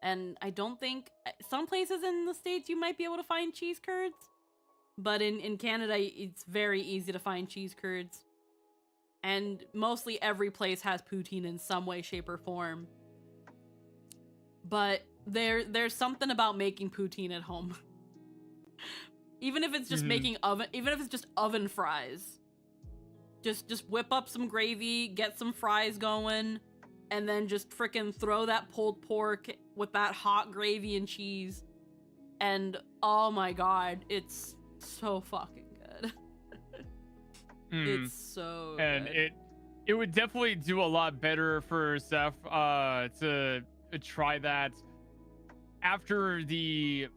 And I don't think... Some places in the States you might be able to find cheese curds. But in Canada, it's very easy to find cheese curds. And mostly every place has poutine in some way, shape, or form. But there's something about making poutine at home. Even if it's just even if it's just oven fries. Just whip up some gravy, get some fries going, and then just frickin' throw that pulled pork with that hot gravy and cheese. And oh my god, it's so fucking good. It's so and good. it would definitely do a lot better for Seth to try that after the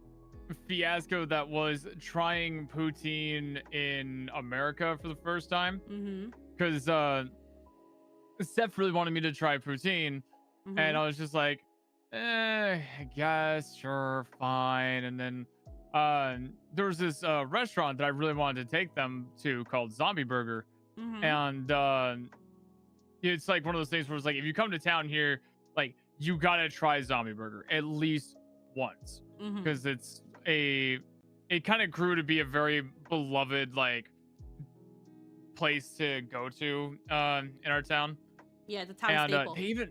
fiasco that was trying poutine in America for the first time. because Steph really wanted me to try poutine, and I was just like, I guess, sure, fine. And then there was this restaurant that I really wanted to take them to called Zombie Burger, and it's like one of those things where it's like, if you come to town here, like you gotta try Zombie Burger at least once, because it kind of grew to be a very beloved like place to go to in our town. Yeah, it's a town staple. They even,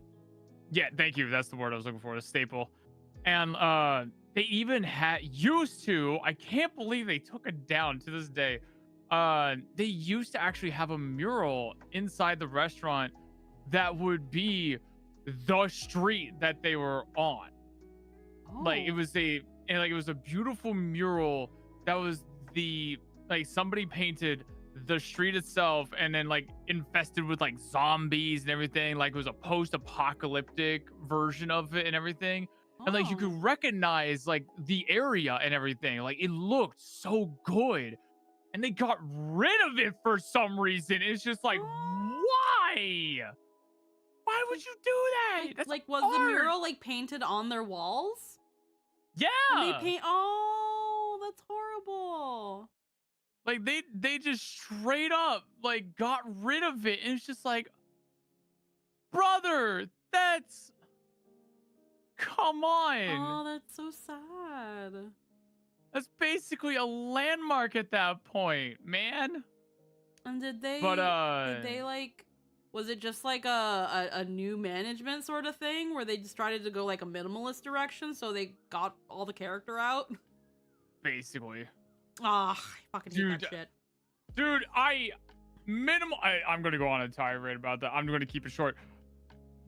yeah, thank you. That's the word I was looking for, a staple. And they even used to, I can't believe they took it down to this day. They used to actually have a mural inside the restaurant that would be the street that they were on. Like it was a beautiful mural that was somebody painted the street itself, and then like infested with like zombies and everything. Like it was a post-apocalyptic version of it and everything. And like you could recognize like the area and everything. Like it looked so good. And they got rid of it for some reason. It's just like, why? Why would you do that? That's like, was art. the mural like painted on their walls? Yeah. And oh, that's horrible. Like they just straight up like got rid of it. And it's just like, brother, come on. Oh, that's so sad. That's basically a landmark at that point, man. And did they like, was it just like a new management sort of thing where they just tried to go like a minimalist direction, so they got all the character out? Basically. Ah, I fucking hate that shit. Dude, I'm gonna go on a tirade about that. I'm gonna keep it short.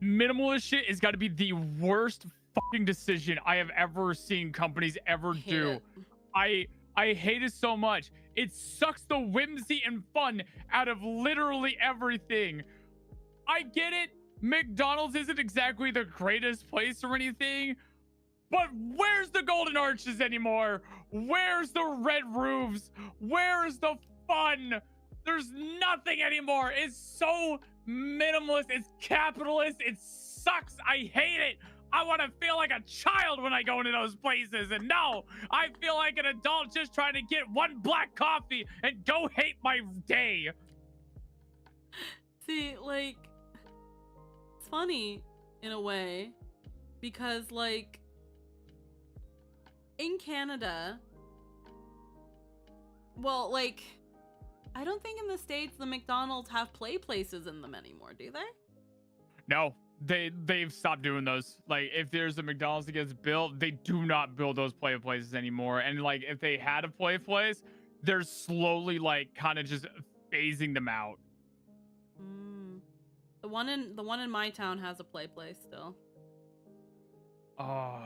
Minimalist shit has got to be the worst fucking decision I have ever seen companies ever do. I hate it so much. It sucks the whimsy and fun out of literally everything. I get it. McDonald's isn't exactly the greatest place or anything, but where's the golden arches anymore? Where's the red roofs? Where's the fun? There's nothing anymore. It's so minimalist. It's capitalist. It sucks. I hate it. I want to feel like a child when I go into those places. And no, I feel like an adult just trying to get one black coffee and go hate my day. See, like, it's funny in a way because, like, in Canada, well, like, I don't think in the States the McDonald's have play places in them anymore, do they? No. They've stopped doing those. Like if there's a McDonald's that gets built, they do not build those play places anymore. And like if they had a play place, they're slowly like kind of just phasing them out. The one in my town has a play place still. Oh.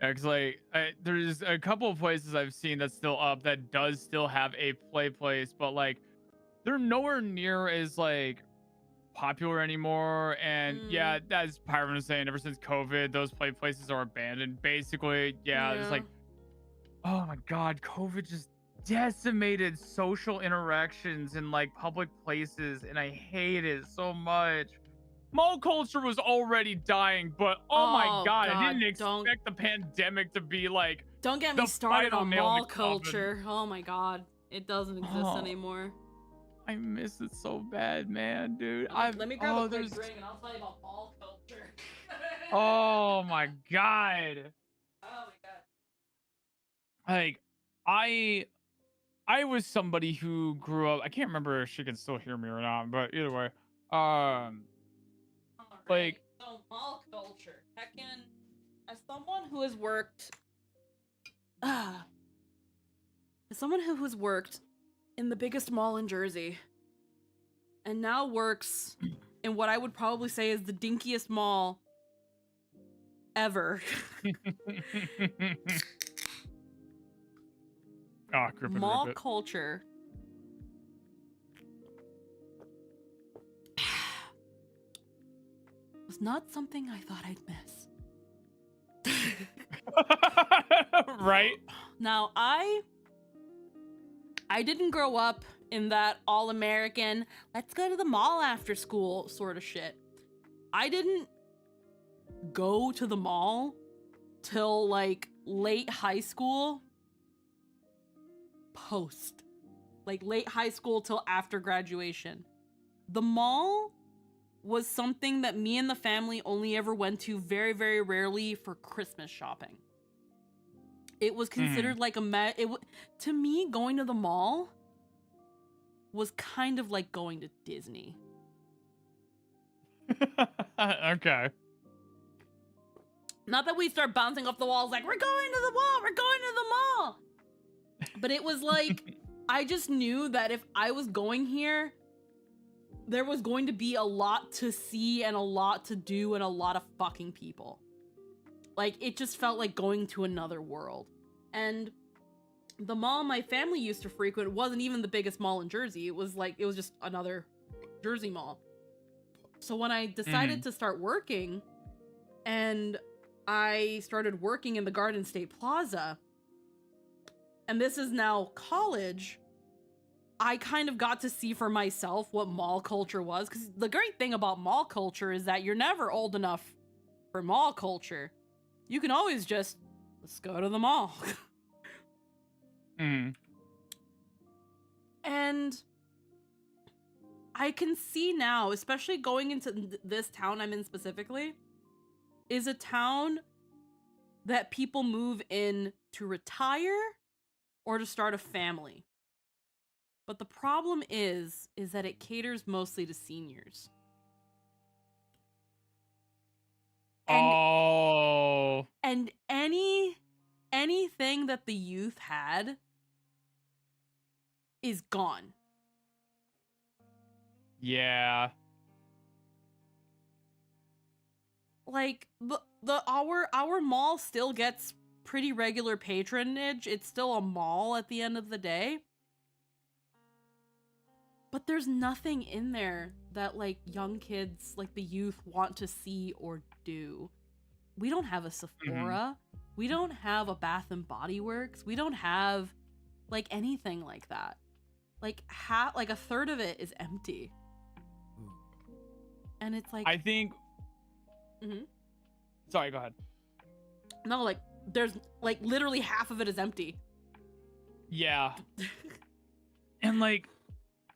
Yeah, cause like there's a couple of places I've seen that's still up that does still have a play place, but like they're nowhere near as like popular anymore. And yeah, as Pyron was saying, ever since COVID, those play places are abandoned basically. Yeah, it's like, oh my god, COVID just decimated social interactions in like public places, and I hate it so much. Mall culture was already dying, but oh my god, I didn't expect the pandemic to be like, don't get me started on mall culture. Oh my god, it doesn't exist anymore. I miss it so bad, man, dude. Let me grab a quick drink and I'll tell you about mall culture. Oh my god. Oh my god. Like, I was somebody who grew up. I can't remember if she can still hear me or not, but either way, like, so mall culture. Heckin', as someone who has worked, in the biggest mall in Jersey, and now works in what I would probably say is the dinkiest mall ever. Mall culture was not something I thought I'd miss. Right? Now, I didn't grow up in that all-American, let's go to the mall after school sort of shit. I didn't go to the mall till like late high school, like late high school till after graduation. The mall was something that me and the family only ever went to very, very rarely for Christmas shopping. It was considered like to me, going to the mall was kind of like going to Disney. Okay. Not that we start bouncing off the walls like, we're going to the mall, we're going to the mall. But it was like, I just knew that if I was going here, there was going to be a lot to see and a lot to do and a lot of fucking people. Like, it just felt like going to another world. And the mall my family used to frequent wasn't even the biggest mall in Jersey. It was just another Jersey mall. So when I decided to start working, and I started working in the Garden State Plaza, and this is now college, I kind of got to see for myself what mall culture was. Because the great thing about mall culture is that you're never old enough for mall culture. You can always just, let's go to the mall. And I can see now, especially going into this town I'm in specifically, is a town that people move in to retire or to start a family. But the problem is that it caters mostly to seniors. And anything that the youth had is gone. Yeah. Like our mall still gets pretty regular patronage. It's still a mall at the end of the day. But there's nothing in there that like young kids, like the youth, want to see or do. We don't have a Sephora. We don't have a Bath and Body Works. We don't have like anything like that. Like a third of it is empty. And it's like, I think Sorry, go ahead. No, like there's like literally half of it is empty. Yeah. And like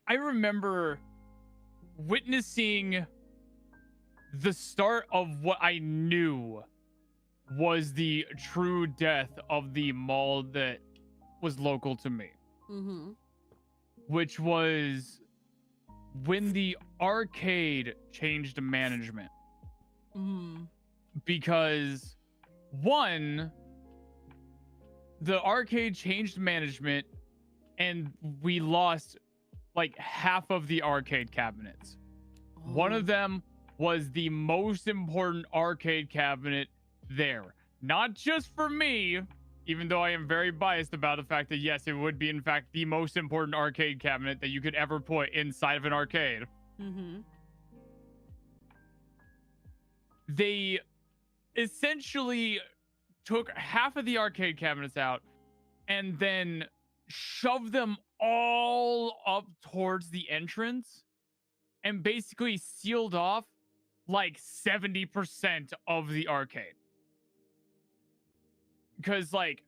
I remember witnessing the start of what I knew was the true death of the mall that was local to me. Which was when the arcade changed management. Because one, the arcade changed management and we lost like half of the arcade cabinets. One of them was the most important arcade cabinet there. Not just for me, even though I am very biased about the fact that yes, it would be in fact the most important arcade cabinet that you could ever put inside of an arcade. They essentially took half of the arcade cabinets out and then shoved them all up towards the entrance and basically sealed off like 70% of the arcade. Because like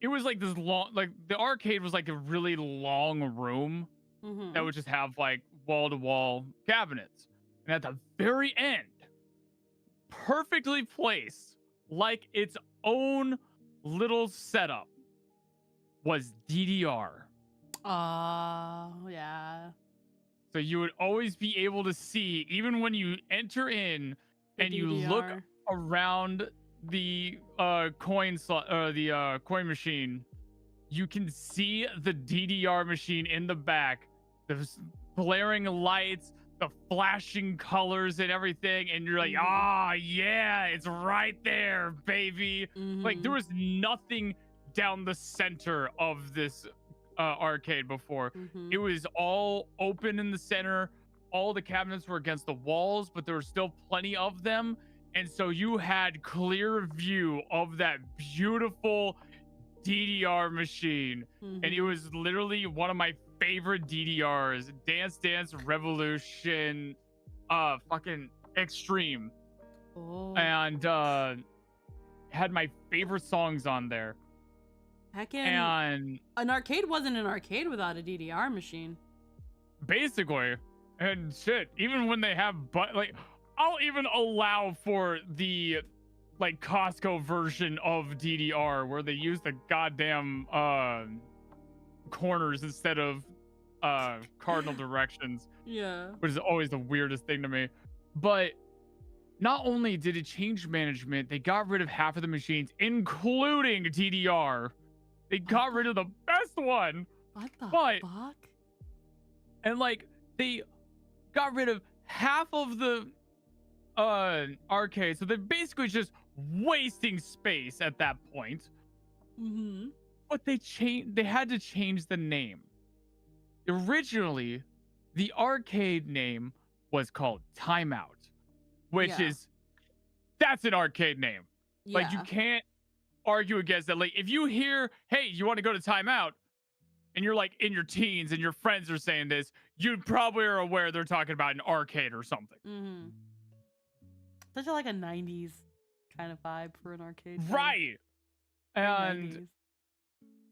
it was like this long, like the arcade was like a really long room that would just have like wall-to-wall cabinets. And at the very end, perfectly placed like its own little setup, was DDR. Yeah. So you would always be able to see, even when you enter in and you look around the coin slot or the coin machine, you can see the DDR machine in the back, the blaring lights, the flashing colors and everything, and you're like, yeah, it's right there, baby. Like there was nothing down the center of this arcade before. It was all open in the center. All the cabinets were against the walls, but there were still plenty of them, and so you had clear view of that beautiful DDR machine. And it was literally one of my favorite DDRs, Dance Dance Revolution, fucking Extreme, and had my favorite songs on there. And an arcade wasn't an arcade without a DDR machine. Basically, and shit, even when they have like, I'll even allow for the like Costco version of DDR where they use the goddamn corners instead of cardinal directions. Yeah. Which is always the weirdest thing to me. But not only did it change management, they got rid of half of the machines, including DDR. They got rid of the best one. What the fuck? And like they got rid of half of the arcade, so they're basically just wasting space at that point. Mm-hmm. But they had to change the name. Originally, the arcade name was called Timeout, which that's an arcade name. Yeah. Like you can't argue against that. Like if you hear, hey, you want to go to Timeout, and you're like in your teens and your friends are saying this, you probably are aware they're talking about an arcade or something. Mm-hmm. Such like a 90s kind of vibe for an arcade. Right. And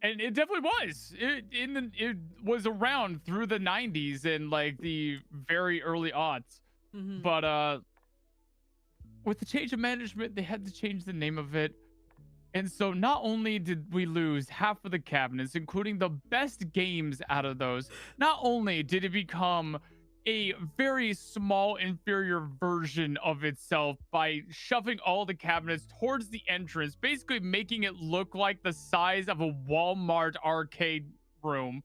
it definitely was. It was around through the 90s and like the very early aughts. Mm-hmm. But with the change of management, they had to change the name of it. And so not only did we lose half of the cabinets, including the best games out of those, not only did it become a very small, inferior version of itself by shoving all the cabinets towards the entrance, basically making it look like the size of a Walmart arcade room.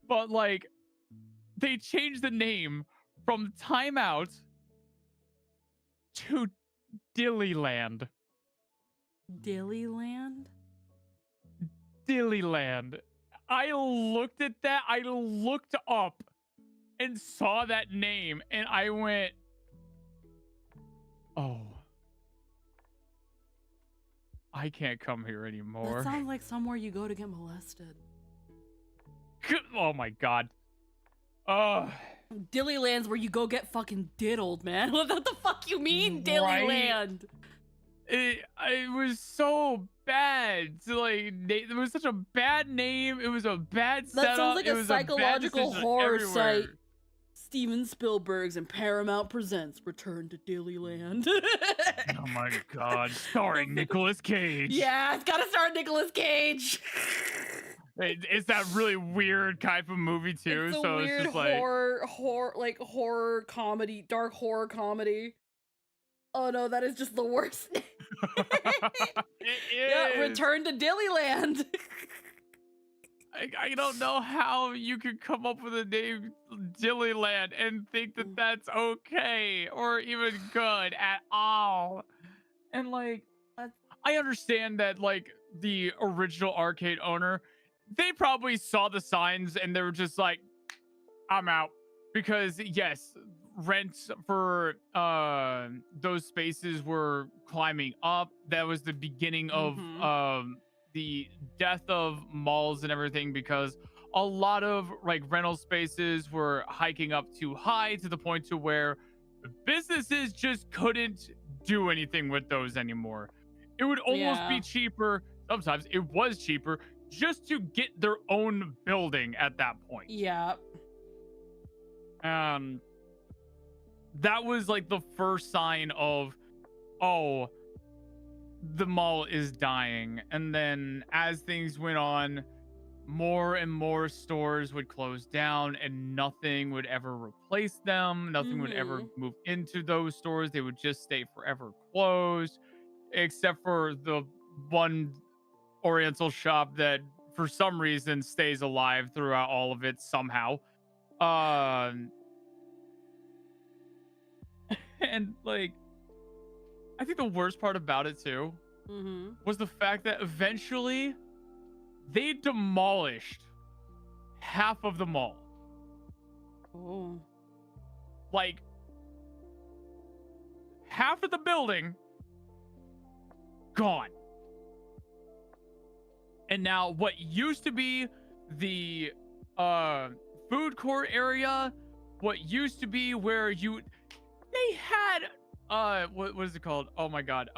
But like, they changed the name from Timeout to Dillyland. Dillyland? Dillyland. I looked at that. I looked up and saw that name and I went, oh, I can't come here anymore. That sounds like somewhere you go to get molested. Oh my god. Dillyland's where you go get fucking diddled, man. What the fuck you mean, Dillyland? It was so bad. So like, it was such a bad name. It was a bad setup. That sounds like a psychological horror everywhere. site. Steven Spielberg's and Paramount presents Return to Dillyland. Oh my god, starring Nicolas Cage. Yeah, it's gotta star Nicolas Cage. It's that really weird type of movie too. It's a so weird it's just like horror comedy, dark horror comedy. Oh no, that is just the worst name. Yeah, Return to Dillyland. I don't know how you could come up with a name Dillyland and think that that's okay or even good at all. And like, I understand that like the original arcade owner, they probably saw the signs and they were just like, I'm out. Because yes, rents for those spaces were climbing up. That was the beginning of the death of malls and everything, because a lot of like rental spaces were hiking up too high to the point to where businesses just couldn't do anything with those anymore. It would almost be cheaper. Sometimes it was cheaper just to get their own building at that point. Yeah. That was like the first sign of, oh, the mall is dying. And then as things went on, more and more stores would close down and nothing would ever replace them. Nothing would ever move into those stores. They would just stay forever closed, except for the one Oriental shop that for some reason stays alive throughout all of it somehow. And like, I think the worst part about it too was the fact that eventually they demolished half of the mall. Oh. Like half of the building gone. And now what used to be the food court area, what used to be where they had what is it called? Oh my god.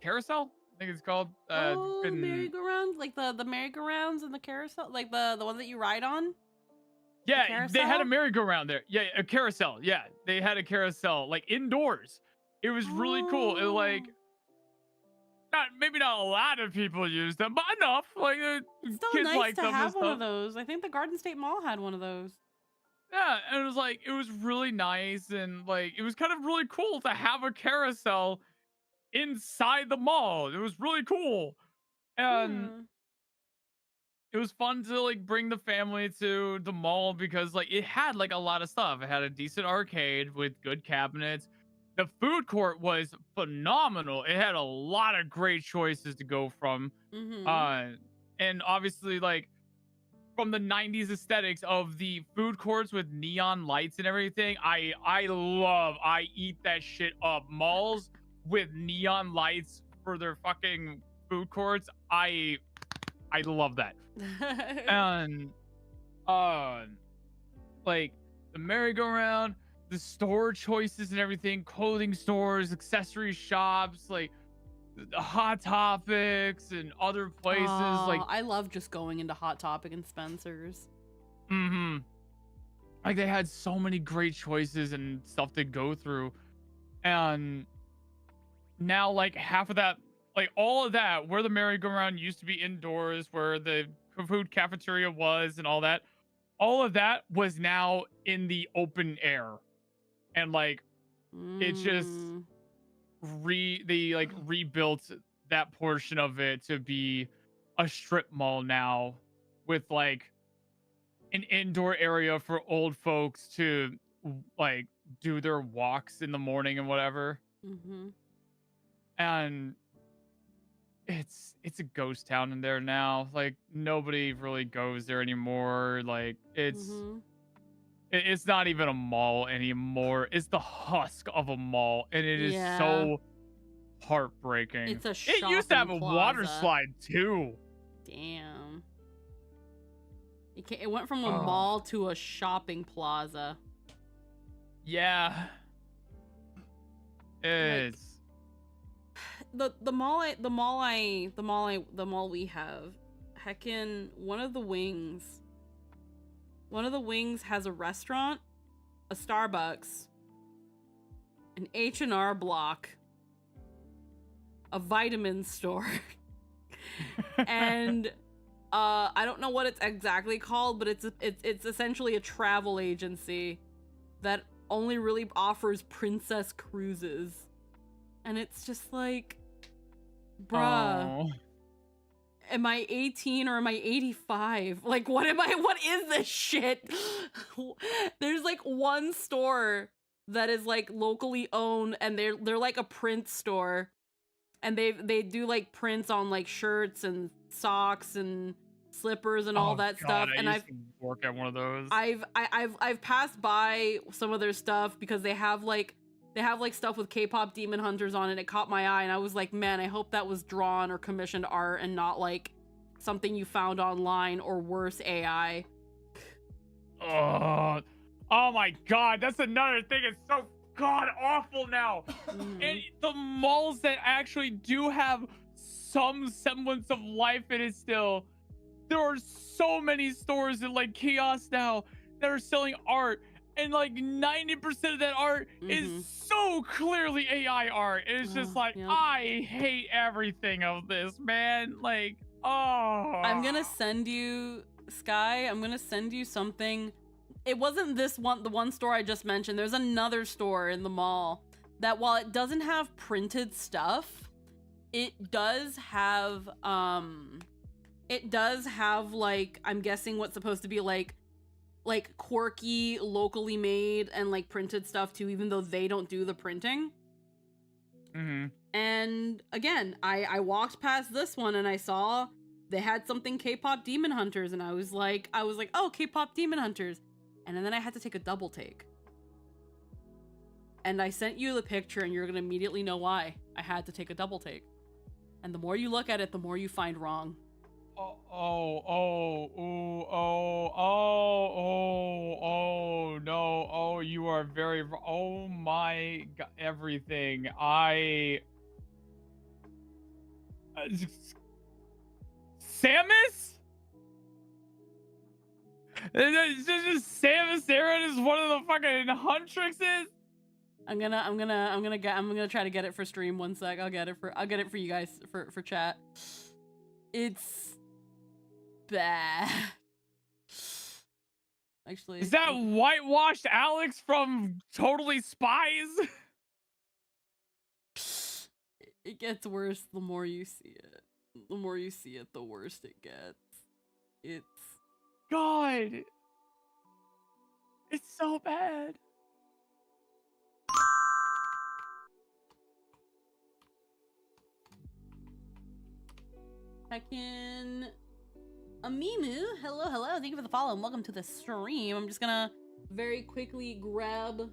Carousel? I think it's called. Merry-go-round, like the merry-go-rounds and the carousel, like the one that you ride on. Yeah, they had a merry-go-round there. Yeah, a carousel. Yeah, they had a carousel like indoors. It was really cool. It like maybe not a lot of people used them, but enough. Like it's still kids nice like to them have and one stuff. of those. I think the Garden State Mall had one of those. Yeah, and it was really nice, and like it was kind of really cool to have a carousel inside the mall. It was really cool. And it was fun to like bring the family to the mall because like it had like a lot of stuff. It had a decent arcade with good cabinets. The food court was phenomenal. It had a lot of great choices to go from. And obviously like from the 90s aesthetics of the food courts with neon lights and everything. I eat that shit up. Malls with neon lights for their fucking food courts. I love that. And like the merry-go-round, the store choices and everything, clothing stores, accessory shops, like the Hot Topics and other places. Like I love just going into Hot Topic and Spencer's. Like they had so many great choices and stuff to go through. And now like half of that, like all of that, where the merry-go-round used to be indoors, where the food cafeteria was and all that was now in the open air. And like it just they like rebuilt that portion of it to be a strip mall now, with like an indoor area for old folks to like do their walks in the morning and whatever. And it's a ghost town in there now. Like nobody really goes there anymore. Like it's not even a mall anymore. It's the husk of a mall, and it is so heartbreaking. It's a it used to have a water slide too. Damn. It went from a mall to a shopping plaza. Yeah. It's the mall we have, heckin' one of the wings has a restaurant, a Starbucks, an H&R Block, a vitamin store, and I don't know what it's exactly called, but it's essentially a travel agency that only really offers princess cruises. And it's just like, bruh, am I 18 or am I 85? Like, what is this shit? There's like one store that is like locally owned, and they're like a print store, and they do like prints on like shirts and socks and slippers and all that stuff. And I've work at one of those. I've passed by some of their stuff because they have like stuff with K-pop Demon Hunters on it. It caught my eye, and I was like, man, I hope that was drawn or commissioned art and not like something you found online, or worse, AI. Oh my god, that's another thing. It's so god awful now. And the malls that actually do have some semblance of life in it still, there are so many stores and like kiosks now that are selling art, and like 90% of that art is so clearly AI art. It's just like, I hate everything of this, man. Like, I'm gonna send you, Sky, I'm gonna send you something. It wasn't the one store I just mentioned. There's another store in the mall that, while it doesn't have printed stuff, it does have like, I'm guessing what's supposed to be like quirky, locally made and like printed stuff too, even though they don't do the printing. And again, I walked past this one and I saw they had something K-pop Demon Hunters, and I was like, oh, K-pop Demon Hunters. And then I had to take a double take. And I sent you the picture, and you're gonna immediately know why I had to take a double take. And the more you look at it, the more you find wrong. no. Oh, you are very, oh my God, everything. Samus? Samus Aran is one of the fucking Huntrixes? I'm gonna try to get it for stream. 1 sec. I'll get it for you guys for chat. It's bad. Actually, Is that whitewashed Alex from Totally Spies? It gets worse the more you see it. The more you see it, the worse it gets. It's God. It's so bad. Heckin' Amimu, hello. Thank you for the follow and welcome to the stream. I'm just gonna very quickly grab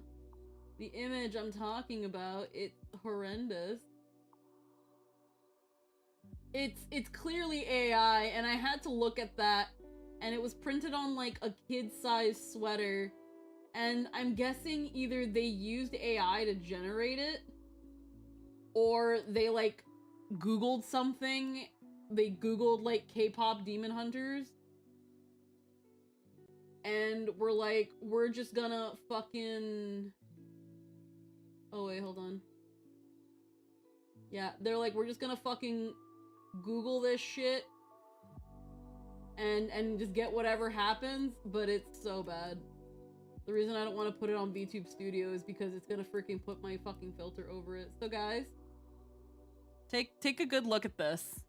the image I'm talking about. It's horrendous. It's clearly AI, and I had to look at that, and it was printed on like a kid-sized sweater, and I'm guessing either they used AI to generate it, or they like Googled something. They Googled like K-pop demon hunters, and we're like, we're just gonna fucking, oh wait, hold on. Yeah, they're like, we're just gonna fucking Google this shit and just get whatever happens, but it's so bad. The reason I don't want to put it on VTube Studio is because it's gonna freaking put my fucking filter over it. So guys, take a good look at this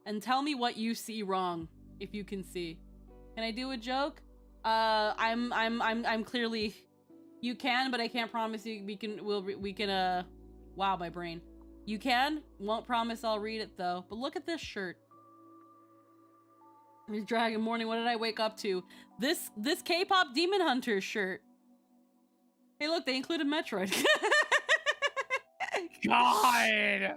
and tell me what you see wrong, if you can see. Can I do a joke? I'm clearly, you can, but I can't promise you we can wow, my brain. You can, won't promise I'll read it though. But look at this shirt. It's Dragon Morning, what did I wake up to? This K-pop Demon Hunter shirt. Hey look, they included Metroid. God!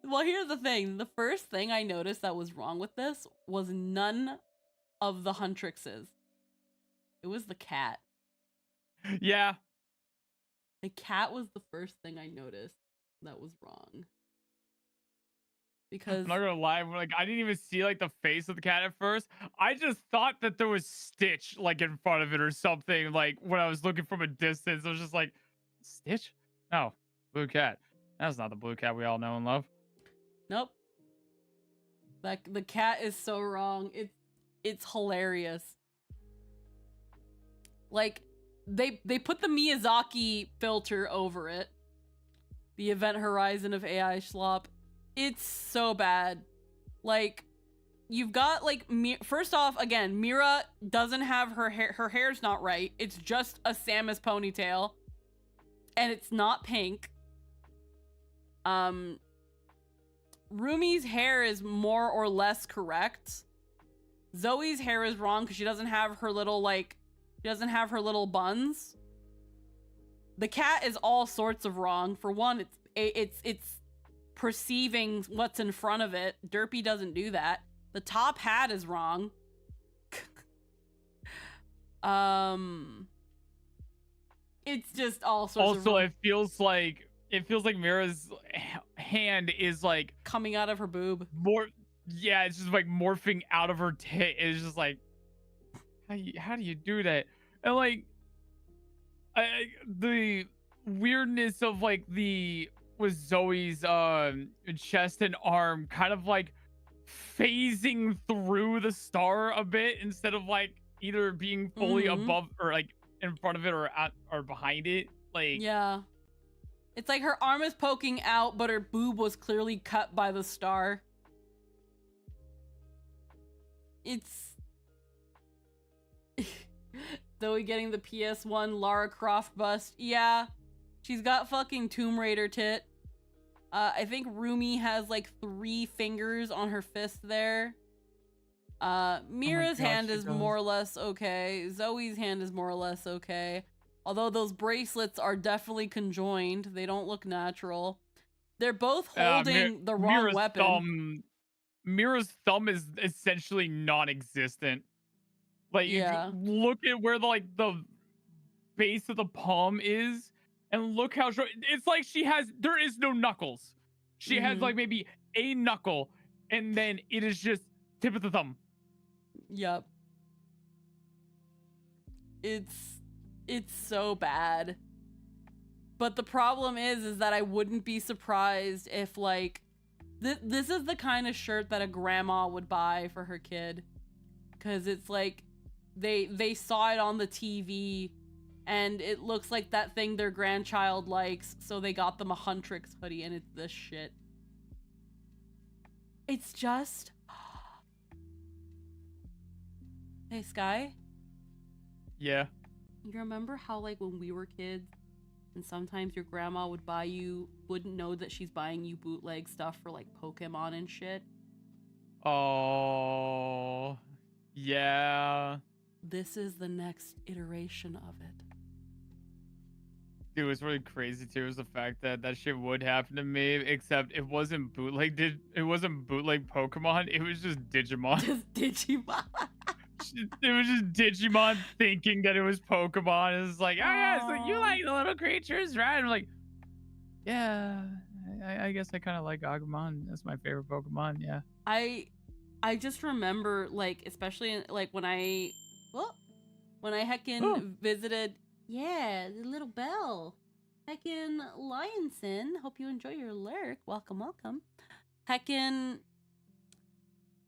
Well, here's the thing. The first thing I noticed that was wrong with this was none of the Huntrixes. It was the cat. Yeah. The cat was the first thing I noticed that was wrong. Because I'm not gonna lie, like I didn't even see like the face of the cat at first. I just thought that there was Stitch like in front of it or something. Like when I was looking from a distance, I was just like, Stitch? No, blue cat. That's not the blue cat we all know and love. Nope. Like the cat is so wrong. It's hilarious. Like they put the Miyazaki filter over it. The Event Horizon of AI Schlop. It's so bad. Like you've got like first off, again, Mira doesn't have her hair. Her hair's not right. It's just a Samus ponytail, and it's not pink. Rumi's hair is more or less correct. Zoe's hair is wrong because she doesn't have her little buns. The cat is all sorts of wrong. For one, it's perceiving what's in front of it. Derpy doesn't do that. The top hat is wrong. It's just all sorts of Also, wrong. it feels like Mira's hand is like coming out of her boob. Yeah, it's just like morphing out of her tit. It's just like, how do you do that? And like, the weirdness of like with Zoe's chest and arm kind of like phasing through the star a bit instead of like either being fully above or like in front of it or behind it. Like, yeah. It's like her arm is poking out, but her boob was clearly cut by the star. It's Zoe getting the PS1 Lara Croft bust. Yeah, she's got fucking Tomb Raider tit. I think Rumi has like 3 fingers on her fist there. Mira's hand is more or less okay. Zoe's hand is more or less okay. Although those bracelets are definitely conjoined. They don't look natural. They're both holding the wrong Mira's weapon. Mira's thumb is essentially non-existent. Like, Yeah. look at where the base of the palm is, and look how short. It's like there is no knuckles. She has Mhm. like maybe a knuckle, and then it is just tip of the thumb. Yep. It's so bad. But the problem is that I wouldn't be surprised if like this is the kind of shirt that a grandma would buy for her kid, because it's like they saw it on the TV and it looks like that thing their grandchild likes, so they got them a Huntrix hoodie, and it's this shit. It's just Hey Sky, Yeah. you remember how like when we were kids and sometimes your grandma wouldn't know that she's buying you bootleg stuff for like Pokemon and shit? Oh, yeah. This is the next iteration of it. Dude, what's really crazy too is the fact that that shit would happen to me, except it wasn't bootleg. It wasn't bootleg Pokemon. It was just Digimon. Just Digimon. It was just Digimon thinking that it was Pokemon. It's like, oh yeah, so you like the little creatures, right? I'm like, yeah, I guess I kind of like Agumon. That's my favorite Pokemon. Yeah. I just remember, like, especially like when I heckin' visited, yeah, the little bell, heckin' Lionson. Hope you enjoy your lurk. Welcome. Heckin',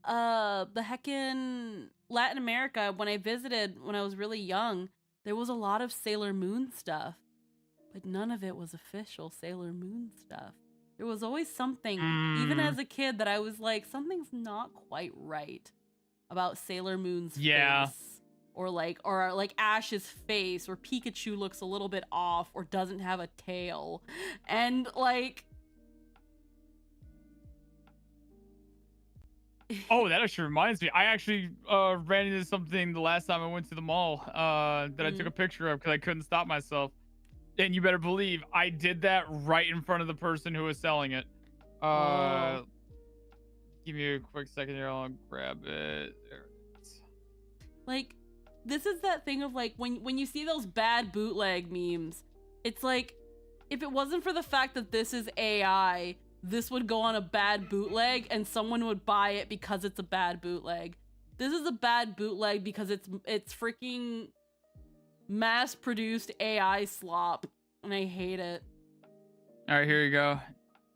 the heckin' Latin America. When I visited when I was really young, there was a lot of Sailor Moon stuff, but none of it was official Sailor Moon stuff. There was always something, even as a kid, that I was like, something's not quite right about Sailor Moon's face. Or like Ash's face, or Pikachu looks a little bit off, or doesn't have a tail. And like... Oh, that actually reminds me. I actually ran into something the last time I went to the mall that I took a picture of because I couldn't stop myself. And you better believe I did that right in front of the person who was selling it. Give me a quick second here. I'll grab it. There it is. Like, this is that thing of like when you see those bad bootleg memes, it's like, if it wasn't for the fact that this is AI, this would go on a bad bootleg and someone would buy it because it's a bad bootleg. This is a bad bootleg because it's freaking mass-produced AI slop, and I hate it. All right, here you go.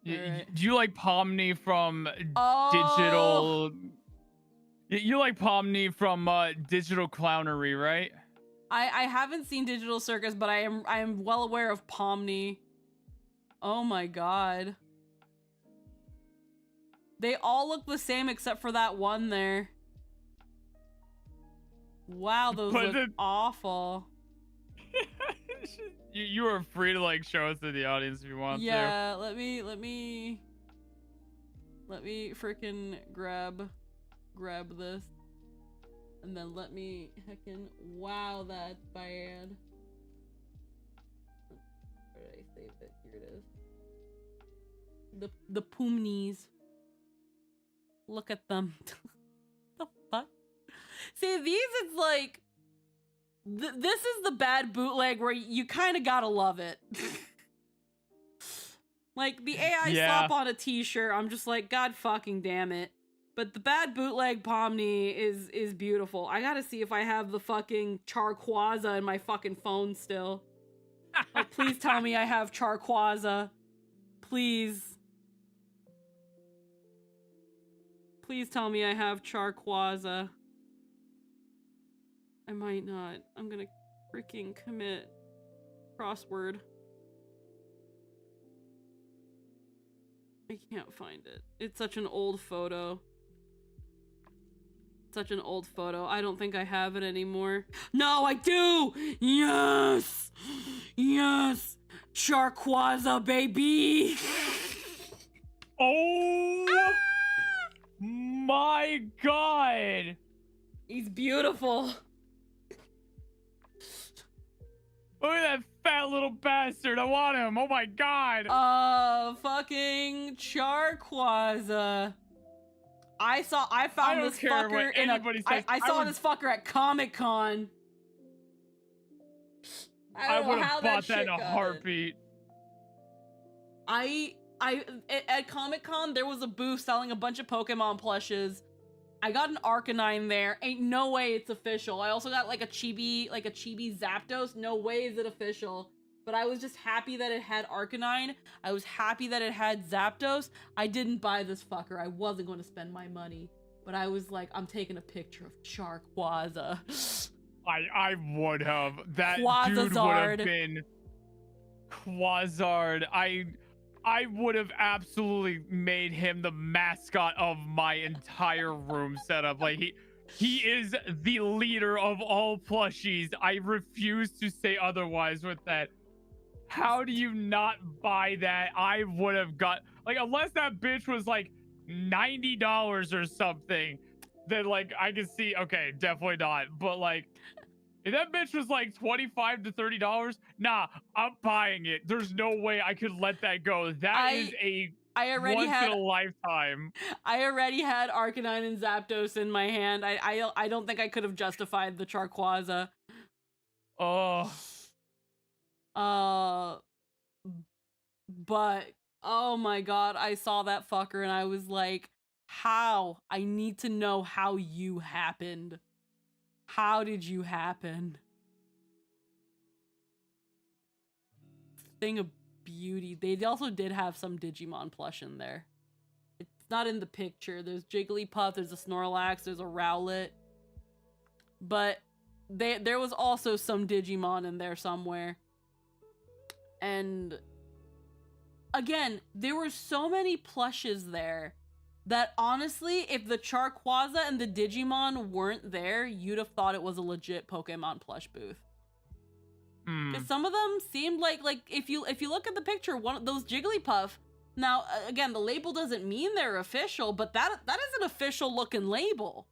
Right. Do you like Pomni from Digital? You like Pomni from Digital Clownery, right? I haven't seen Digital Circus, but I am well aware of Pomni. Oh my god. They all look the same except for that one there. Wow, those look awful. You are free to like show us to the audience if you want to. Yeah, let me freaking grab this, and then let me heckin' wow that bad. Where did I save it? Here it is. The Poomnies. Look at them. The fuck? See, these, it's like, this is the bad bootleg where you kind of gotta love it. Like, the AI slap on a t-shirt, I'm just like, god fucking damn it. But the bad bootleg Pomni is beautiful. I gotta see if I have the fucking Charquaza in my fucking phone still. Like, please tell me I have Charquaza. Please. Please tell me I have Charquaza. I might not. I'm gonna freaking commit crossword. I can't find it. It's such an old photo. Such an old photo. I don't think I have it anymore. No, I do! Yes! Yes! Charquaza, baby! Oh! My god! He's beautiful. Look at that fat little bastard. I want him. Oh my god. Fucking Charquaza. I found this fucker in I saw this fucker at Comic-Con. I would have bought that in a heartbeat. At Comic-Con, there was a booth selling a bunch of Pokemon plushes. I got an Arcanine there. Ain't no way it's official. I also got like a chibi Zapdos. No way is it official. But I was just happy that it had Arcanine. I was happy that it had Zapdos. I didn't buy this fucker. I wasn't going to spend my money. But I was like, I'm taking a picture of Charquaza. I would have. That dude would have been Quasard. I would have absolutely made him the mascot of my entire room setup. Like he is the leader of all plushies. I refuse to say otherwise with that. How do you not buy that? I would have got, like, unless that bitch was like $90 or something, then like I can see, okay, definitely not. But like, if that bitch was like $25 to $30, nah, I'm buying it. There's no way I could let that go. That is a once in a lifetime. I already had Arcanine and Zapdos in my hand. I don't think I could have justified the Charquaza. But oh my god, I saw that fucker and I was like, how? I need to know how you happened. How did you happen? Thing of beauty. They also did have some Digimon plush in there. It's not in the picture. There's Jigglypuff, there's a Snorlax, there's a Rowlet. But there was also some Digimon in there somewhere. And again, there were so many plushes there that honestly, if the Charquaza and the Digimon weren't there, you'd have thought it was a legit Pokemon plush booth. Because some of them seemed like if you look at the picture, one of those Jigglypuff. Now again, the label doesn't mean they're official, but that is an official looking label.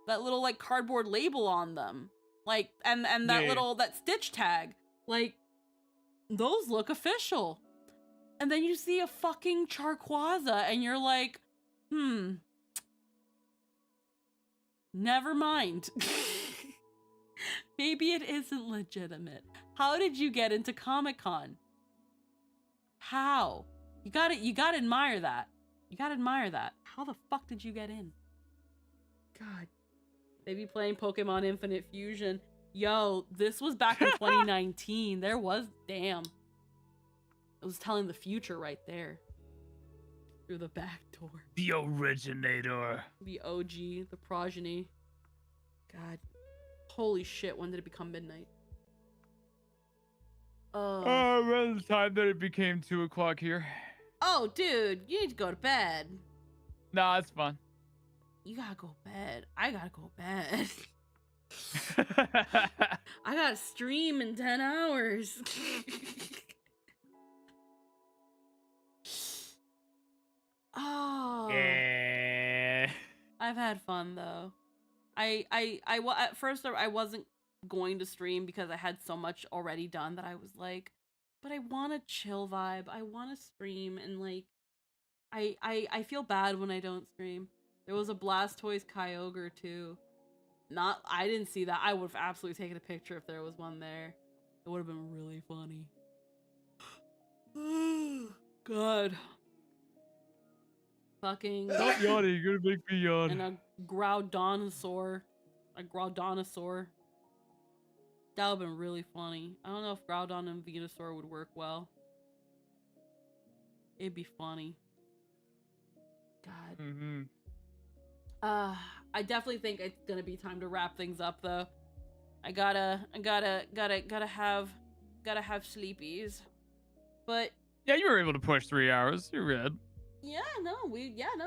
That little like cardboard label on them, like and that stitch tag, like those look official. And then you see a fucking Charquaza and you're like, never mind. Maybe it isn't legitimate. How did you get into Comic-Con? How? You gotta admire that. You gotta admire that. How the fuck did you get in? God. Maybe playing Pokemon Infinite Fusion. Yo, this was back in 2019. There was, damn. It was telling the future right there. Through the back door. The originator. The OG, the progeny. God. Holy shit, when did it become midnight? Around the time that it became 2 o'clock here. Oh, dude, you need to go to bed. Nah, it's fun. You gotta go to bed. I gotta go to bed. I gotta stream in 10 hours. Oh. Yeah. I've had fun though. At first I wasn't going to stream because I had so much already done that I was like, but I want a chill vibe. I want to stream and like, I feel bad when I don't stream. There was a Blastoise Kyogre too. I didn't see that. I would have absolutely taken a picture if there was one there. It would have been really funny. God. Fucking. Stop yawning, you're gonna make me yawn. And a Groudonsaur. A Groudonsaur. That would have been really funny. I don't know if Groudon and Venusaur would work well. It'd be funny. God. Mm-hmm. I definitely think it's gonna be time to wrap things up though. I gotta have sleepies. But yeah, you were able to push 3 hours. You're good.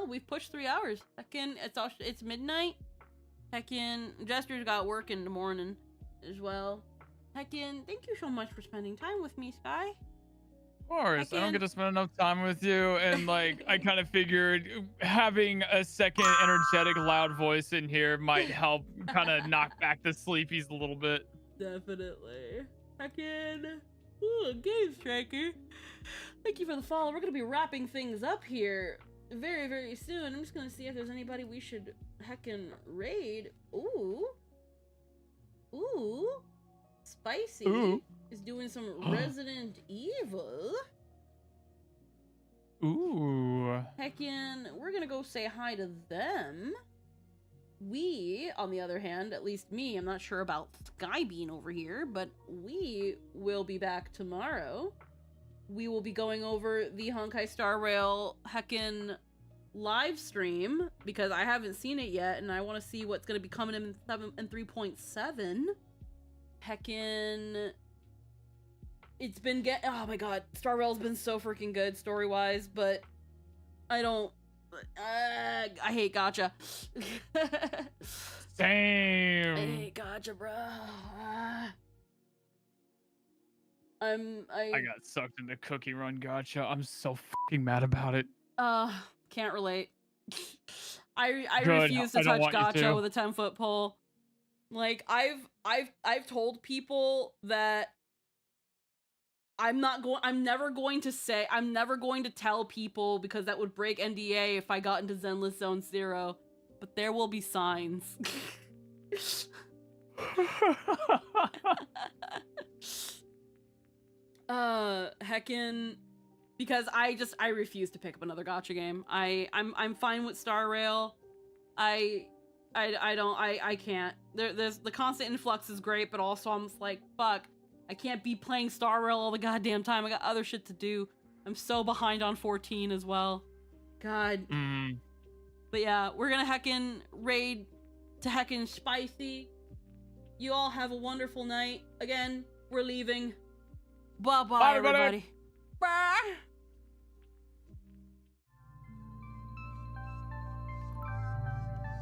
We've pushed 3 hours. Heckin', it's midnight. Heckin', Jester's got work in the morning as well. Heckin', thank you so much for spending time with me, Sky. Of course, I don't get to spend enough time with you, and like I kind of figured having a second energetic, loud voice in here might help kind of knock back the sleepies a little bit. Definitely. Heckin'. Ooh, Game Striker. Thank you for the follow. We're gonna be wrapping things up here. very, very soon. I'm just gonna see if there's anybody we should heckin' raid. Ooh. Spicy is doing some Resident Evil. Ooh. Heckin', we're gonna go say hi to them. We, on the other hand, at least me, I'm not sure about Skybean over here, but we will be back tomorrow. We will be going over the Honkai Star Rail heckin' live stream because I haven't seen it yet and I want to see what's going to be coming in 3.7. Heckin', it's been oh my god, Star Rail's been so freaking good story-wise, but I don't I hate gacha. Same. I hate gacha, bro. I got sucked into Cookie Run gacha. I'm so fucking mad about it. Can't relate. I Good. refuse to I don't touch want you to. gacha with a 10-foot pole. Like I've told people that I'm never going to tell people because that would break NDA if I got into Zenless Zone Zero. But there will be signs. Heckin', because I refuse to pick up another gacha game. I'm fine with Star Rail. I can't. There's the constant influx is great, but also I'm just like, fuck, I can't be playing Star Rail all the goddamn time. I got other shit to do. I'm so behind on 14 as well. God. But yeah, we're gonna heckin' raid to heckin' Spicy. You all have a wonderful night. Again, we're leaving. Bye-bye, everybody. Bye.